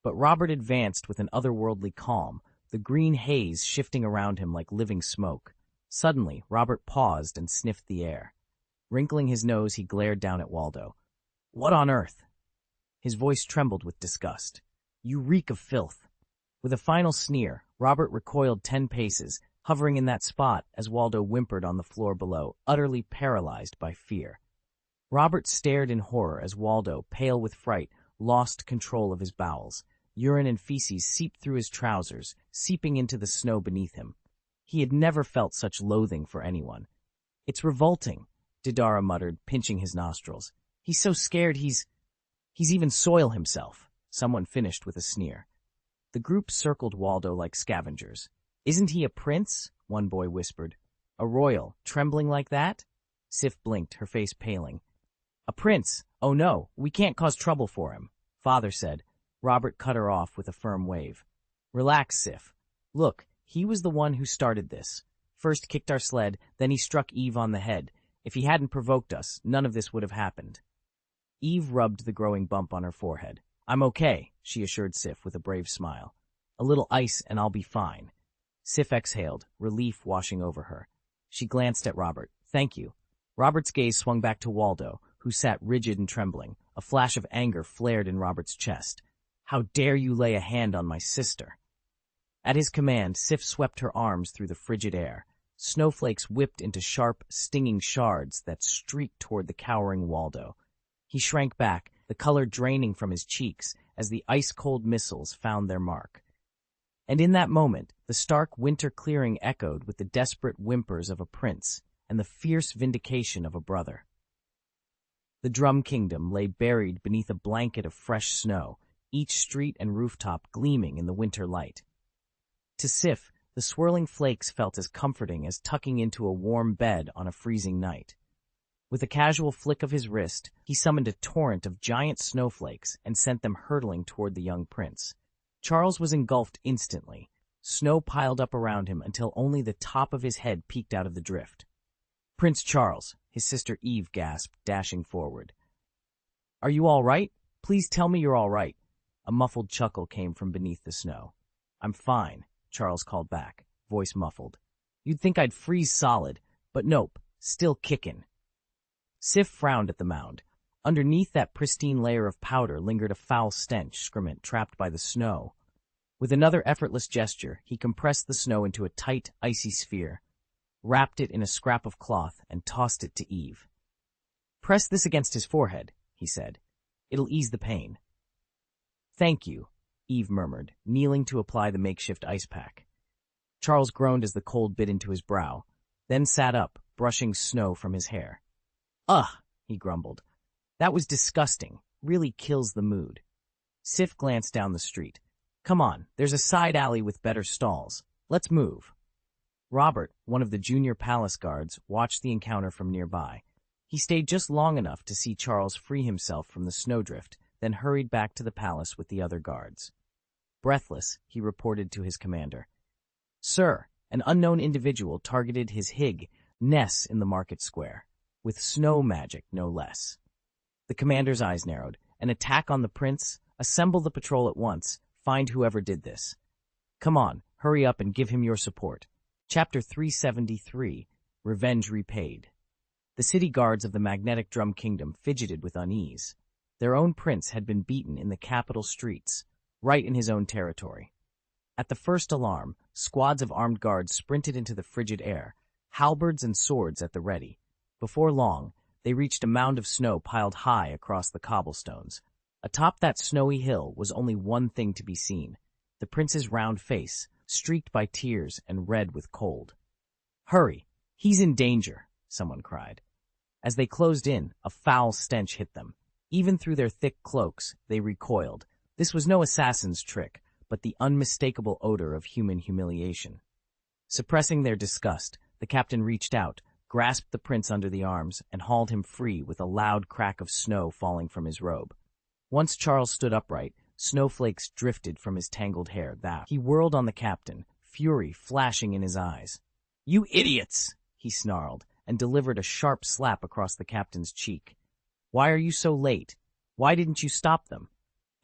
But Robert advanced with an otherworldly calm, the green haze shifting around him like living smoke. Suddenly, Robert paused and sniffed the air. Wrinkling his nose, he glared down at Waldo. "What on earth?" His voice trembled with disgust. "You reek of filth." With a final sneer, Robert recoiled 10 paces, hovering in that spot as Waldo whimpered on the floor below, utterly paralyzed by fear. Robert stared in horror as Waldo, pale with fright, lost control of his bowels. Urine and feces seeped through his trousers, seeping into the snow beneath him. He had never felt such loathing for anyone, It's revolting, Didara muttered, pinching his nostrils. He's so scared he's even soil himself. Someone finished with a sneer. The group circled Waldo like scavengers. Isn't he a prince? One boy whispered. A royal, trembling like that? Sif blinked, her face paling. A prince? Oh no, we can't cause trouble for him, Father said. Robert cut her off with a firm wave. Relax, Sif. Look, he was the one who started this. First kicked our sled, then he struck Eve on the head. If he hadn't provoked us, none of this would have happened. Eve rubbed the growing bump on her forehead. I'm okay, she assured Sif with a brave smile. A little ice and I'll be fine. Sif exhaled, relief washing over her. She glanced at Robert. Thank you. Robert's gaze swung back to Waldo, who sat rigid and trembling. A flash of anger flared in Robert's chest. How dare you lay a hand on my sister? At his command, Sif swept her arms through the frigid air. Snowflakes whipped into sharp, stinging shards that streaked toward the cowering Waldo. He shrank back, the color draining from his cheeks as the ice-cold missiles found their mark. And in that moment, the stark winter clearing echoed with the desperate whimpers of a prince and the fierce vindication of a brother. The Drum Kingdom lay buried beneath a blanket of fresh snow, each street and rooftop gleaming in the winter light. To Sif, the swirling flakes felt as comforting as tucking into a warm bed on a freezing night. With a casual flick of his wrist, he summoned a torrent of giant snowflakes and sent them hurtling toward the young prince. Charles was engulfed instantly. Snow piled up around him until only the top of his head peeked out of the drift. Prince Charles, his sister Eve gasped, dashing forward. Are you all right? Please tell me you're all right. A muffled chuckle came from beneath the snow. I'm fine, Charles called back, voice muffled. You'd think I'd freeze solid, but nope, still kickin'. Sif frowned at the mound. Underneath that pristine layer of powder lingered a foul stench, excrement trapped by the snow. With another effortless gesture, he compressed the snow into a tight, icy sphere, wrapped it in a scrap of cloth, and tossed it to Eve. Press this against his forehead, he said. It'll ease the pain. Thank you, Eve murmured, kneeling to apply the makeshift ice pack. Charles groaned as the cold bit into his brow, then sat up, brushing snow from his hair. Ugh, he grumbled. That was disgusting. Really kills the mood. Sif glanced down the street. Come on, there's a side alley with better stalls. Let's move. Robert, one of the junior palace guards, watched the encounter from nearby. He stayed just long enough to see Charles free himself from the snowdrift, then hurried back to the palace with the other guards. Breathless, he reported to his commander. Sir, an unknown individual targeted his Hig, Ness, in the market square. With snow magic, no less. The commander's eyes narrowed. An attack on the prince? Assemble the patrol at once. Find whoever did this. Come on, hurry up and give him your support. Chapter 373, Revenge Repaid. The city guards of the Magnetic Drum Kingdom fidgeted with unease. Their own prince had been beaten in the capital streets, right in his own territory. At the first alarm, squads of armed guards sprinted into the frigid air, halberds and swords at the ready. Before long, they reached a mound of snow piled high across the cobblestones. Atop that snowy hill was only one thing to be seen, the prince's round face, streaked by tears and red with cold. Hurry! He's in danger, someone cried. As they closed in, a foul stench hit them. Even through their thick cloaks, they recoiled. This was no assassin's trick, but the unmistakable odor of human humiliation. Suppressing their disgust, the captain reached out, grasped the prince under the arms, and hauled him free with a loud crack of snow falling from his robe. Once Charles stood upright, snowflakes drifted from his tangled hair. He whirled on the captain, fury flashing in his eyes. You idiots! He snarled, and delivered a sharp slap across the captain's cheek. Why are you so late? Why didn't you stop them?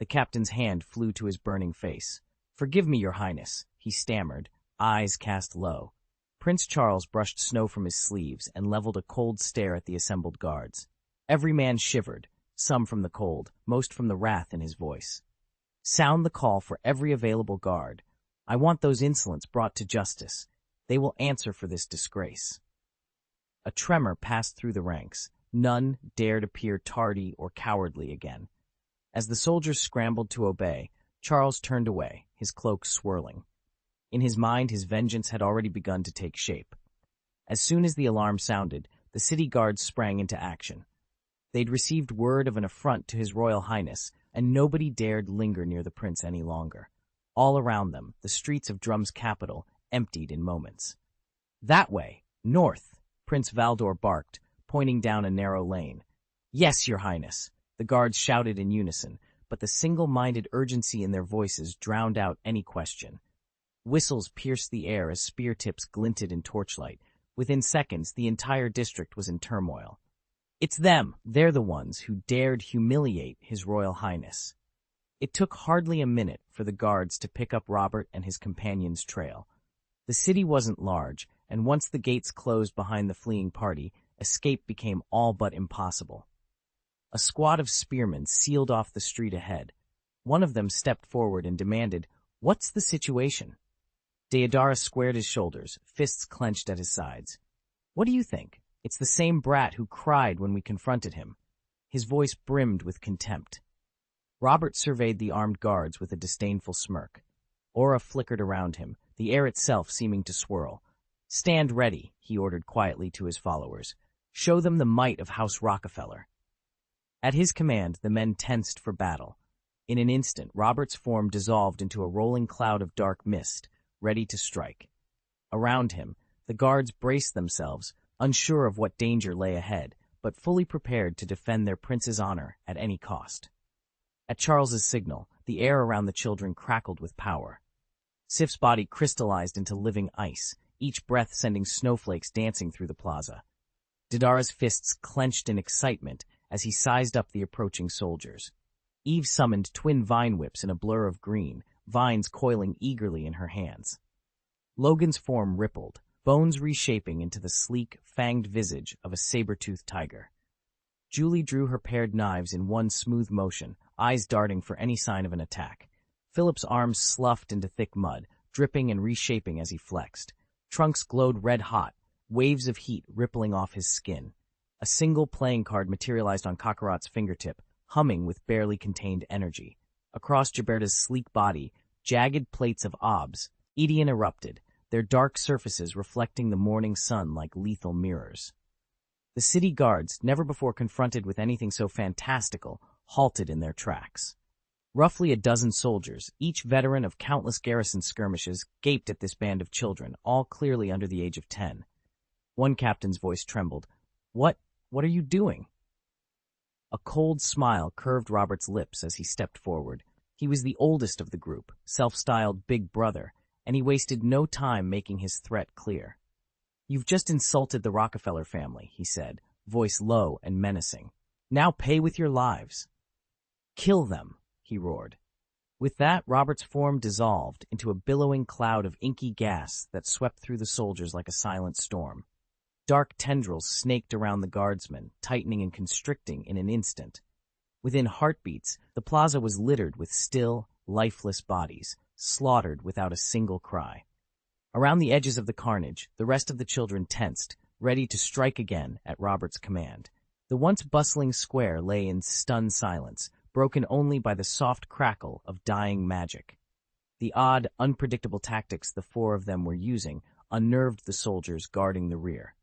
The captain's hand flew to his burning face. Forgive me, your highness, he stammered, eyes cast low. Prince Charles brushed snow from his sleeves and leveled a cold stare at the assembled guards. Every man shivered, some from the cold, most from the wrath in his voice. Sound the call for every available guard. I want those insolents brought to justice. They will answer for this disgrace. A tremor passed through the ranks. None dared appear tardy or cowardly again. As the soldiers scrambled to obey, Charles turned away, his cloak swirling. In his mind, his vengeance had already begun to take shape. As soon as the alarm sounded, the city guards sprang into action. They'd received word of an affront to His Royal Highness, and nobody dared linger near the prince any longer. All around them, the streets of Drum's capital emptied in moments. "That way, north," Prince Valdor barked, pointing down a narrow lane. "Yes, Your Highness," the guards shouted in unison, but the single-minded urgency in their voices drowned out any question. Whistles pierced the air as spear tips glinted in torchlight. Within seconds, the entire district was in turmoil. It's them. They're the ones who dared humiliate His Royal Highness. It took hardly a minute for the guards to pick up Robert and his companion's trail. The city wasn't large, and once the gates closed behind the fleeing party, escape became all but impossible. A squad of spearmen sealed off the street ahead. One of them stepped forward and demanded, "What's the situation?" Deodara squared his shoulders, fists clenched at his sides. "What do you think? It's the same brat who cried when we confronted him." His voice brimmed with contempt. Robert surveyed the armed guards with a disdainful smirk. Aura flickered around him, the air itself seeming to swirl. "Stand ready," he ordered quietly to his followers. "Show them the might of House Rockefeller." At his command, the men tensed for battle. In an instant, Robert's form dissolved into a rolling cloud of dark mist, ready to strike. Around him, the guards braced themselves, unsure of what danger lay ahead, but fully prepared to defend their prince's honor at any cost. At Charles's signal, the air around the children crackled with power. Sif's body crystallized into living ice, each breath sending snowflakes dancing through the plaza. Deodara's fists clenched in excitement as he sized up the approaching soldiers. Eve summoned twin vine whips in a blur of green, vines coiling eagerly in her hands. Logan's form rippled, bones reshaping into the sleek, fanged visage of a saber-toothed tiger. Julie drew her paired knives in one smooth motion, eyes darting for any sign of an attack. Philip's arms sloughed into thick mud, dripping and reshaping as he flexed. Trunks glowed red-hot, waves of heat rippling off his skin. A single playing card materialized on Kakarot's fingertip, humming with barely contained energy. Across Gilberta's sleek body, jagged plates of obs, Edian erupted, their dark surfaces reflecting the morning sun like lethal mirrors. The city guards, never before confronted with anything so fantastical, halted in their tracks. Roughly a dozen soldiers, each veteran of countless garrison skirmishes, gaped at this band of children, all clearly under the age of 10. One captain's voice trembled. What are you doing?" A cold smile curved Robert's lips as he stepped forward. He was the oldest of the group, self-styled Big Brother, and he wasted no time making his threat clear. "You've just insulted the Rockefeller family," he said, voice low and menacing. "Now pay with your lives." "Kill them," he roared. With that, Robert's form dissolved into a billowing cloud of inky gas that swept through the soldiers like a silent storm. Dark tendrils snaked around the guardsmen, tightening and constricting in an instant. Within heartbeats, the plaza was littered with still, lifeless bodies, slaughtered without a single cry. Around the edges of the carnage, the rest of the children tensed, ready to strike again at Robert's command. The once bustling square lay in stunned silence, broken only by the soft crackle of dying magic. The odd, unpredictable tactics the four of them were using unnerved the soldiers guarding the rear.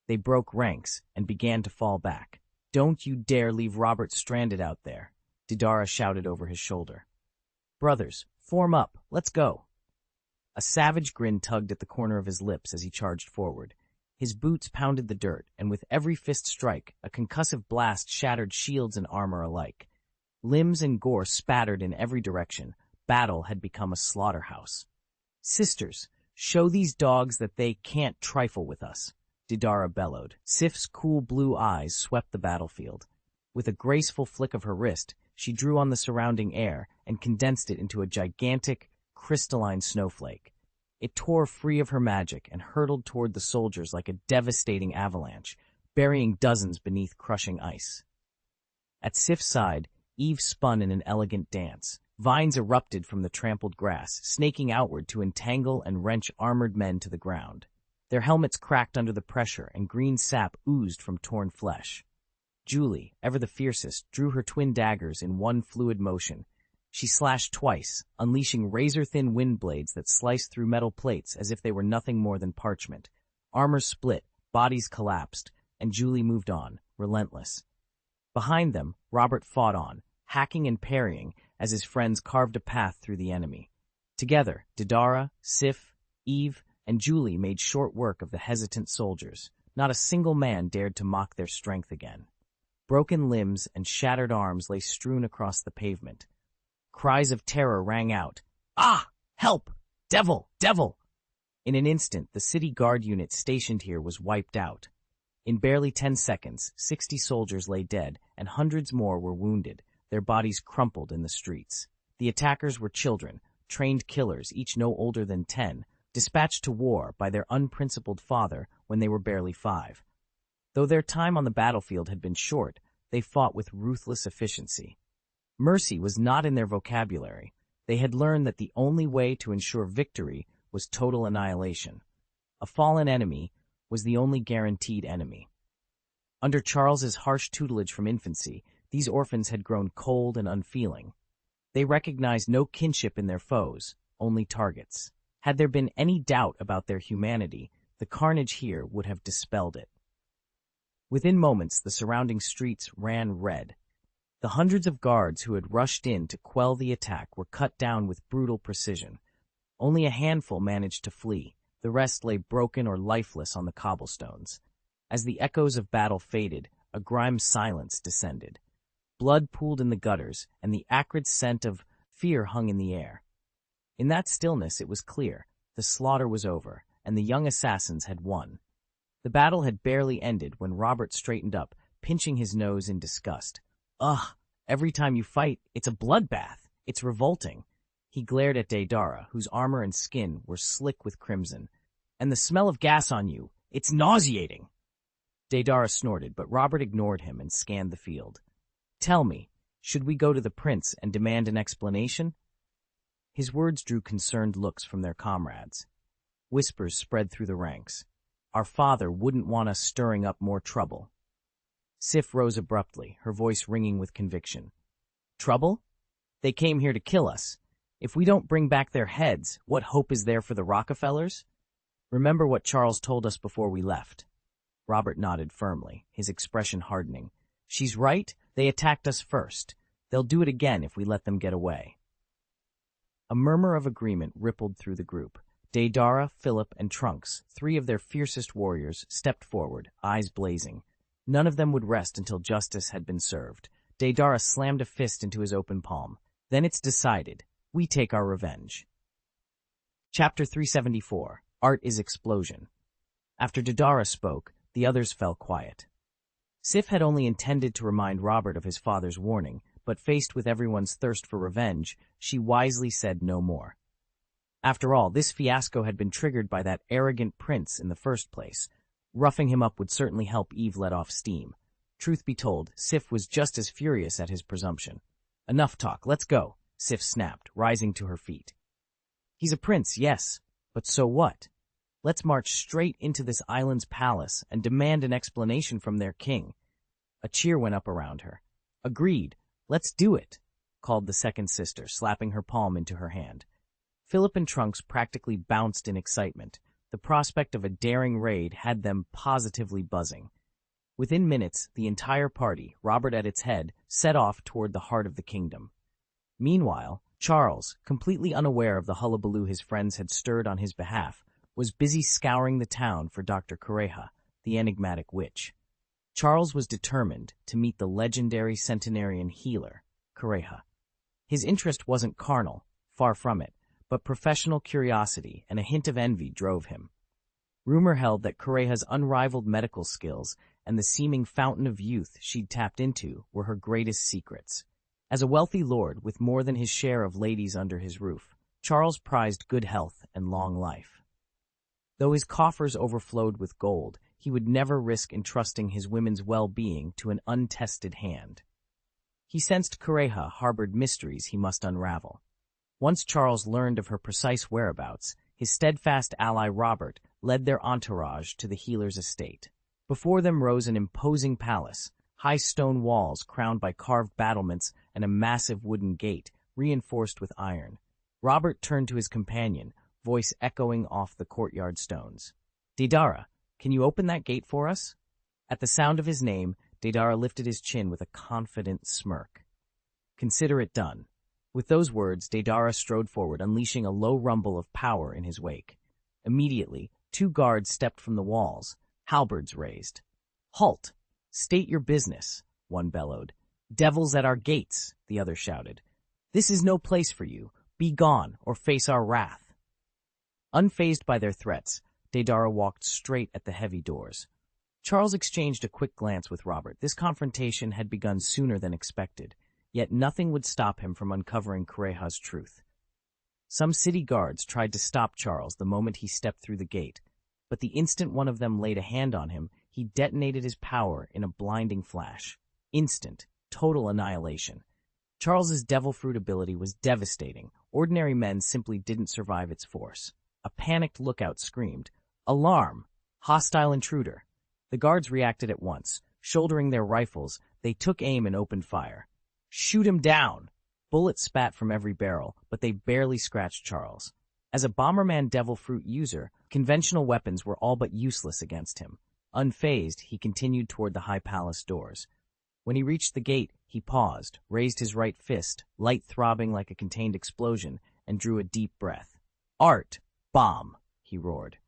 They broke ranks and began to fall back. "Don't you dare leave Robert stranded out there," Deodara shouted over his shoulder. "Brothers, form up, let's go." A savage grin tugged at the corner of his lips as he charged forward. His boots pounded the dirt, and with every fist strike, a concussive blast shattered shields and armor alike. Limbs and gore spattered in every direction. Battle had become a slaughterhouse. "Sisters, show these dogs that they can't trifle with us," Deodara bellowed. Sif's cool blue eyes swept the battlefield. With a graceful flick of her wrist, she drew on the surrounding air and condensed it into a gigantic, crystalline snowflake. It tore free of her magic and hurtled toward the soldiers like a devastating avalanche, burying dozens beneath crushing ice. At Sif's side, Eve spun in an elegant dance. Vines erupted from the trampled grass, snaking outward to entangle and wrench armored men to the ground. Their helmets cracked under the pressure, and green sap oozed from torn flesh. Julie, ever the fiercest, drew her twin daggers in one fluid motion. She slashed twice, unleashing razor-thin wind blades that sliced through metal plates as if they were nothing more than parchment. Armor split, Bodies collapsed, and Julie moved on, relentless. Behind them, Robert fought on, hacking and parrying as his friends carved a path through the enemy. Together, Deidara, Sif, Eve, and Julie made short work of the hesitant soldiers. Not a single man dared to mock their strength again. Broken limbs and shattered arms lay strewn across the pavement. Cries of terror rang out. "Ah! Help! Devil! Devil!" In an instant, the city guard unit stationed here was wiped out. In barely 10 seconds, 60 soldiers lay dead, and hundreds more were wounded, their bodies crumpled in the streets. The attackers were children, trained killers, each no older than 10, dispatched to war by their unprincipled father when they were barely 5. Though their time on the battlefield had been short, they fought with ruthless efficiency. Mercy was not in their vocabulary. They had learned that the only way to ensure victory was total annihilation. A fallen enemy was the only guaranteed enemy. Under Charles's harsh tutelage from infancy, these orphans had grown cold and unfeeling. They recognized no kinship in their foes, only targets. Had there been any doubt about their humanity, the carnage here would have dispelled it. Within moments, the surrounding streets ran red. The hundreds of guards who had rushed in to quell the attack were cut down with brutal precision. Only a handful managed to flee. The rest lay broken or lifeless on the cobblestones. As the echoes of battle faded, a grime silence descended. Blood pooled in the gutters, and the acrid scent of fear hung in the air. In that stillness, it was clear. The slaughter was over, and the young assassins had won. The battle had barely ended when Robert straightened up, pinching his nose in disgust. "Ugh, every time you fight, it's a bloodbath. It's revolting." He glared at Deidara, whose armor and skin were slick with crimson. "And the smell of gas on you, it's nauseating." Deidara snorted, but Robert ignored him and scanned the field. "Tell me, should we go to the prince and demand an explanation?" His words drew concerned looks from their comrades. Whispers spread through the ranks. "Our father wouldn't want us stirring up more trouble." Sif rose abruptly, her voice ringing with conviction. "Trouble? They came here to kill us. If we don't bring back their heads, what hope is there for the Rockefellers? Remember what Charles told us before we left." Robert nodded firmly, his expression hardening. "She's right, they attacked us first. They'll do it again if we let them get away." A murmur of agreement rippled through the group. Deidara, Philip, and Trunks, 3 of their fiercest warriors, stepped forward, eyes blazing. None of them would rest until justice had been served. Deidara slammed a fist into his open palm. "Then it's decided. We take our revenge." Chapter 374. Art is Explosion. After Deidara spoke, the others fell quiet. Sif had only intended to remind Robert of his father's warning, but faced with everyone's thirst for revenge, she wisely said no more. After all, this fiasco had been triggered by that arrogant prince in the first place. Roughing him up would certainly help Eve let off steam. Truth be told, Sif was just as furious at his presumption. "Enough talk, let's go," Sif snapped, rising to her feet. "He's a prince, yes, but so what? Let's march straight into this island's palace and demand an explanation from their king." A cheer went up around her. "Agreed, let's do it," called the second sister, slapping her palm into her hand. Philip and Trunks practically bounced in excitement. The prospect of a daring raid had them positively buzzing. Within minutes, the entire party, Robert at its head, set off toward the heart of the kingdom. Meanwhile, Charles, completely unaware of the hullabaloo his friends had stirred on his behalf, was busy scouring the town for Dr. Kureha, the enigmatic witch. Charles was determined to meet the legendary centenarian healer, Kureha. His interest wasn't carnal, far from it, but professional curiosity and a hint of envy drove him. Rumor held that Kureha's unrivaled medical skills and the seeming fountain of youth she'd tapped into were her greatest secrets. As a wealthy lord with more than his share of ladies under his roof, Charles prized good health and long life. Though his coffers overflowed with gold, he would never risk entrusting his women's well-being to an untested hand. He sensed Kureha harbored mysteries he must unravel. Once Charles learned of her precise whereabouts, his steadfast ally Robert led their entourage to the healer's estate. Before them rose an imposing palace, high stone walls crowned by carved battlements and a massive wooden gate reinforced with iron. Robert turned to his companion, voice echoing off the courtyard stones. "Deidara, Can you open that gate for us? At the sound of his name, Deidara lifted his chin with a confident smirk. Consider it done. With those words, Deidara strode forward, unleashing a low rumble of power in his wake. Immediately, 2 guards stepped from the walls, halberds raised. "Halt! State your business," one bellowed. "Devils at our gates," the other shouted. "This is no place for you. Be gone, or face our wrath." Unfazed by their threats, Deidara walked straight at the heavy doors. Charles exchanged a quick glance with Robert. This confrontation had begun sooner than expected, yet nothing would stop him from uncovering Kureha's truth. Some city guards tried to stop Charles the moment he stepped through the gate, but the instant one of them laid a hand on him, he detonated his power in a blinding flash. Instant, total annihilation. Charles's devil fruit ability was devastating. Ordinary men simply didn't survive its force. A panicked lookout screamed, "Alarm! Hostile intruder!" The guards reacted at once. Shouldering their rifles, they took aim and opened fire. "Shoot him down!" Bullets spat from every barrel, but they barely scratched Charles. As a Bomberman devil fruit user, conventional weapons were all but useless against him. Unfazed, he continued toward the high palace doors. When he reached the gate, he paused, raised his right fist, light throbbing like a contained explosion, and drew a deep breath. "Art! Bomb!" he roared.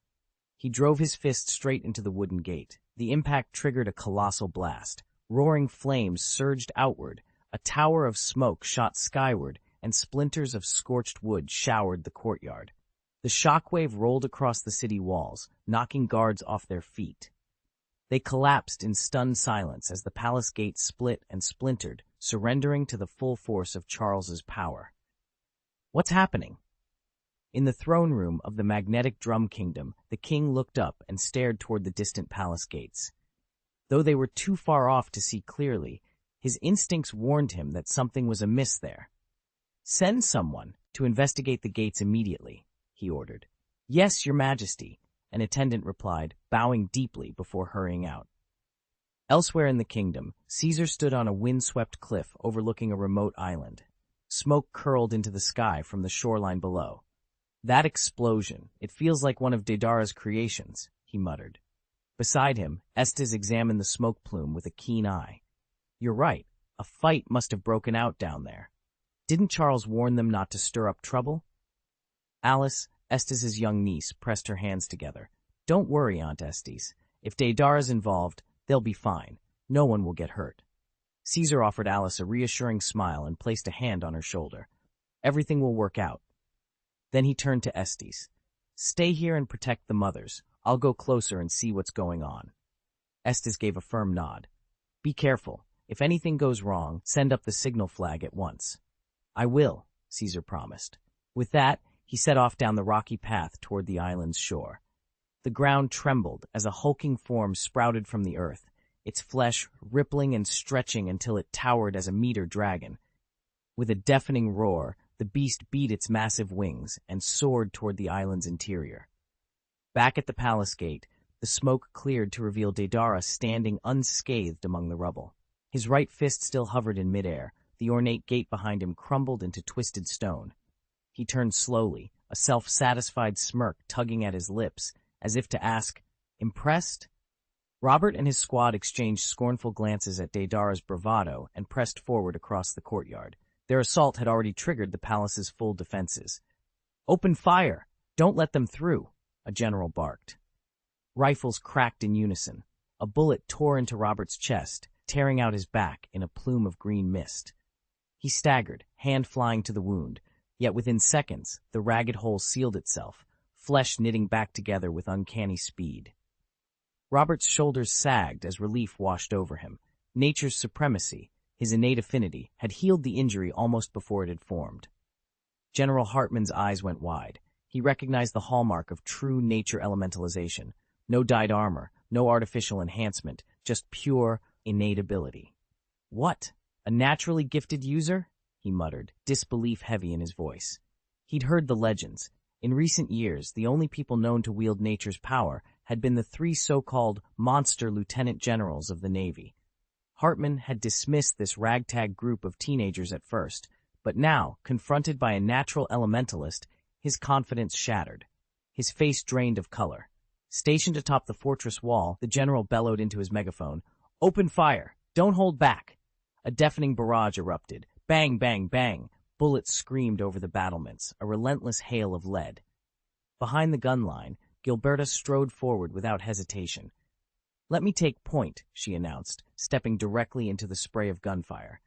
He drove his fist straight into the wooden gate. The impact triggered a colossal blast. Roaring flames surged outward, a tower of smoke shot skyward, and splinters of scorched wood showered the courtyard. The shockwave rolled across the city walls, knocking guards off their feet. They collapsed in stunned silence as the palace gate split and splintered, surrendering to the full force of Charles's power. What's happening? In the throne room of the magnetic drum kingdom, the king looked up and stared toward the distant palace gates. Though they were too far off to see clearly, his instincts warned him that something was amiss there. "Send someone to investigate the gates immediately," he ordered. "Yes, your majesty," an attendant replied, bowing deeply before hurrying out. Elsewhere in the kingdom, Caesar stood on a wind-swept cliff overlooking a remote island. Smoke curled into the sky from the shoreline below. "That explosion, it feels like one of Deidara's creations," he muttered. Beside him, Estes examined the smoke plume with a keen eye. "You're right, a fight must have broken out down there. Didn't Charles warn them not to stir up trouble?" Alice, Estes's young niece, pressed her hands together. "Don't worry, Aunt Estes. If Deidara's involved, they'll be fine. No one will get hurt." Caesar offered Alice a reassuring smile and placed a hand on her shoulder. "Everything will work out." Then he turned to Estes. "Stay here and protect the mothers. I'll go closer and see what's going on." Estes gave a firm nod. "Be careful. If anything goes wrong, send up the signal flag at once." "I will," Caesar promised. With that, he set off down the rocky path toward the island's shore. The ground trembled as a hulking form sprouted from the earth, its flesh rippling and stretching until it towered as a meteor dragon. With a deafening roar, the beast beat its massive wings and soared toward the island's interior. Back at the palace gate, the smoke cleared to reveal Deidara standing unscathed among the rubble. His right fist still hovered in midair. The ornate gate behind him crumbled into twisted stone. He turned slowly, a self-satisfied smirk tugging at his lips, as if to ask, "Impressed?" Robert and his squad exchanged scornful glances at Deidara's bravado and pressed forward across the courtyard. Their assault had already triggered the palace's full defenses. "Open fire! Don't let them through!" a general barked. Rifles cracked in unison. A bullet tore into Robert's chest, tearing out his back in a plume of green mist. He staggered, hand flying to the wound, yet within seconds the ragged hole sealed itself, flesh knitting back together with uncanny speed. Robert's shoulders sagged as relief washed over him. Nature's supremacy, his innate affinity, had healed the injury almost before it had formed. General Hartman's eyes went wide. He recognized the hallmark of true nature elementalization. No dyed armor, no artificial enhancement, just pure, innate ability. "What? A naturally gifted user?" he muttered, disbelief heavy in his voice. He'd heard the legends. In recent years, the only people known to wield nature's power had been the 3 so-called monster lieutenant generals of the Navy. Hartman had dismissed this ragtag group of teenagers at first, but now, confronted by a natural elementalist, his confidence shattered. His face drained of color. Stationed atop the fortress wall, the general bellowed into his megaphone, "Open fire! Don't hold back!" A deafening barrage erupted. Bang, bang, bang! Bullets screamed over the battlements, a relentless hail of lead. Behind the gun line, Gilberta strode forward without hesitation. "Let me take point," she announced, stepping directly into the spray of gunfire.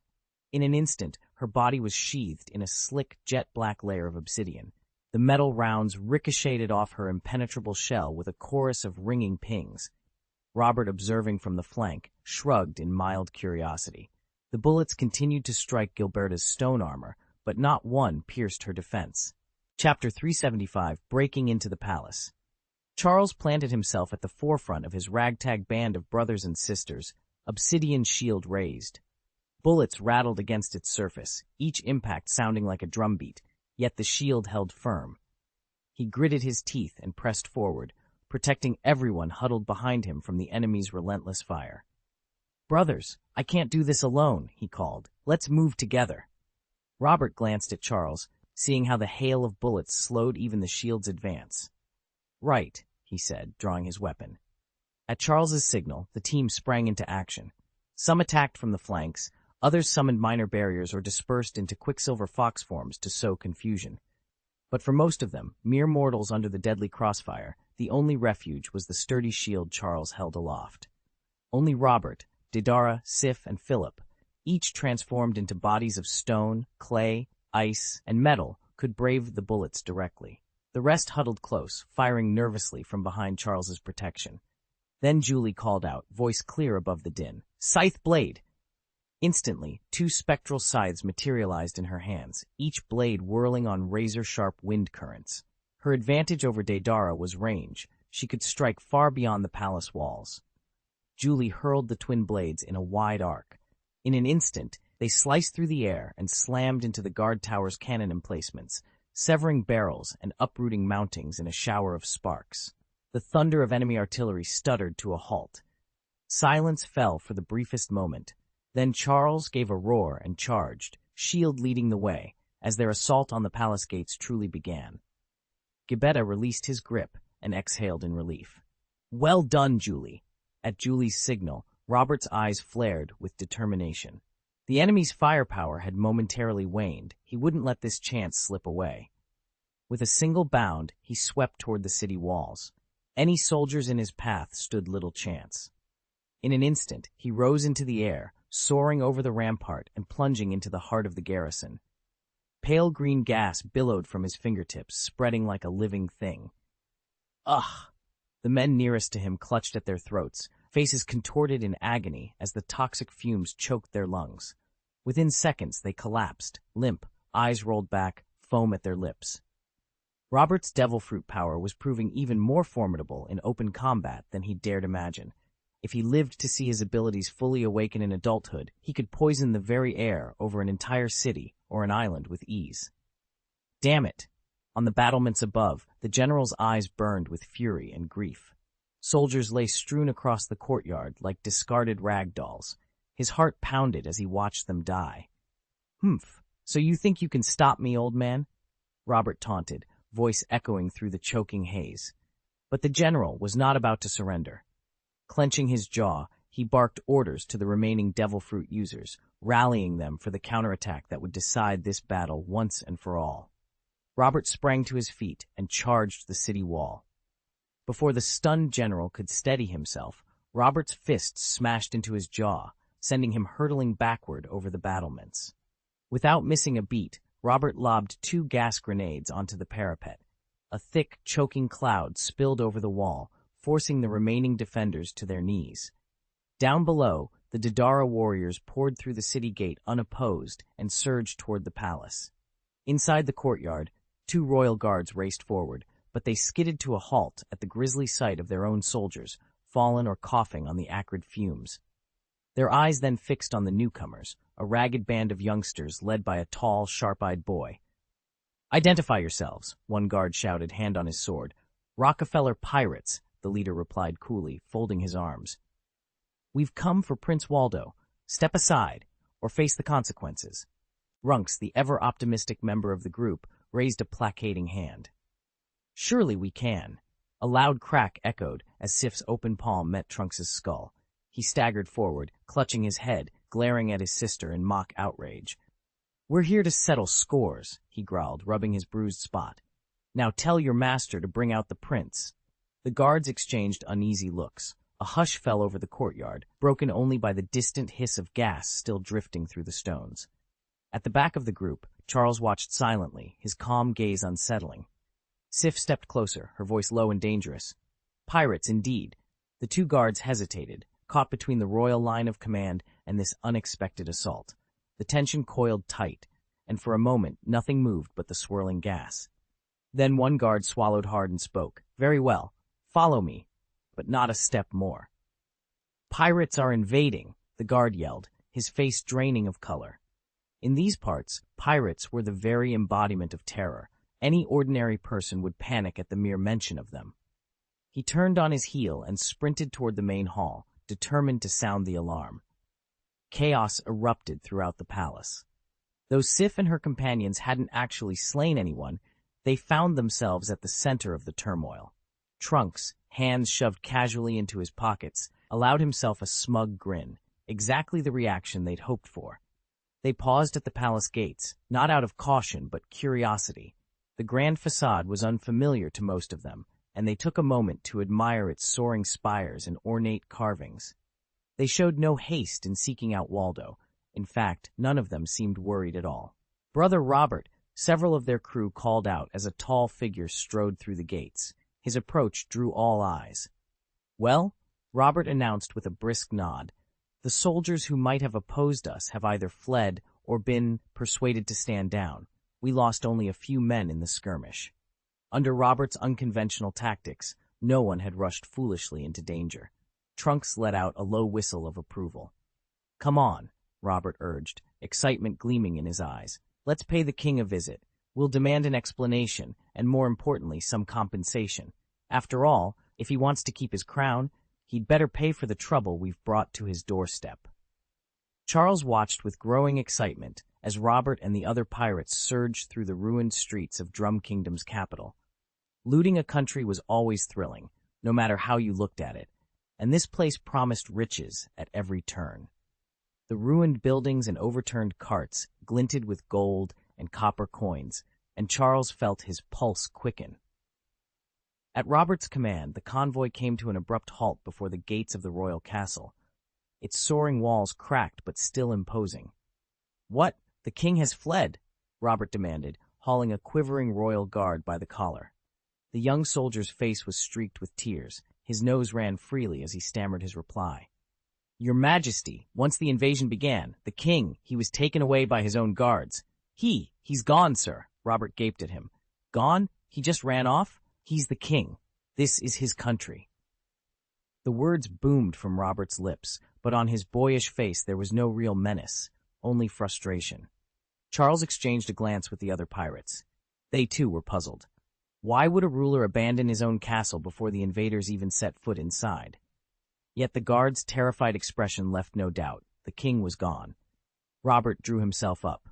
In an instant, her body was sheathed in a slick, jet-black layer of obsidian. The metal rounds ricocheted off her impenetrable shell with a chorus of ringing pings. Robert, observing from the flank, shrugged in mild curiosity. The bullets continued to strike Gilberta's stone armor, but not one pierced her defense. Chapter 375, Breaking into the Palace. Charles planted himself at the forefront of his ragtag band of brothers and sisters, obsidian shield raised. Bullets rattled against its surface, each impact sounding like a drumbeat, yet the shield held firm. He gritted his teeth and pressed forward, protecting everyone huddled behind him from the enemy's relentless fire. "Brothers, I can't do this alone," he called. "Let's move together." Robert glanced at Charles, seeing how the hail of bullets slowed even the shield's advance. "Right," he said, drawing his weapon. At Charles's signal, the team sprang into action. Some attacked from the flanks, others summoned minor barriers or dispersed into quicksilver fox forms to sow confusion. But for most of them, mere mortals under the deadly crossfire, the only refuge was the sturdy shield Charles held aloft. Only Robert, Didara, Sif, and Philip, each transformed into bodies of stone, clay, ice, and metal, could brave the bullets directly. The rest huddled close, firing nervously from behind Charles's protection. Then Julie called out, voice clear above the din, "Scythe blade!" Instantly, two spectral scythes materialized in her hands, each blade whirling on razor-sharp wind currents. Her advantage over Deidara was range. She could strike far beyond the palace walls. Julie hurled the twin blades in a wide arc. In an instant, they sliced through the air and slammed into the guard tower's cannon emplacements, severing barrels and uprooting mountings in a shower of sparks. The thunder of enemy artillery stuttered to a halt. Silence fell for the briefest moment. Then Charles gave a roar and charged, shield leading the way, as their assault on the palace gates truly began. Gibetta released his grip and exhaled in relief. "Well done, Julie." At Julie's signal, Robert's eyes flared with determination. The enemy's firepower had momentarily waned. He wouldn't let this chance slip away. With a single bound, he swept toward the city walls. Any soldiers in his path stood little chance. In an instant, he rose into the air, soaring over the rampart and plunging into the heart of the garrison. Pale green gas billowed from his fingertips, spreading like a living thing. Ugh! The men nearest to him clutched at their throats, faces contorted in agony as the toxic fumes choked their lungs. Within seconds, they collapsed, limp, eyes rolled back, foam at their lips. Robert's devil fruit power was proving even more formidable in open combat than he dared imagine. If he lived to see his abilities fully awaken in adulthood, he could poison the very air over an entire city or an island with ease. Damn it! On the battlements above, the general's eyes burned with fury and grief. Soldiers lay strewn across the courtyard like discarded rag dolls. His heart pounded as he watched them die. "Humph, so you think you can stop me, old man?" Robert taunted, voice echoing through the choking haze. But the general was not about to surrender. Clenching his jaw, he barked orders to the remaining devil fruit users, rallying them for the counterattack that would decide this battle once and for all. Robert sprang to his feet and charged the city wall. Before the stunned general could steady himself, Robert's fists smashed into his jaw, sending him hurtling backward over the battlements. Without missing a beat, Robert lobbed 2 gas grenades onto the parapet. A thick, choking cloud spilled over the wall, forcing the remaining defenders to their knees. Down below, the Didara warriors poured through the city gate unopposed and surged toward the palace. Inside the courtyard, 2 royal guards raced forward, but they skidded to a halt at the grisly sight of their own soldiers, fallen or coughing on the acrid fumes. Their eyes then fixed on the newcomers, a ragged band of youngsters led by a tall, sharp-eyed boy. "Identify yourselves," one guard shouted, hand on his sword. "Rockefeller pirates," the leader replied coolly, folding his arms. "We've come for Prince Waldo. Step aside, or face the consequences." Runks, the ever-optimistic member of the group, raised a placating hand. "Surely we can." A loud crack echoed as Sif's open palm met Trunks' skull. He staggered forward, clutching his head, glaring at his sister in mock outrage. "We're here to settle scores," he growled, rubbing his bruised spot. "Now tell your master to bring out the prince." The guards exchanged uneasy looks. A hush fell over the courtyard, broken only by the distant hiss of gas still drifting through the stones. At the back of the group, Charles watched silently, his calm gaze unsettling. Sif stepped closer, her voice low and dangerous. Pirates, indeed. The two guards hesitated, caught between the royal line of command and this unexpected assault. The tension coiled tight, and for a moment nothing moved but the swirling gas. Then one guard swallowed hard and spoke. "Very well. Follow me, but not a step more." "Pirates are invading," the guard yelled, his face draining of color. In these parts, pirates were the very embodiment of terror. Any ordinary person would panic at the mere mention of them. He turned on his heel and sprinted toward the main hall, determined to sound the alarm. Chaos erupted throughout the palace. Though Sif and her companions hadn't actually slain anyone, they found themselves at the center of the turmoil. Trunks, hands shoved casually into his pockets, allowed himself a smug grin, exactly the reaction they'd hoped for. They paused at the palace gates, not out of caution but curiosity. The grand facade was unfamiliar to most of them, and they took a moment to admire its soaring spires and ornate carvings. They showed no haste in seeking out Waldo. In fact, none of them seemed worried at all. "Brother Robert," several of their crew called out as a tall figure strode through the gates. His approach drew all eyes. "Well," Robert announced with a brisk nod, "the soldiers who might have opposed us have either fled or been persuaded to stand down. We lost only a few men in the skirmish." Under Robert's unconventional tactics, no one had rushed foolishly into danger. Trunks let out a low whistle of approval. "Come on," Robert urged, excitement gleaming in his eyes. "Let's pay the king a visit. We'll demand an explanation, and more importantly, some compensation. After all, if he wants to keep his crown, he'd better pay for the trouble we've brought to his doorstep." Charles watched with growing excitement as Robert and the other pirates surged through the ruined streets of Drum Kingdom's capital. Looting a country was always thrilling, no matter how you looked at it, and this place promised riches at every turn. The ruined buildings and overturned carts glinted with gold and copper coins, and Charles felt his pulse quicken. At Robert's command, the convoy came to an abrupt halt before the gates of the royal castle. Its soaring walls cracked but still imposing. "What? The king has fled?" Robert demanded, hauling a quivering royal guard by the collar. The young soldier's face was streaked with tears. His nose ran freely as he stammered his reply. "Your Majesty, once the invasion began, the king, he was taken away by his own guards." He's gone, sir," Robert gaped at him. "Gone? He just ran off? He's the king. This is his country." The words boomed from Robert's lips, but on his boyish face there was no real menace, only frustration. Charles exchanged a glance with the other pirates. They too were puzzled. Why would a ruler abandon his own castle before the invaders even set foot inside? Yet the guard's terrified expression left no doubt. The king was gone. Robert drew himself up.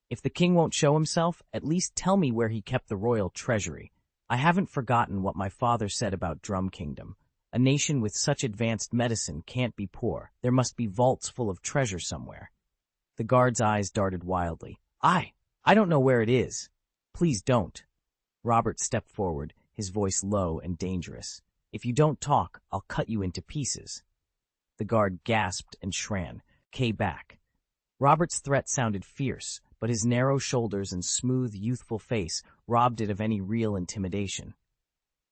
"If the king won't show himself, at least tell me where he kept the royal treasury. I haven't forgotten what my father said about Drum Kingdom. A nation with such advanced medicine can't be poor. There must be vaults full of treasure somewhere." The guard's eyes darted wildly. I don't know where it is." "Please don't." Robert stepped forward, his voice low and dangerous. "If you don't talk, I'll cut you into pieces." The guard gasped and shran, back. Robert's threat sounded fierce, but his narrow shoulders and smooth, youthful face robbed it of any real intimidation.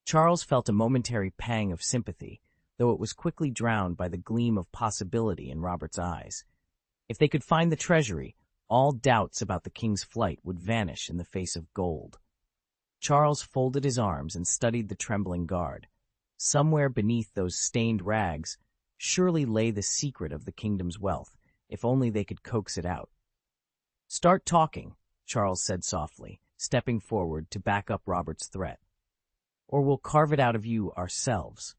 Charles felt a momentary pang of sympathy, though it was quickly drowned by the gleam of possibility in Robert's eyes. If they could find the treasury, all doubts about the king's flight would vanish in the face of gold. Charles folded his arms and studied the trembling guard. Somewhere beneath those stained rags surely lay the secret of the kingdom's wealth, if only they could coax it out. "Start talking," Charles said softly, stepping forward to back up Robert's threat. "Or we'll carve it out of you ourselves."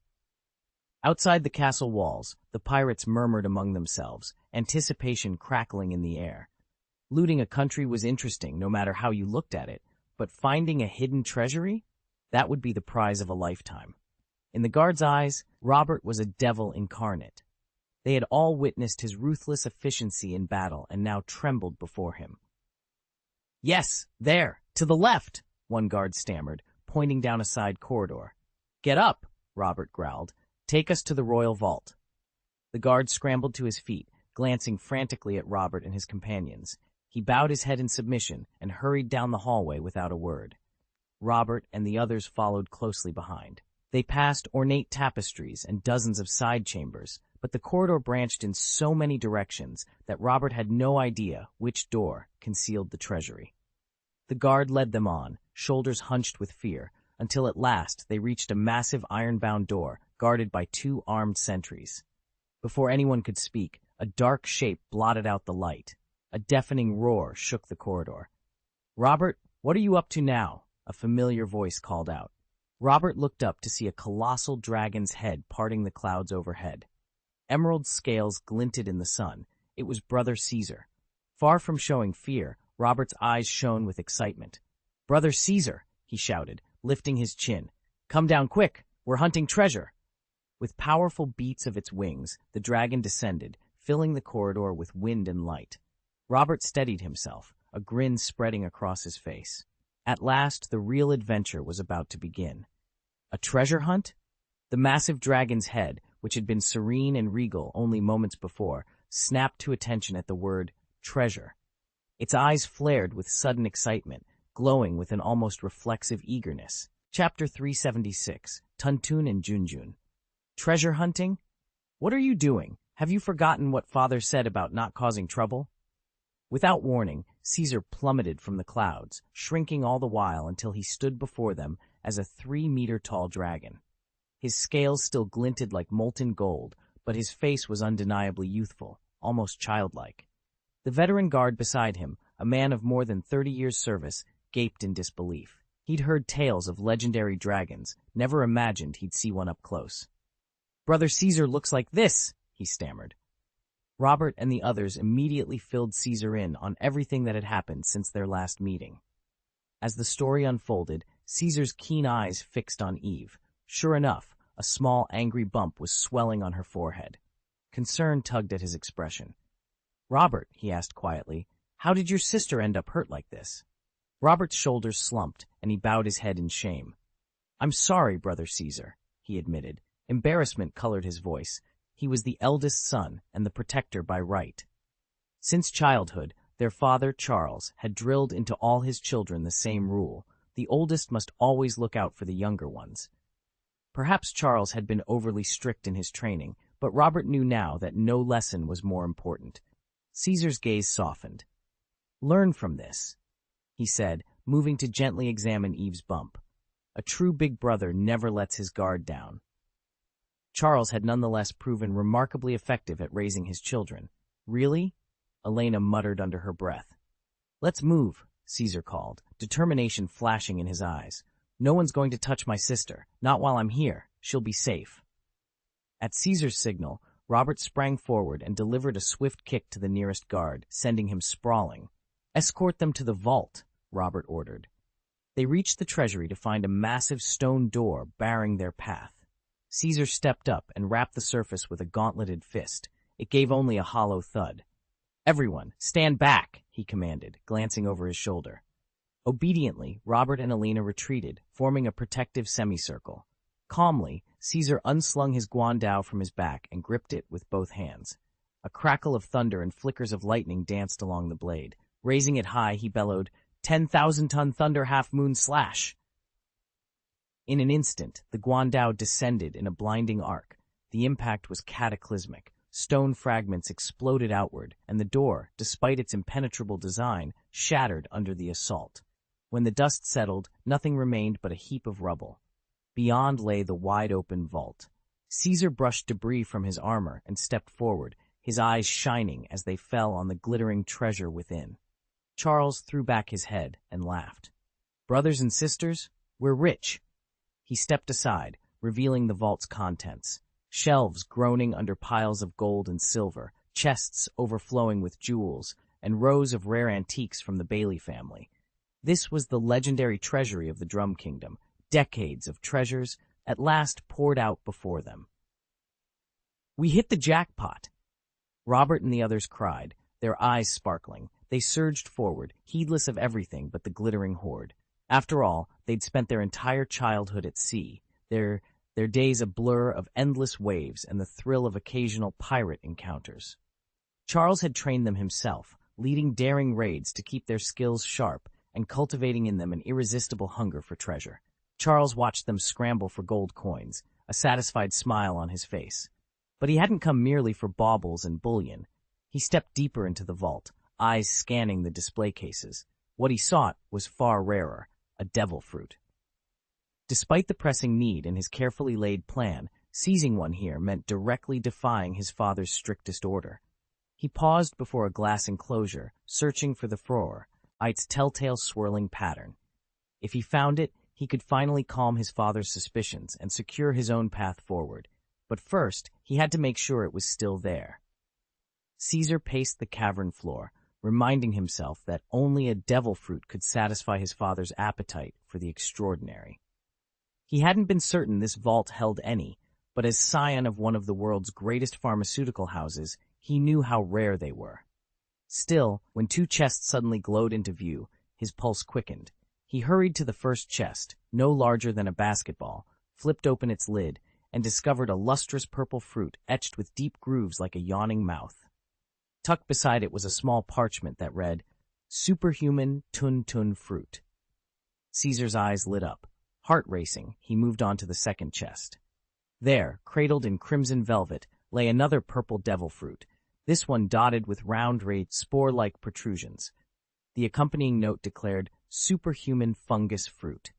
Outside the castle walls, the pirates murmured among themselves, anticipation crackling in the air. Looting a country was interesting no matter how you looked at it, but finding a hidden treasury? That would be the prize of a lifetime. In the guards' eyes, Robert was a devil incarnate. They had all witnessed his ruthless efficiency in battle and now trembled before him. "Yes, there, to the left," one guard stammered, pointing down a side corridor. "Get up," Robert growled. "Take us to the royal vault." The guard scrambled to his feet, glancing frantically at Robert and his companions. He bowed his head in submission and hurried down the hallway without a word. Robert and the others followed closely behind. They passed ornate tapestries and dozens of side chambers, but the corridor branched in so many directions that Robert had no idea which door concealed the treasury. The guard led them on, shoulders hunched with fear, until at last they reached a massive iron-bound door guarded by 2 armed sentries. Before anyone could speak, a dark shape blotted out the light. A deafening roar shook the corridor. "Robert, what are you up to now?" a familiar voice called out. Robert looked up to see a colossal dragon's head parting the clouds overhead. Emerald scales glinted in the sun. It was Brother Caesar. Far from showing fear, Robert's eyes shone with excitement. "Brother Caesar," he shouted, lifting his chin. "Come down quick, we're hunting treasure." With powerful beats of its wings, the dragon descended, filling the corridor with wind and light. Robert steadied himself, a grin spreading across his face. At last, the real adventure was about to begin. A treasure hunt? The massive dragon's head, which had been serene and regal only moments before, snapped to attention at the word treasure. Its eyes flared with sudden excitement, glowing with an almost reflexive eagerness. Chapter 376, Tuntun and Junjun. Treasure hunting? What are you doing? Have you forgotten what Father said about not causing trouble? Without warning, Caesar plummeted from the clouds, shrinking all the while until he stood before them as a 3-meter-tall dragon. His scales still glinted like molten gold, but his face was undeniably youthful, almost childlike. The veteran guard beside him, a man of more than 30 years' service, gaped in disbelief. He'd heard tales of legendary dragons, never imagined he'd see one up close. "Brother Caesar looks like this," he stammered. Robert and the others immediately filled Caesar in on everything that had happened since their last meeting. As the story unfolded, Caesar's keen eyes fixed on Eve. Sure enough, a small, angry bump was swelling on her forehead. Concern tugged at his expression. "Robert," he asked quietly, "how did your sister end up hurt like this?" Robert's shoulders slumped, and he bowed his head in shame. "I'm sorry, Brother Caesar," he admitted. Embarrassment colored his voice. He was the eldest son and the protector by right. Since childhood, their father, Charles, had drilled into all his children the same rule: the oldest must always look out for the younger ones. Perhaps Charles had been overly strict in his training, but Robert knew now that no lesson was more important. Caesar's gaze softened. "Learn from this," he said, moving to gently examine Eve's bump. A true big brother never lets his guard down. Charles had nonetheless proven remarkably effective at raising his children. "Really?" Elena muttered under her breath. "Let's move," Caesar called, determination flashing in his eyes. "No one's going to touch my sister, not while I'm here. She'll be safe." At Caesar's signal, Robert sprang forward and delivered a swift kick to the nearest guard, sending him sprawling. "Escort them to the vault," Robert ordered. They reached the treasury to find a massive stone door barring their path. Caesar stepped up and rapped the surface with a gauntleted fist. It gave only a hollow thud. "Everyone, stand back," he commanded, glancing over his shoulder. Obediently, Robert and Elena retreated, forming a protective semicircle. Calmly, Caesar unslung his guandao from his back and gripped it with both hands. A crackle of thunder and flickers of lightning danced along the blade. Raising it high, he bellowed, 10,000-ton thunder half-moon slash! In an instant, the guandao descended in a blinding arc. The impact was cataclysmic. Stone fragments exploded outward, and the door, despite its impenetrable design, shattered under the assault. When the dust settled, nothing remained but a heap of rubble. Beyond lay the wide-open vault. Caesar brushed debris from his armor and stepped forward, his eyes shining as they fell on the glittering treasure within. Charles threw back his head and laughed. "Brothers and sisters, we're rich." He stepped aside, revealing the vault's contents. Shelves groaning under piles of gold and silver, chests overflowing with jewels, and rows of rare antiques from the Bailey family. This was the legendary treasury of the Drum Kingdom, Decades of treasures at last poured out before them. "We hit the jackpot!" Robert and the others cried, their eyes sparkling. They surged forward, heedless of everything but the glittering hoard. After all, they'd spent their entire childhood at sea, their days a blur of endless waves and the thrill of occasional pirate encounters. Charles had trained them himself, leading daring raids to keep their skills sharp and cultivating in them an irresistible hunger for treasure. Charles watched them scramble for gold coins, a satisfied smile on his face. But he hadn't come merely for baubles and bullion. He stepped deeper into the vault, eyes scanning the display cases. What he sought was far rarer, a devil fruit. Despite the pressing need and his carefully laid plan, seizing one here meant directly defying his father's strictest order. He paused before a glass enclosure, searching for the furor, its telltale swirling pattern. If he found it, he could finally calm his father's suspicions and secure his own path forward. But first, he had to make sure it was still there. Caesar paced the cavern floor, reminding himself that only a devil fruit could satisfy his father's appetite for the extraordinary. He hadn't been certain this vault held any, but as scion of one of the world's greatest pharmaceutical houses, he knew how rare they were. Still, when two chests suddenly glowed into view, his pulse quickened. He hurried to the first chest, no larger than a basketball, flipped open its lid, and discovered a lustrous purple fruit etched with deep grooves like a yawning mouth. Tucked beside it was a small parchment that read, "Superhuman Tun Fruit." Caesar's eyes lit up. Heart racing, he moved on to the second chest. There, cradled in crimson velvet, lay another purple devil fruit, this one dotted with round-rayed spore-like protrusions. The accompanying note declared, "Superhuman Fungus Fruit."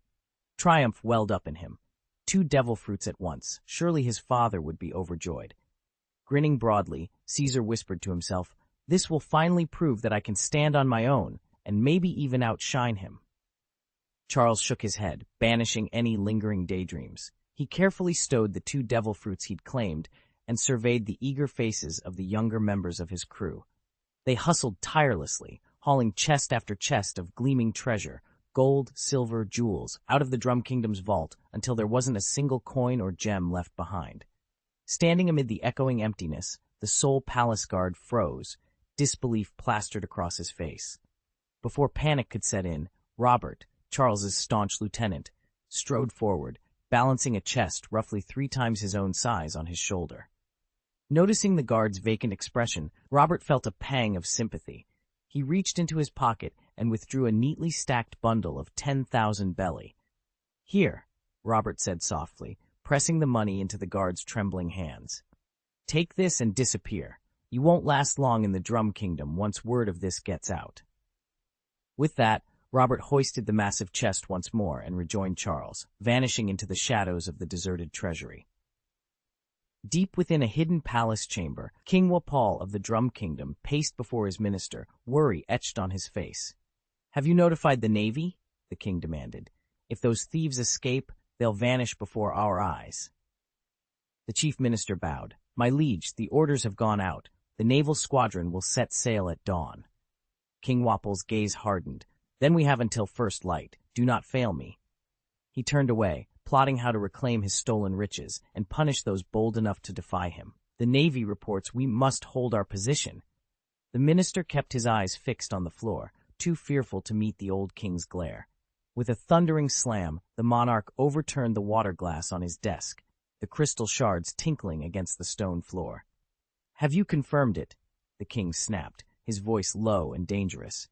Triumph welled up in him. 2 devil fruits at once. Surely his father would be overjoyed. Grinning broadly, Caesar whispered to himself, "This will finally prove that I can stand on my own, and maybe even outshine him." Charles shook his head, banishing any lingering daydreams. He carefully stowed the 2 devil fruits he'd claimed and surveyed the eager faces of the younger members of his crew. They hustled tirelessly, hauling chest after chest of gleaming treasure, gold, silver, jewels, out of the Drum Kingdom's vault until there wasn't a single coin or gem left behind. Standing amid the echoing emptiness, the sole palace guard froze, disbelief plastered across his face. Before panic could set in, Robert, Charles's staunch lieutenant, strode forward, balancing a chest roughly 3 times his own size on his shoulder. Noticing the guard's vacant expression, Robert felt a pang of sympathy. He reached into his pocket and withdrew a neatly stacked bundle of 10,000 belly. "Here," Robert said softly, pressing the money into the guard's trembling hands. "Take this and disappear. You won't last long in the Drum Kingdom once word of this gets out." With that, Robert hoisted the massive chest once more and rejoined Charles, vanishing into the shadows of the deserted treasury. Deep within a hidden palace chamber, King Wapol of the Drum Kingdom paced before his minister, worry etched on his face. "Have you notified the Navy?" the king demanded. "If those thieves escape, they'll vanish before our eyes." The chief minister bowed. "My liege, the orders have gone out. The naval squadron will set sail at dawn." King Wapol's gaze hardened. "Then we have until first light. Do not fail me." He turned away, plotting how to reclaim his stolen riches and punish those bold enough to defy him. "The Navy reports we must hold our position." The minister kept his eyes fixed on the floor, too fearful to meet the old king's glare. With a thundering slam, the monarch overturned the water glass on his desk, the crystal shards tinkling against the stone floor. "Have you confirmed it?" the king snapped, his voice low and dangerous.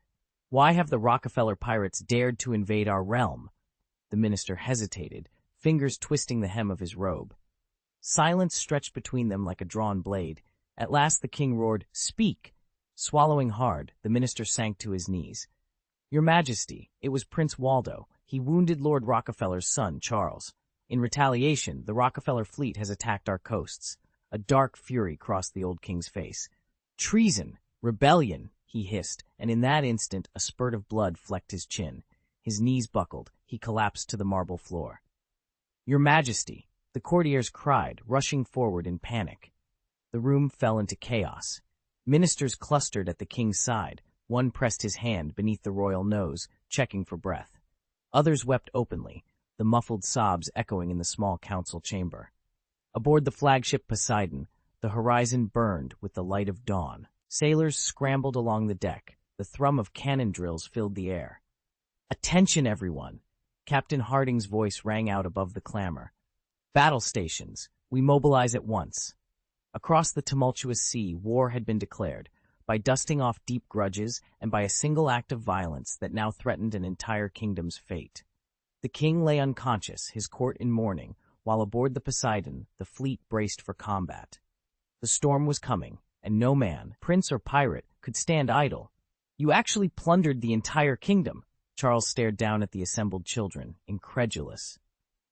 "Why have the Rockefeller pirates dared to invade our realm?" The minister hesitated, fingers twisting the hem of his robe. Silence stretched between them like a drawn blade. At last the king roared, "Speak!" Swallowing hard, the minister sank to his knees. "Your Majesty, it was Prince Waldo. He wounded Lord Rockefeller's son, Charles. In retaliation, the Rockefeller fleet has attacked our coasts." A dark fury crossed the old king's face. "Treason! Rebellion!" he hissed, and in that instant a spurt of blood flecked his chin. His knees buckled. He collapsed to the marble floor. "Your Majesty!" the courtiers cried, rushing forward in panic. The room fell into chaos. Ministers clustered at the king's side. One pressed his hand beneath the royal nose, checking for breath. Others wept openly. the muffled sobs echoing in the small council chamber. Aboard the flagship Poseidon, the horizon burned with the light of dawn. Sailors scrambled along the deck. The thrum of cannon drills filled the air. "Attention, everyone!" Captain Harding's voice rang out above the clamor. "Battle stations, we mobilize at once." Across the tumultuous sea, war had been declared, by dusting off deep grudges and by a single act of violence that now threatened an entire kingdom's fate. The king lay unconscious, his court in mourning, while aboard the Poseidon, the fleet braced for combat. The storm was coming, and no man, prince or pirate, could stand idle. "You actually plundered the entire kingdom." Charles stared down at the assembled children, incredulous.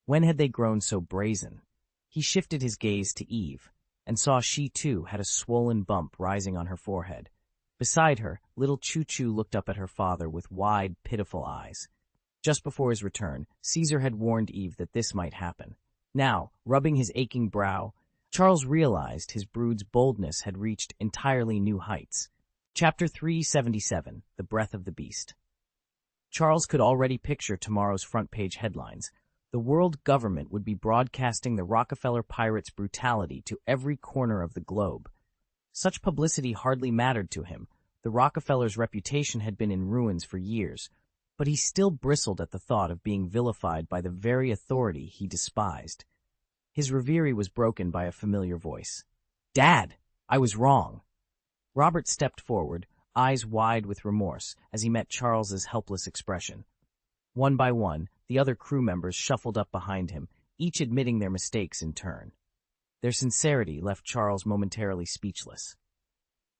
When had they grown so brazen? He shifted his gaze to Eve, and saw she too had a swollen bump rising on her forehead. Beside her, little Choo-Choo looked up at her father with wide, pitiful eyes. Just before his return, Caesar had warned Eve that this might happen. Now, rubbing his aching brow, Charles realized his brood's boldness had reached entirely new heights. Chapter 377, The Breath of the Beast. Charles could already picture tomorrow's front-page headlines. The world government would be broadcasting the Rockefeller pirates' brutality to every corner of the globe. Such publicity hardly mattered to him. The Rockefellers' reputation had been in ruins for years, but he still bristled at the thought of being vilified by the very authority he despised. His reverie was broken by a familiar voice. "Dad, I was wrong." Robert stepped forward, eyes wide with remorse, as he met Charles's helpless expression. One by one, the other crew members shuffled up behind him, each admitting their mistakes in turn. Their sincerity left Charles momentarily speechless.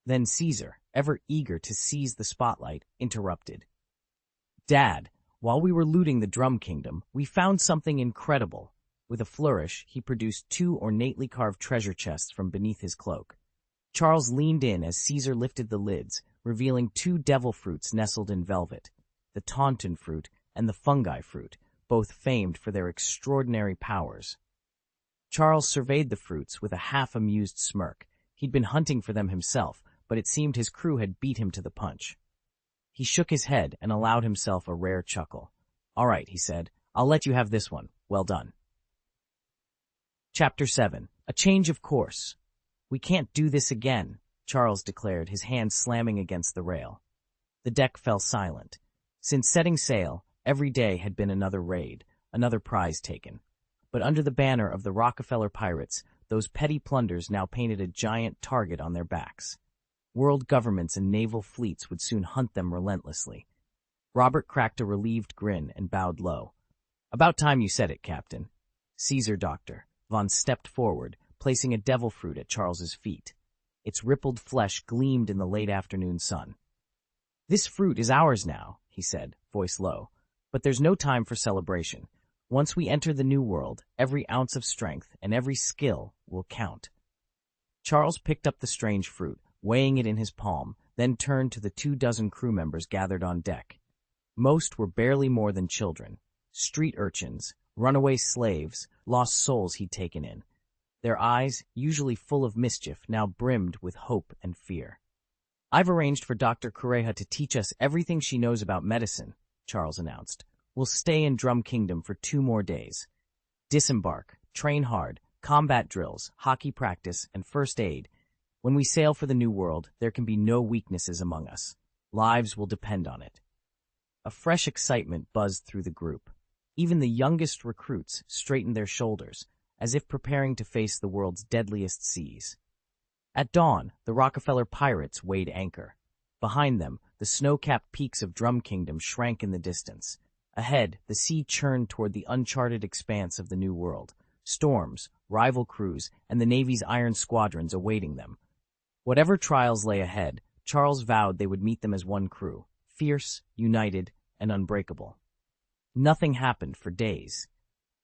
Then Caesar, ever eager to seize the spotlight, interrupted. "Dad, while we were looting the Drum Kingdom, we found something incredible." With a flourish, he produced 2 ornately carved treasure chests from beneath his cloak. Charles leaned in as Caesar lifted the lids, revealing 2 devil fruits nestled in velvet, the tauntaun fruit and the fungi fruit, both famed for their extraordinary powers. Charles surveyed the fruits with a half-amused smirk. He'd been hunting for them himself, but it seemed his crew had beat him to the punch. He shook his head and allowed himself a rare chuckle. "All right," he said, "I'll let you have this one. Well done." Chapter 7. A Change of Course. "We can't do this again," Charles declared, his hand slamming against the rail. The deck fell silent. Since setting sail, every day had been another raid, another prize taken. But under the banner of the Rockefeller pirates, those petty plunders now painted a giant target on their backs. World governments and naval fleets would soon hunt them relentlessly. Robert cracked a relieved grin and bowed low. "About time you said it, Captain." Caesar Doctor Von stepped forward, placing a devil fruit at Charles's feet. Its rippled flesh gleamed in the late afternoon sun. "This fruit is ours now," he said, voice low. "But there's no time for celebration. Once we enter the new world, every ounce of strength and every skill will count." Charles picked up the strange fruit, weighing it in his palm, then turned to the 24 crew members gathered on deck. Most were barely more than children, street urchins, runaway slaves, lost souls he'd taken in. Their eyes, usually full of mischief, now brimmed with hope and fear. "I've arranged for Dr. Kureha to teach us everything she knows about medicine," Charles announced. "We'll stay in Drum Kingdom for 2 more days. Disembark, train hard, combat drills, Haki practice, and first aid. When we sail for the New World, there can be no weaknesses among us. Lives will depend on it." A fresh excitement buzzed through the group. Even the youngest recruits straightened their shoulders, as if preparing to face the world's deadliest seas. At dawn, the Rockefeller pirates weighed anchor. Behind them, the snow-capped peaks of Drum Kingdom shrank in the distance. Ahead, the sea churned toward the uncharted expanse of the New World, storms, rival crews, and the Navy's iron squadrons awaiting them. Whatever trials lay ahead, Charles vowed they would meet them as one crew, fierce, united, and unbreakable. Nothing happened for days.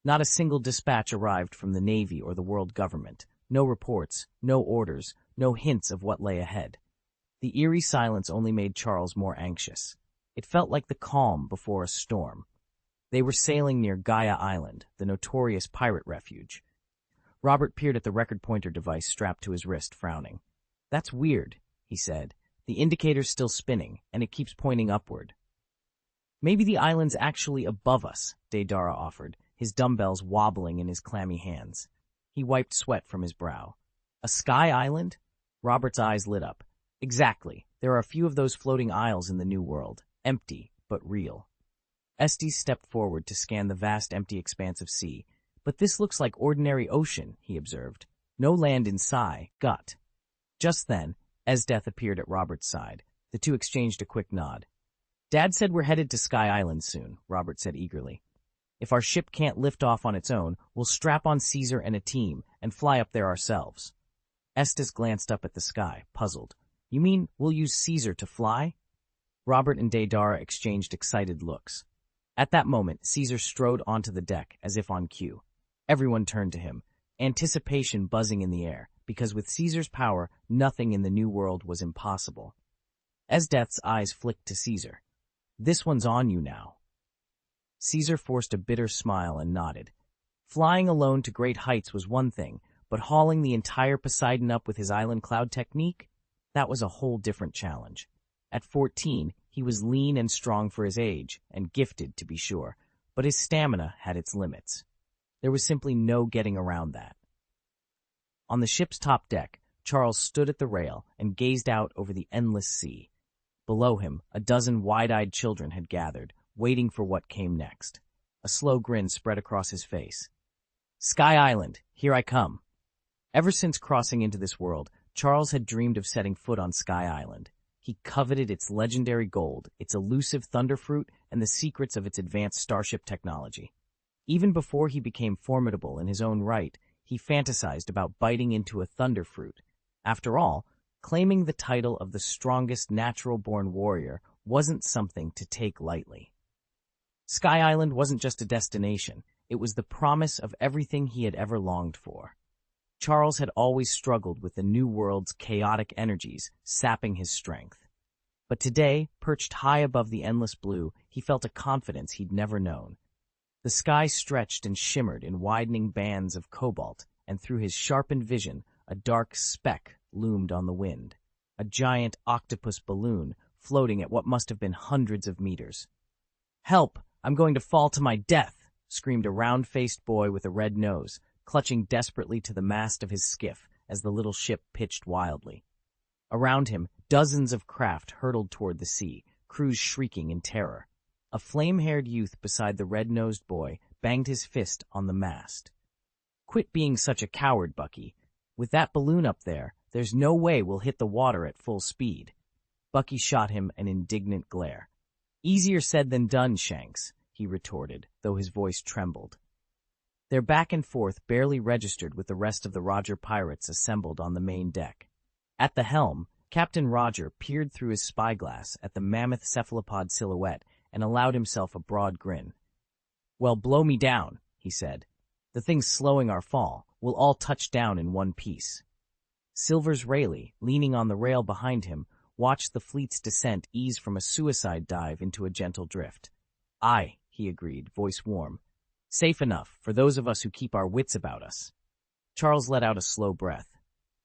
Not a single dispatch arrived from the Navy or the world government. No reports, no orders, no hints of what lay ahead. The eerie silence only made Charles more anxious. It felt like the calm before a storm. They were sailing near Gaia Island, the notorious pirate refuge. Robert peered at the record pointer device strapped to his wrist, frowning. "That's weird," he said. "The indicator's still spinning, and it keeps pointing upward." "Maybe the island's actually above us," Deidara offered, his dumbbells wobbling in his clammy hands. He wiped sweat from his brow. A sky island? Robert's eyes lit up. Exactly. There are a few of those floating isles in the New World. Empty, but real. Estes stepped forward to scan the vast empty expanse of sea. But this looks like ordinary ocean, he observed. No land in gut. Just then, Esdeath appeared at Robert's side. The two exchanged a quick nod. Dad said we're headed to Sky Island soon, Robert said eagerly. If our ship can't lift off on its own, we'll strap on Caesar and a team and fly up there ourselves. Estes glanced up at the sky, puzzled. You mean we'll use Caesar to fly? Robert and Daedara exchanged excited looks. At that moment, Caesar strode onto the deck as if on cue. Everyone turned to him, anticipation buzzing in the air, because with Caesar's power, nothing in the New World was impossible. Esdeath's eyes flicked to Caesar. This one's on you now. Caesar forced a bitter smile and nodded. Flying alone to great heights was one thing, but hauling the entire Poseidon up with his island cloud technique? That was a whole different challenge. At 14, he was lean and strong for his age, and gifted, to be sure, but his stamina had its limits. There was simply no getting around that. On the ship's top deck, Charles stood at the rail and gazed out over the endless sea. Below him, a dozen wide-eyed children had gathered, waiting for what came next. A slow grin spread across his face. Sky Island, here I come. Ever since crossing into this world, Charles had dreamed of setting foot on Sky Island. He coveted its legendary gold, its elusive thunderfruit, and the secrets of its advanced starship technology. Even before he became formidable in his own right, he fantasized about biting into a thunderfruit. After all, claiming the title of the strongest natural-born warrior wasn't something to take lightly. Sky Island wasn't just a destination, it was the promise of everything he had ever longed for. Charles had always struggled with the New World's chaotic energies, sapping his strength. But today, perched high above the endless blue, he felt a confidence he'd never known. The sky stretched and shimmered in widening bands of cobalt, and through his sharpened vision, a dark speck loomed on the wind, a giant octopus balloon floating at what must have been hundreds of meters. "Help! I'm going to fall to my death!" screamed a round-faced boy with a red nose, clutching desperately to the mast of his skiff as the little ship pitched wildly. Around him, dozens of craft hurtled toward the sea, crews shrieking in terror. A flame-haired youth beside the red-nosed boy banged his fist on the mast. "Quit being such a coward, Bucky. With that balloon up there, there's no way we'll hit the water at full speed." Bucky shot him an indignant glare. "Easier said than done, Shanks," he retorted, though his voice trembled. Their back and forth barely registered with the rest of the Roger pirates assembled on the main deck. At the helm, Captain Roger peered through his spyglass at the mammoth cephalopod silhouette and allowed himself a broad grin. "Well, blow me down," he said. "The thing's slowing our fall. We'll all touch down in one piece." Silvers Rayleigh, leaning on the rail behind him, watched the fleet's descent ease from a suicide dive into a gentle drift. "Aye," he agreed, voice warm. "Safe enough for those of us who keep our wits about us." Charles let out a slow breath.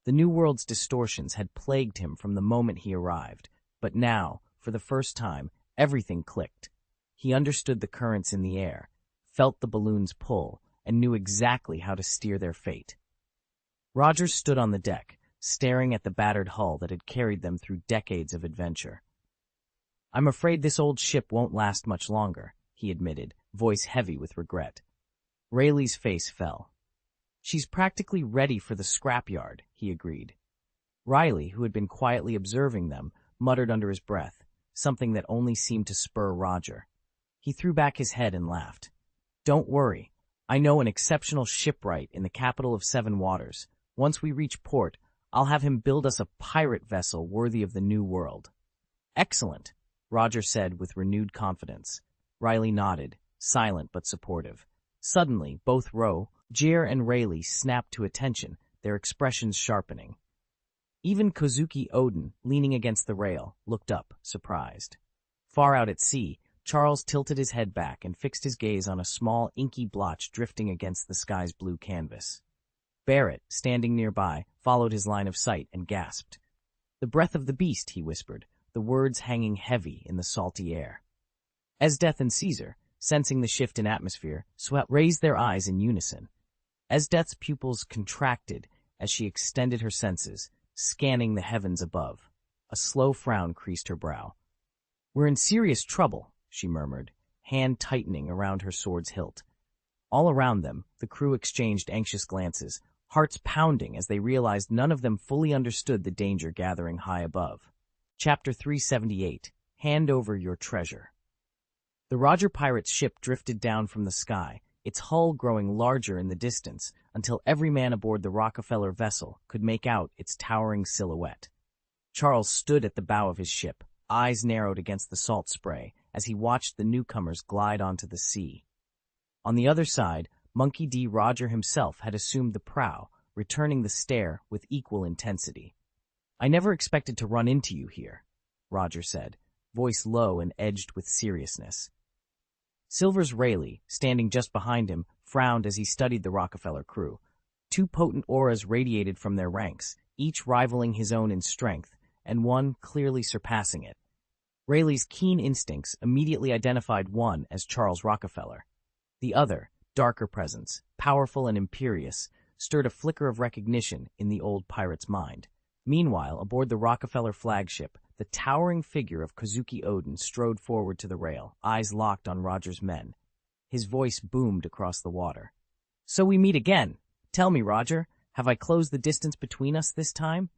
The New World's distortions had plagued him from the moment he arrived, but now, for the first time, everything clicked. He understood the currents in the air, felt the balloon's pull, and knew exactly how to steer their fate. Roger stood on the deck, staring at the battered hull that had carried them through decades of adventure. "I'm afraid this old ship won't last much longer," he admitted, voice heavy with regret. Rayleigh's face fell. "She's practically ready for the scrapyard," he agreed. Riley, who had been quietly observing them, muttered under his breath, something that only seemed to spur Roger. He threw back his head and laughed. "Don't worry. I know an exceptional shipwright in the capital of Seven Waters. Once we reach port, I'll have him build us a pirate vessel worthy of the New World." "Excellent," Roger said with renewed confidence. Riley nodded, silent but supportive. Suddenly, both Roger and Rayleigh snapped to attention, their expressions sharpening. Even Kozuki Odin, leaning against the rail, looked up, surprised. Far out at sea, Charles tilted his head back and fixed his gaze on a small, inky blotch drifting against the sky's blue canvas. Barrett, standing nearby, followed his line of sight and gasped. "The breath of the beast," he whispered, the words hanging heavy in the salty air. Esdeath and Caesar, sensing the shift in atmosphere, raised their eyes in unison. Esdeath's pupils contracted as she extended her senses, scanning the heavens above. A slow frown creased her brow. "We're in serious trouble," she murmured, hand tightening around her sword's hilt. All around them, the crew exchanged anxious glances, hearts pounding as they realized none of them fully understood the danger gathering high above. Chapter 378. Hand Over Your Treasure. The Roger pirate's ship drifted down from the sky, its hull growing larger in the distance until every man aboard the Rockefeller vessel could make out its towering silhouette. Charles stood at the bow of his ship, eyes narrowed against the salt spray as he watched the newcomers glide onto the sea. On the other side, Monkey D. Roger himself had assumed the prow, returning the stare with equal intensity. "I never expected to run into you here," Roger said, voice low and edged with seriousness. Silvers Rayleigh, standing just behind him, frowned as he studied the Rockefeller crew. Two potent auras radiated from their ranks, each rivaling his own in strength, and one clearly surpassing it. Rayleigh's keen instincts immediately identified one as Charles Rockefeller. The other, darker presence, powerful and imperious, stirred a flicker of recognition in the old pirate's mind. Meanwhile, aboard the Rockefeller flagship, the towering figure of Kazuki Odin strode forward to the rail, eyes locked on Roger's men. His voice boomed across the water. "So we meet again. Tell me, Roger, have I closed the distance between us this time?"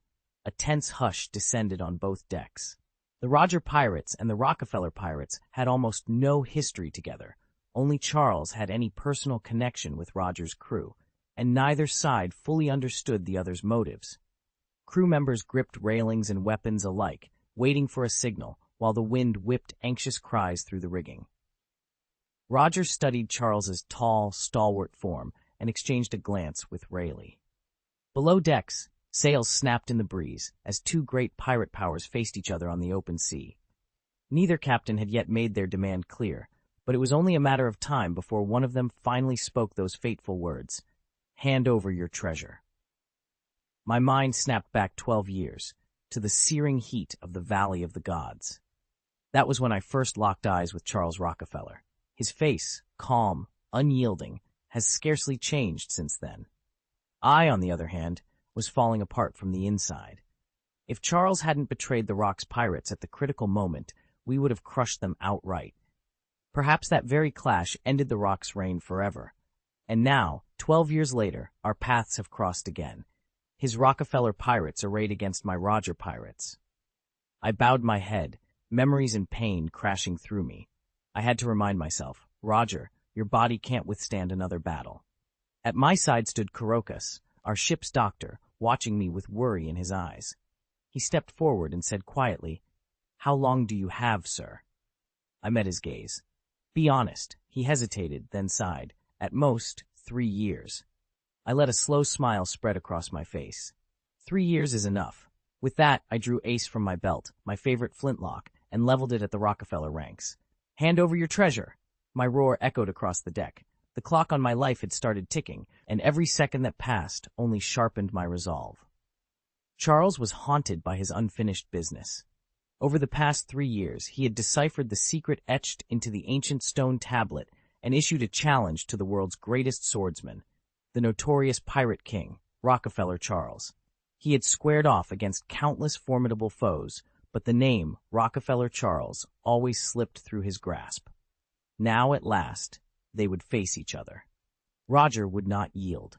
A tense hush descended on both decks. The Roger pirates and the Rockefeller pirates had almost no history together. Only Charles had any personal connection with Roger's crew, and neither side fully understood the other's motives. Crew members gripped railings and weapons alike, waiting for a signal, while the wind whipped anxious cries through the rigging. Roger studied Charles's tall, stalwart form and exchanged a glance with Rayleigh. Below decks, sails snapped in the breeze as two great pirate powers faced each other on the open sea. Neither captain had yet made their demand clear, but it was only a matter of time before one of them finally spoke those fateful words, "Hand over your treasure." My mind snapped back 12 years, to the searing heat of the Valley of the Gods. That was when I first locked eyes with Charles Rockefeller. His face, calm, unyielding, has scarcely changed since then. I, on the other hand, was falling apart from the inside. If Charles hadn't betrayed the Rock's pirates at the critical moment, we would have crushed them outright. Perhaps that very clash ended the Rock's reign forever. And now, 12 years later, our paths have crossed again. His Rockefeller pirates arrayed against my Roger pirates. I bowed my head, memories and pain crashing through me. I had to remind myself, "Roger, your body can't withstand another battle." At my side stood Kurokas, our ship's doctor, watching me with worry in his eyes. He stepped forward and said quietly, "How long do you have, sir?" I met his gaze. "Be honest." He hesitated, then sighed. "At most, 3 years." I let a slow smile spread across my face. 3 years is enough. With that, I drew Ace from my belt, my favorite flintlock, and leveled it at the Rockefeller ranks. "Hand over your treasure!" My roar echoed across the deck. The clock on my life had started ticking, and every second that passed only sharpened my resolve. Charles was haunted by his unfinished business. Over the past 3 years, he had deciphered the secret etched into the ancient stone tablet and issued a challenge to the world's greatest swordsman, the notorious pirate king, Rockefeller Charles. He had squared off against countless formidable foes, but the name, Rockefeller Charles, always slipped through his grasp. Now, at last, they would face each other. Roger would not yield.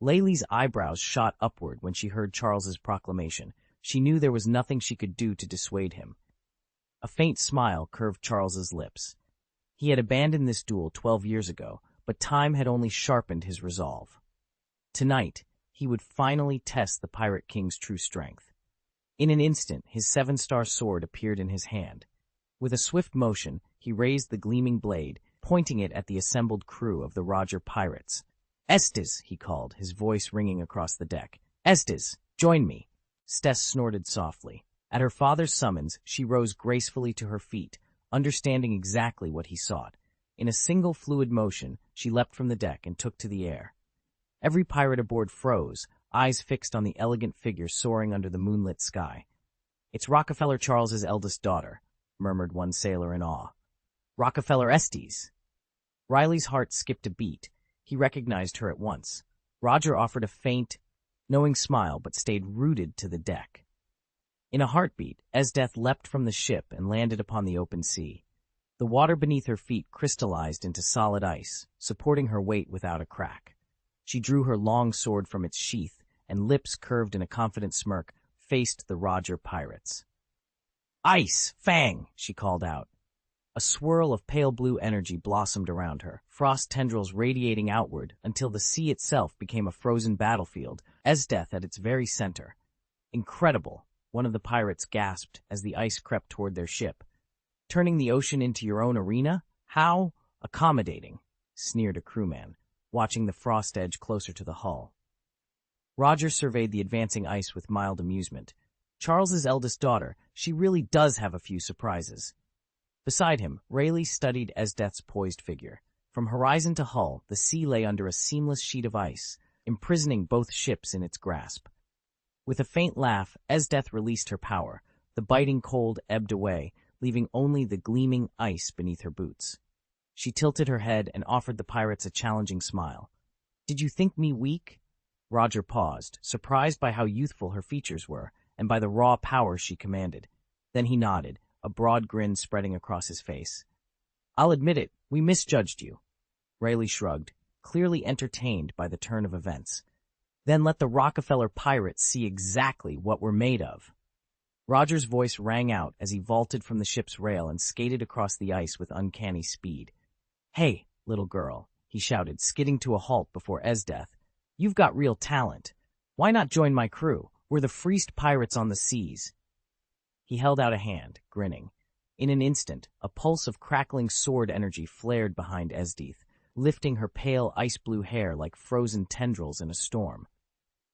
Laylee's eyebrows shot upward when she heard Charles's proclamation. She knew there was nothing she could do to dissuade him. A faint smile curved Charles's lips. He had abandoned this duel 12 years ago, but time had only sharpened his resolve. Tonight, he would finally test the Pirate King's true strength. In an instant, his 7-star sword appeared in his hand. With a swift motion, he raised the gleaming blade, pointing it at the assembled crew of the Roger pirates. "Estes," he called, his voice ringing across the deck. "Estes, join me." Stess snorted softly. At her father's summons, she rose gracefully to her feet, understanding exactly what he sought. In a single fluid motion, she leapt from the deck and took to the air. Every pirate aboard froze, eyes fixed on the elegant figure soaring under the moonlit sky. "It's Rockefeller Charles's eldest daughter," murmured one sailor in awe. "Rockefeller Estes," Riley's heart skipped a beat. He recognized her at once. Roger offered a faint, knowing smile but stayed rooted to the deck. In a heartbeat, Esdeath leapt from the ship and landed upon the open sea. The water beneath her feet crystallized into solid ice, supporting her weight without a crack. She drew her long sword from its sheath, and lips curved in a confident smirk, faced the Roger pirates. "Ice! Fang!" she called out. A swirl of pale blue energy blossomed around her, frost tendrils radiating outward until the sea itself became a frozen battlefield, Esdeath at its very center. "Incredible," one of the pirates gasped as the ice crept toward their ship. "Turning the ocean into your own arena? How accommodating," sneered a crewman, watching the frost edge closer to the hull. Roger surveyed the advancing ice with mild amusement. Charles's eldest daughter, she really does have a few surprises. Beside him, Rayleigh studied Esdeath's poised figure. From horizon to hull, the sea lay under a seamless sheet of ice, imprisoning both ships in its grasp. With a faint laugh, Esdeath released her power. The biting cold ebbed away, leaving only the gleaming ice beneath her boots. She tilted her head and offered the pirates a challenging smile. "Did you think me weak?" Roger paused, surprised by how youthful her features were, and by the raw power she commanded. Then he nodded, a broad grin spreading across his face. "I'll admit it, we misjudged you." Rayleigh shrugged, clearly entertained by the turn of events. "Then let the Rockefeller pirates see exactly what we're made of." Roger's voice rang out as he vaulted from the ship's rail and skated across the ice with uncanny speed. "Hey, little girl," he shouted, skidding to a halt before Esdeath. "You've got real talent. Why not join my crew? We're the freest pirates on the seas." He held out a hand, grinning. In an instant, a pulse of crackling sword energy flared behind Esdeath, lifting her pale ice-blue hair like frozen tendrils in a storm.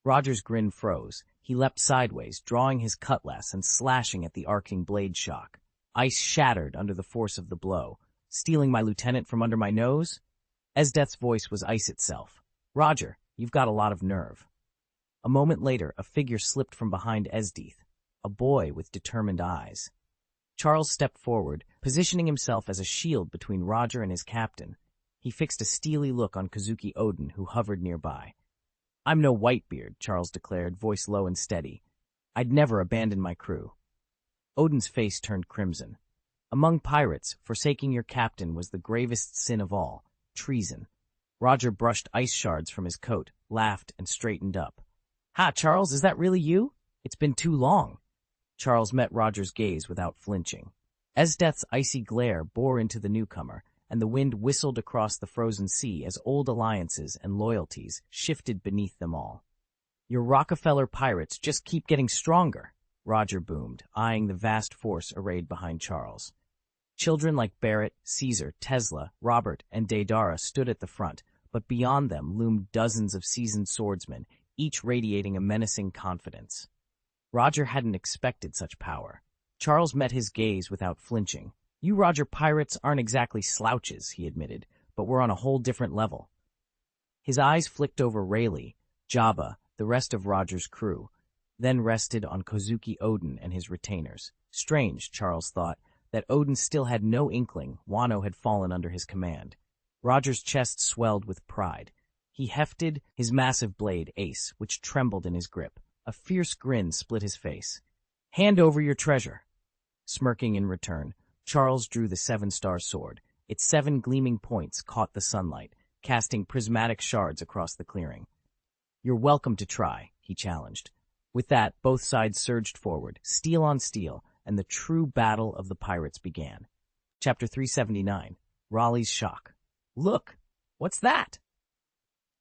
Roger's grin froze. He leapt sideways, drawing his cutlass and slashing at the arcing blade shock. Ice shattered under the force of the blow. "Stealing my lieutenant from under my nose?" Esdeath's voice was ice itself. "Roger, you've got a lot of nerve." A moment later, a figure slipped from behind Esdeath, a boy with determined eyes. Charles stepped forward, positioning himself as a shield between Roger and his captain. He fixed a steely look on Kazuki Odin, who hovered nearby. "I'm no Whitebeard," Charles declared, voice low and steady. "I'd never abandon my crew." Odin's face turned crimson. "Among pirates, forsaking your captain was the gravest sin of all, treason." Roger brushed ice shards from his coat, laughed, and straightened up. "Ha, Charles, is that really you? It's been too long." Charles met Roger's gaze without flinching. Esdeath's icy glare bore into the newcomer, and the wind whistled across the frozen sea as old alliances and loyalties shifted beneath them all. "Your Rockefeller pirates just keep getting stronger," Roger boomed, eyeing the vast force arrayed behind Charles. Children like Barrett, Caesar, Tesla, Robert, and Daedara stood at the front, but beyond them loomed dozens of seasoned swordsmen, each radiating a menacing confidence. Roger hadn't expected such power. Charles met his gaze without flinching. "You Roger pirates aren't exactly slouches," he admitted, "but we're on a whole different level." His eyes flicked over Rayleigh, Jabba, the rest of Roger's crew, then rested on Kozuki Odin and his retainers. Strange, Charles thought, that Odin still had no inkling Wano had fallen under his command. Roger's chest swelled with pride. He hefted his massive blade, Ace, which trembled in his grip. A fierce grin split his face. "Hand over your treasure." Smirking in return, Charles drew the 7-star sword. Its 7 gleaming points caught the sunlight, casting prismatic shards across the clearing. "You're welcome to try," he challenged. With that, both sides surged forward, steel on steel, and the true battle of the pirates began. Chapter 379, Raleigh's Shock. "Look! What's that?"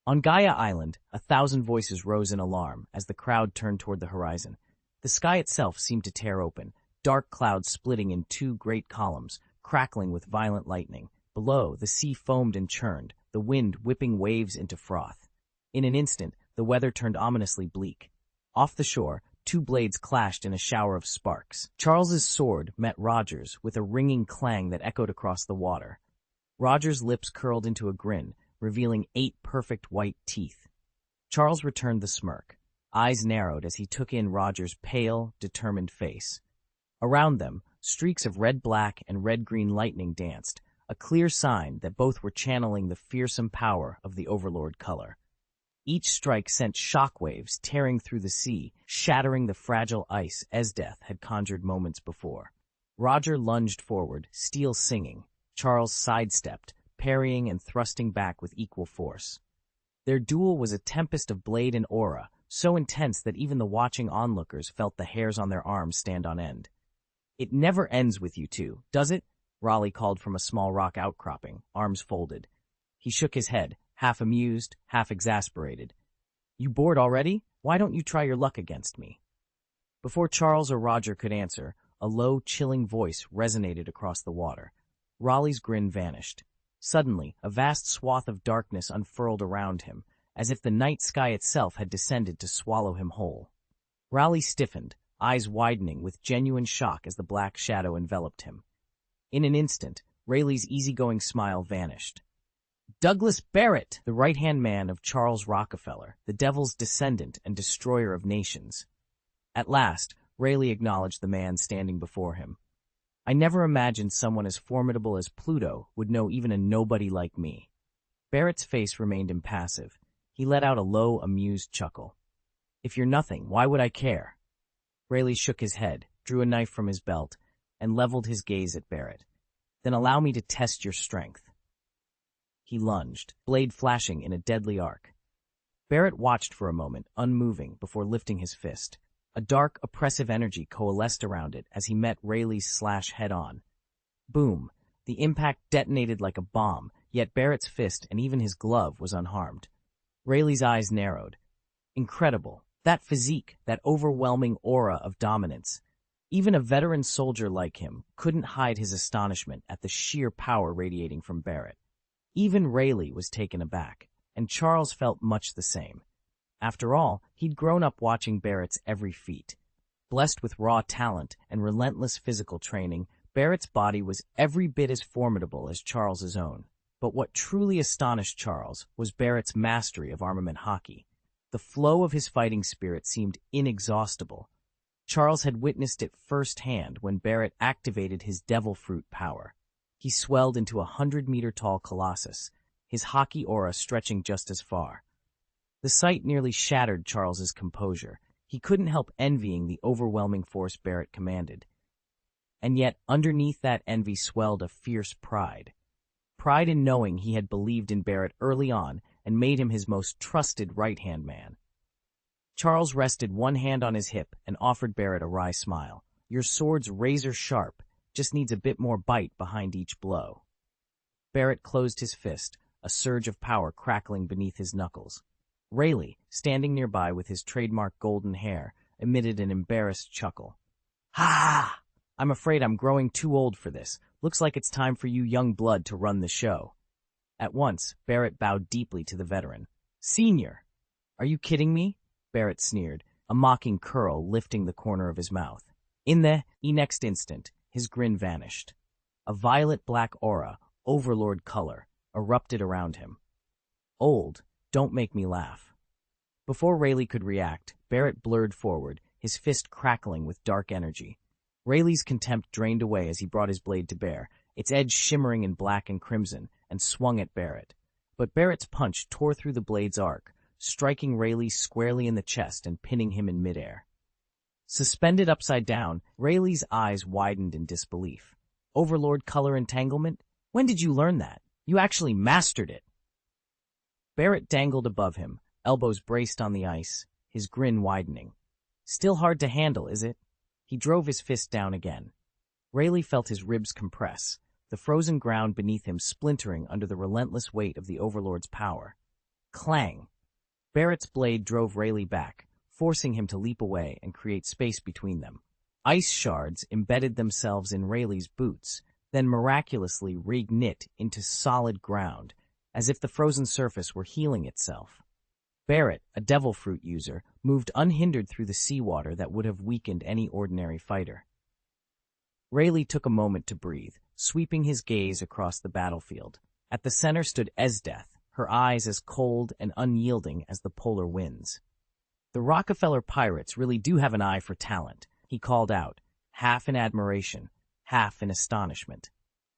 On Gaia Island, 1,000 voices rose in alarm as the crowd turned toward the horizon. The sky itself seemed to tear open, dark clouds splitting in 2 great columns, crackling with violent lightning. Below, the sea foamed and churned, the wind whipping waves into froth. In an instant, the weather turned ominously bleak. Off the shore, 2 blades clashed in a shower of sparks. Charles's sword met Roger's with a ringing clang that echoed across the water. Roger's lips curled into a grin, revealing 8 perfect white teeth. Charles returned the smirk, eyes narrowed as he took in Roger's pale, determined face. Around them, streaks of red-black and red-green lightning danced, a clear sign that both were channeling the fearsome power of the Overlord color. Each strike sent shockwaves tearing through the sea, shattering the fragile ice Esdeath had conjured moments before. Roger lunged forward, steel singing. Charles sidestepped, parrying and thrusting back with equal force. Their duel was a tempest of blade and aura, so intense that even the watching onlookers felt the hairs on their arms stand on end. "It never ends with you two, does it?" Raleigh called from a small rock outcropping, arms folded. He shook his head, half amused, half exasperated. "You bored already? Why don't you try your luck against me?" Before Charles or Roger could answer, a low, chilling voice resonated across the water. Raleigh's grin vanished. Suddenly, a vast swath of darkness unfurled around him, as if the night sky itself had descended to swallow him whole. Raleigh stiffened, eyes widening with genuine shock as the black shadow enveloped him. In an instant, Raleigh's easygoing smile vanished. Douglas Barrett, the right-hand man of Charles Rockefeller, the devil's descendant and destroyer of nations. At last, Raleigh acknowledged the man standing before him. "I never imagined someone as formidable as Pluto would know even a nobody like me." Barrett's face remained impassive. He let out a low, amused chuckle. "If you're nothing, why would I care?" Raleigh shook his head, drew a knife from his belt, and leveled his gaze at Barrett. "Then allow me to test your strength." He lunged, blade flashing in a deadly arc. Barrett watched for a moment, unmoving, before lifting his fist. A dark, oppressive energy coalesced around it as he met Raleigh's slash head-on. Boom! The impact detonated like a bomb, yet Barrett's fist and even his glove was unharmed. Raleigh's eyes narrowed. Incredible. That physique, that overwhelming aura of dominance. Even a veteran soldier like him couldn't hide his astonishment at the sheer power radiating from Barrett. Even Raleigh was taken aback, and Charles felt much the same. After all, he'd grown up watching Barrett's every feat. Blessed with raw talent and relentless physical training, Barrett's body was every bit as formidable as Charles's own. But what truly astonished Charles was Barrett's mastery of armament Haki. The flow of his fighting spirit seemed inexhaustible. Charles had witnessed it firsthand when Barrett activated his devil fruit power. He swelled into a 100-meter-tall colossus, his Haki aura stretching just as far. The sight nearly shattered Charles's composure. He couldn't help envying the overwhelming force Barrett commanded. And yet, underneath that envy swelled a fierce pride. Pride in knowing he had believed in Barrett early on and made him his most trusted right-hand man. Charles rested one hand on his hip and offered Barrett a wry smile. "Your sword's razor sharp, just needs a bit more bite behind each blow." Barrett closed his fist, a surge of power crackling beneath his knuckles. Raleigh, standing nearby with his trademark golden hair, emitted an embarrassed chuckle. "Ha! I'm afraid I'm growing too old for this. Looks like it's time for you young blood to run the show." At once, Barrett bowed deeply to the veteran. "Senior!" "Are you kidding me?" Barrett sneered, a mocking curl lifting the corner of his mouth. In the next instant, his grin vanished. A violet-black aura, overlord color, erupted around him. "Old, don't make me laugh." Before Raleigh could react, Barrett blurred forward, his fist crackling with dark energy. Raleigh's contempt drained away as he brought his blade to bear, its edge shimmering in black and crimson, and swung at Barrett. But Barrett's punch tore through the blade's arc, striking Raleigh squarely in the chest and pinning him in midair. Suspended upside down, Raleigh's eyes widened in disbelief. "Overlord color entanglement? When did you learn that? You actually mastered it." Barrett dangled above him, elbows braced on the ice, his grin widening. "Still hard to handle, is it?" He drove his fist down again. Raleigh felt his ribs compress, the frozen ground beneath him splintering under the relentless weight of the Overlord's power. Clang! Barrett's blade drove Raleigh back, forcing him to leap away and create space between them. Ice shards embedded themselves in Raleigh's boots, then miraculously reknit into solid ground, as if the frozen surface were healing itself. Barrett, a devil fruit user, moved unhindered through the seawater that would have weakened any ordinary fighter. Raleigh took a moment to breathe, sweeping his gaze across the battlefield. At the center stood Esdeath, her eyes as cold and unyielding as the polar winds. "The Rockefeller pirates really do have an eye for talent," he called out, half in admiration, half in astonishment.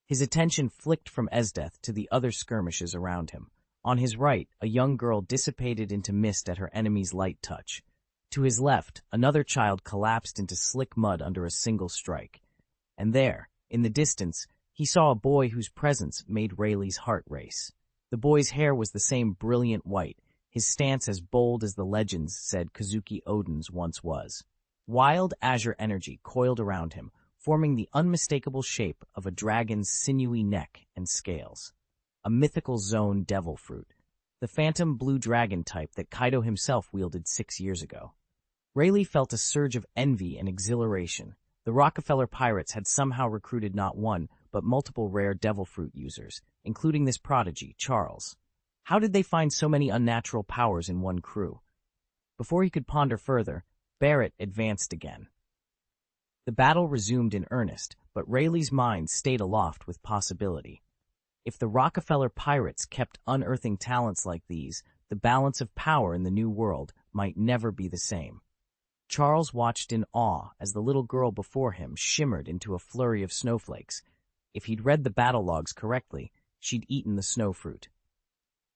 His attention flicked from Esdeath to the other skirmishes around him. On his right, a young girl dissipated into mist at her enemy's light touch. To his left, another child collapsed into slick mud under a single strike. And there, in the distance, he saw a boy whose presence made Rayleigh's heart race. The boy's hair was the same brilliant white, his stance as bold as the legends said Kazuki Odin's once was. Wild azure energy coiled around him, forming the unmistakable shape of a dragon's sinewy neck and scales. A mythical zone devil fruit, the phantom blue dragon type that Kaido himself wielded 6 years ago. Rayleigh felt a surge of envy and exhilaration. The Rockefeller pirates had somehow recruited not one, but multiple rare devil fruit users, including this prodigy, Charles. How did they find so many unnatural powers in one crew? Before he could ponder further, Barrett advanced again. The battle resumed in earnest, but Rayleigh's mind stayed aloft with possibility. If the Rockefeller pirates kept unearthing talents like these, the balance of power in the New World might never be the same. Charles watched in awe as the little girl before him shimmered into a flurry of snowflakes. If he'd read the battle logs correctly, she'd eaten the snow fruit.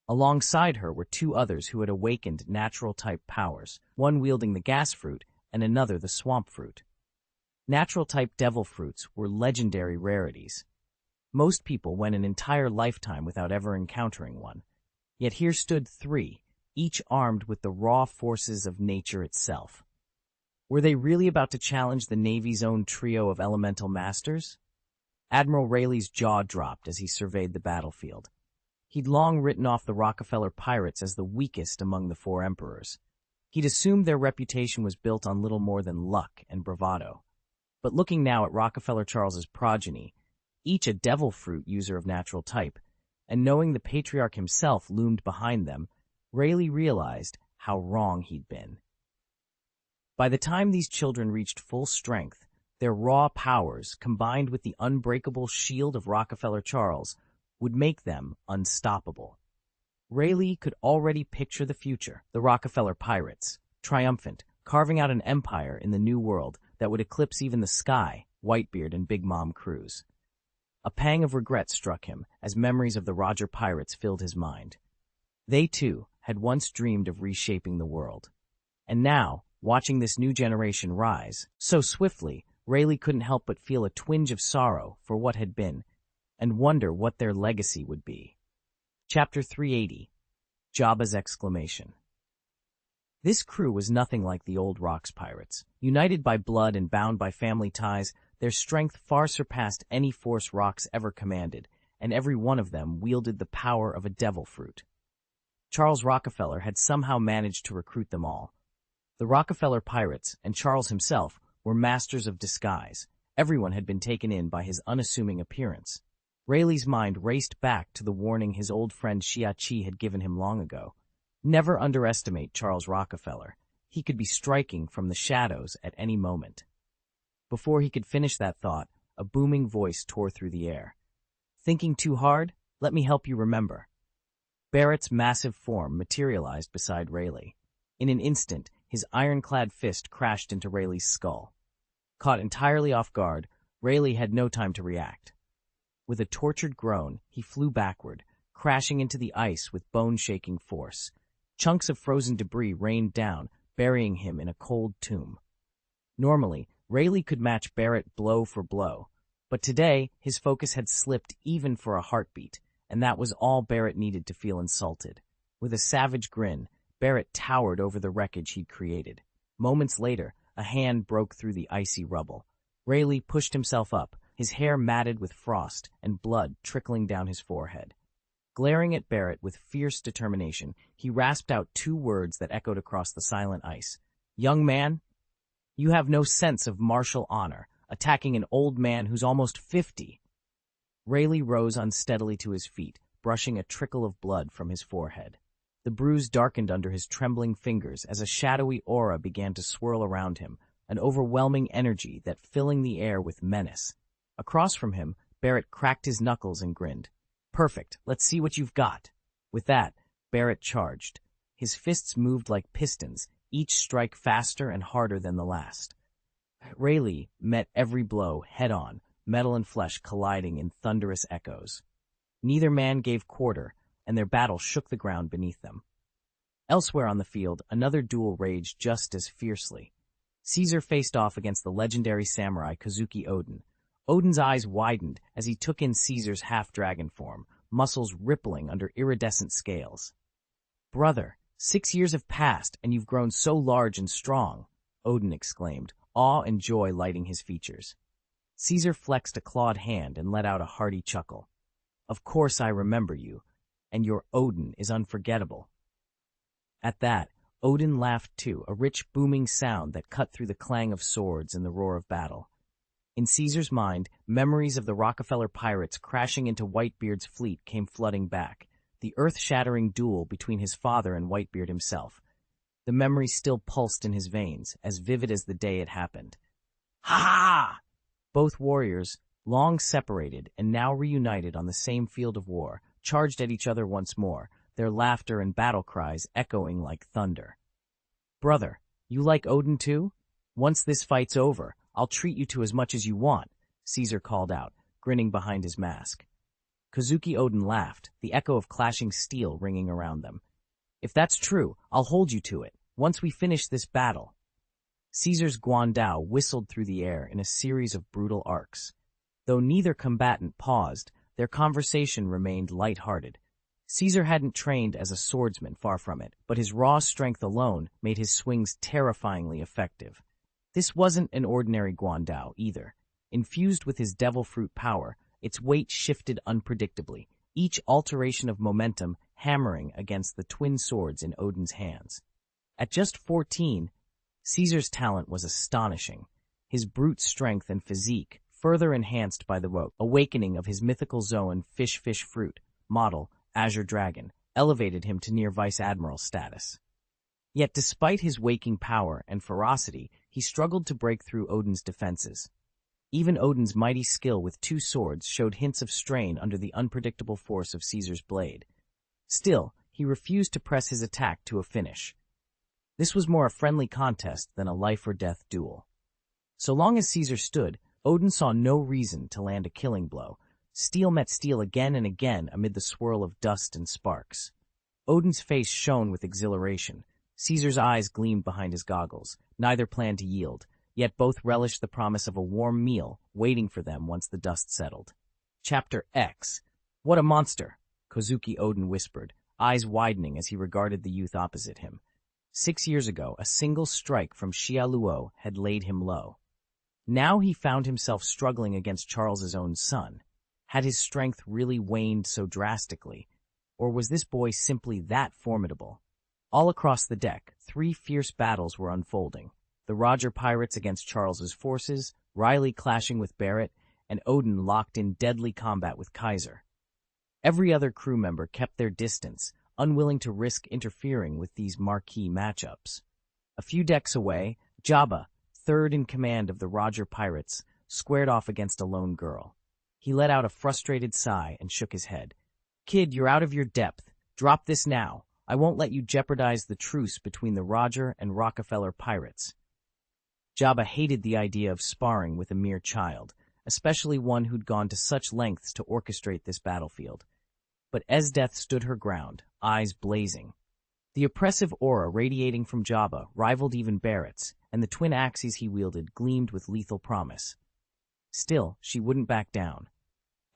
Alongside her were 2 others who had awakened natural-type powers, one wielding the gas fruit and another the swamp fruit. Natural-type devil fruits were legendary rarities. Most people went an entire lifetime without ever encountering one. Yet here stood 3, each armed with the raw forces of nature itself. Were they really about to challenge the Navy's own trio of elemental masters? Admiral Rayleigh's jaw dropped as he surveyed the battlefield. He'd long written off the Rockefeller pirates as the weakest among the 4 emperors. He'd assumed their reputation was built on little more than luck and bravado. But looking now at Rockefeller Charles's progeny, each a devil fruit user of natural type, and knowing the patriarch himself loomed behind them, Rayleigh realized how wrong he'd been. By the time these children reached full strength, their raw powers, combined with the unbreakable shield of Rockefeller Charles, would make them unstoppable. Rayleigh could already picture the future, the Rockefeller pirates, triumphant, carving out an empire in the New World that would eclipse even the Sky, Whitebeard, and Big Mom crews. A pang of regret struck him as memories of the Roger pirates filled his mind. They, too, had once dreamed of reshaping the world. And now, watching this new generation rise so swiftly, Rayleigh couldn't help but feel a twinge of sorrow for what had been, and wonder what their legacy would be. Chapter 380, Jabba's Exclamation. This crew was nothing like the old Rocks pirates. United by blood and bound by family ties, their strength far surpassed any force Rocks ever commanded, and every one of them wielded the power of a devil fruit. Charles Rockefeller had somehow managed to recruit them all. The Rockefeller pirates, and Charles himself, were masters of disguise. Everyone had been taken in by his unassuming appearance. Rayleigh's mind raced back to the warning his old friend Shiachi had given him long ago. Never underestimate Charles Rockefeller. He could be striking from the shadows at any moment. Before he could finish that thought, a booming voice tore through the air. Thinking too hard? Let me help you remember. Barrett's massive form materialized beside Rayleigh. In an instant, his ironclad fist crashed into Rayleigh's skull. Caught entirely off guard, Rayleigh had no time to react. With a tortured groan, he flew backward, crashing into the ice with bone-shaking force. Chunks of frozen debris rained down, burying him in a cold tomb. Normally, Rayleigh could match Barrett blow for blow, but today his focus had slipped even for a heartbeat, and that was all Barrett needed to feel insulted. With a savage grin, Barrett towered over the wreckage he'd created. Moments later, a hand broke through the icy rubble. Rayleigh pushed himself up, his hair matted with frost and blood trickling down his forehead. Glaring at Barrett with fierce determination, he rasped out 2 words that echoed across the silent ice. "Young man, you have no sense of martial honor, attacking an old man who's almost 50. Rayleigh rose unsteadily to his feet, brushing a trickle of blood from his forehead. The bruise darkened under his trembling fingers as a shadowy aura began to swirl around him, an overwhelming energy that filling the air with menace. Across from him, Barrett cracked his knuckles and grinned. "Perfect, let's see what you've got." With that, Barrett charged. His fists moved like pistons, each strike faster and harder than the last. Rayleigh met every blow head-on, metal and flesh colliding in thunderous echoes. Neither man gave quarter, and their battle shook the ground beneath them. Elsewhere on the field, another duel raged just as fiercely. Caesar faced off against the legendary samurai Kazuki Oden. Oden's eyes widened as he took in Caesar's half-dragon form, muscles rippling under iridescent scales. "Brother, 6 years have passed, and you've grown so large and strong," Oden exclaimed, awe and joy lighting his features. Caesar flexed a clawed hand and let out a hearty chuckle. "Of course I remember you, and your Oden is unforgettable." At that, Oden laughed too, a rich booming sound that cut through the clang of swords and the roar of battle. In Caesar's mind, memories of the Rockefeller pirates crashing into Whitebeard's fleet came flooding back, the earth-shattering duel between his father and Whitebeard himself. The memory still pulsed in his veins, as vivid as the day it happened. "Ha-ha!" Both warriors, long separated and now reunited on the same field of war, charged at each other once more, their laughter and battle cries echoing like thunder. "Brother, you like Oden too? Once this fight's over, I'll treat you to as much as you want," Caesar called out, grinning behind his mask. Kazuki Oden laughed, the echo of clashing steel ringing around them. "If that's true, I'll hold you to it, once we finish this battle." Caesar's guandao whistled through the air in a series of brutal arcs. Though neither combatant paused, their conversation remained light-hearted. Caesar hadn't trained as a swordsman, far from it, but his raw strength alone made his swings terrifyingly effective. This wasn't an ordinary guandao, either. Infused with his devil fruit power, its weight shifted unpredictably, each alteration of momentum hammering against the twin swords in Oden's hands. At just 14, Caesar's talent was astonishing, his brute strength and physique further enhanced by the awakening of his mythical Zoan fish fruit, model, Azure Dragon, elevated him to near vice admiral status. Yet despite his waking power and ferocity, he struggled to break through Oden's defenses. Even Oden's mighty skill with 2 swords showed hints of strain under the unpredictable force of Caesar's blade. Still, he refused to press his attack to a finish. This was more a friendly contest than a life-or-death duel. So long as Caesar stood, Oden saw no reason to land a killing blow. Steel met steel again and again amid the swirl of dust and sparks. Oden's face shone with exhilaration. Caesar's eyes gleamed behind his goggles. Neither planned to yield, yet both relished the promise of a warm meal waiting for them once the dust settled. Chapter X. "What a monster!" Kazuki Oden whispered, eyes widening as he regarded the youth opposite him. 6 years ago, a single strike from Xia Luo had laid him low. Now he found himself struggling against Charles's own son. Had his strength really waned so drastically, or was this boy simply that formidable? All across the deck, 3 fierce battles were unfolding. The Roger pirates against Charles's forces, Riley clashing with Barrett, and Oden locked in deadly combat with Kaiser. Every other crew member kept their distance, unwilling to risk interfering with these marquee matchups. A few decks away, Jabba, third in command of the Roger pirates, squared off against a lone girl. He let out a frustrated sigh and shook his head. "Kid, you're out of your depth. Drop this now. I won't let you jeopardize the truce between the Roger and Rockefeller pirates." Jabba hated the idea of sparring with a mere child, especially one who'd gone to such lengths to orchestrate this battlefield. But Esdeath stood her ground, eyes blazing. The oppressive aura radiating from Jabba rivaled even Barrett's, and the twin axes he wielded gleamed with lethal promise. Still, she wouldn't back down.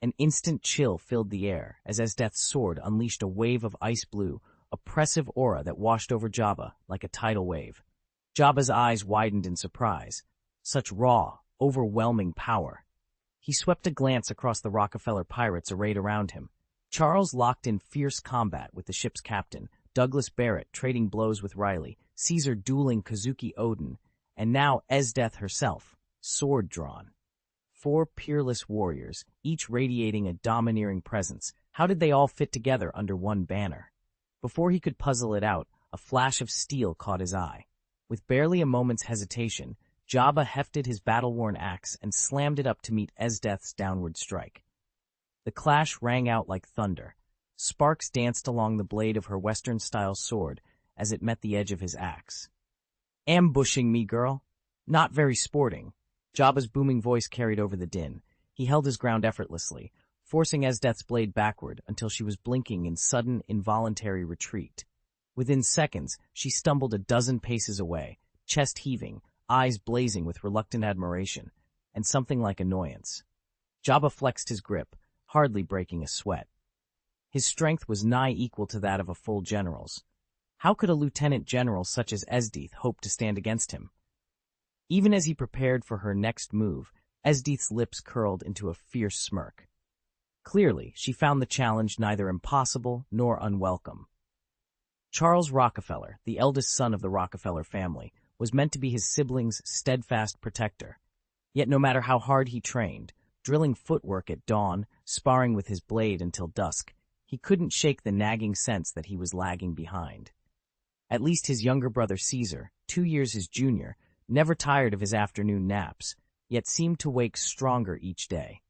An instant chill filled the air as Esdeath's sword unleashed a wave of ice blue, oppressive aura that washed over Jabba like a tidal wave. Jabba's eyes widened in surprise. Such raw, overwhelming power. He swept a glance across the Rockefeller pirates arrayed around him. Charles locked in fierce combat with the ship's captain, Douglas Barrett trading blows with Riley, Caesar dueling Kazuki Oden, and now Esdeath herself, sword drawn. 4 peerless warriors, each radiating a domineering presence. How did they all fit together under one banner? Before he could puzzle it out, a flash of steel caught his eye. With barely a moment's hesitation, Jabba hefted his battle-worn axe and slammed it up to meet Esdeath's downward strike. The clash rang out like thunder. Sparks danced along the blade of her Western-style sword as it met the edge of his axe. "Ambushing me, girl? Not very sporting." Jabba's booming voice carried over the din. He held his ground effortlessly, forcing Esdeath's blade backward until she was blinking in sudden, involuntary retreat. Within seconds, she stumbled a dozen paces away, chest heaving, eyes blazing with reluctant admiration, and something like annoyance. Jabba flexed his grip, hardly breaking a sweat. His strength was nigh equal to that of a full general's. How could a lieutenant general such as Esdeath hope to stand against him? Even as he prepared for her next move, Esdeath's lips curled into a fierce smirk. Clearly, she found the challenge neither impossible nor unwelcome. Charles Rockefeller, the eldest son of the Rockefeller family, was meant to be his sibling's steadfast protector. Yet no matter how hard he trained, drilling footwork at dawn, sparring with his blade until dusk, he couldn't shake the nagging sense that he was lagging behind. At least his younger brother Caesar, 2 years his junior, never tired of his afternoon naps, yet seemed to wake stronger each day.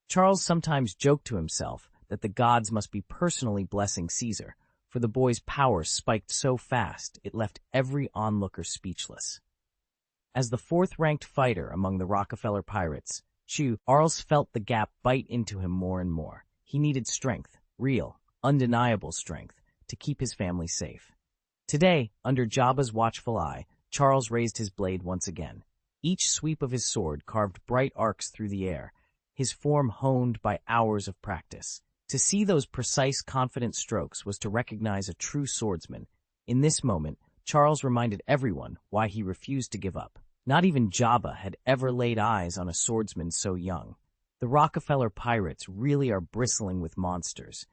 Charles sometimes joked to himself that the gods must be personally blessing Caesar, for the boy's power spiked so fast it left every onlooker speechless. As the fourth-ranked fighter among the Rockefeller pirates, Charles felt the gap bite into him more and more. He needed strength, real, undeniable strength, to keep his family safe. Today, under Jabba's watchful eye, Charles raised his blade once again. Each sweep of his sword carved bright arcs through the air, his form honed by hours of practice. To see those precise, confident strokes was to recognize a true swordsman. In this moment, Charles reminded everyone why he refused to give up. Not even Jabba had ever laid eyes on a swordsman so young. The Rockefeller pirates really are bristling with monsters,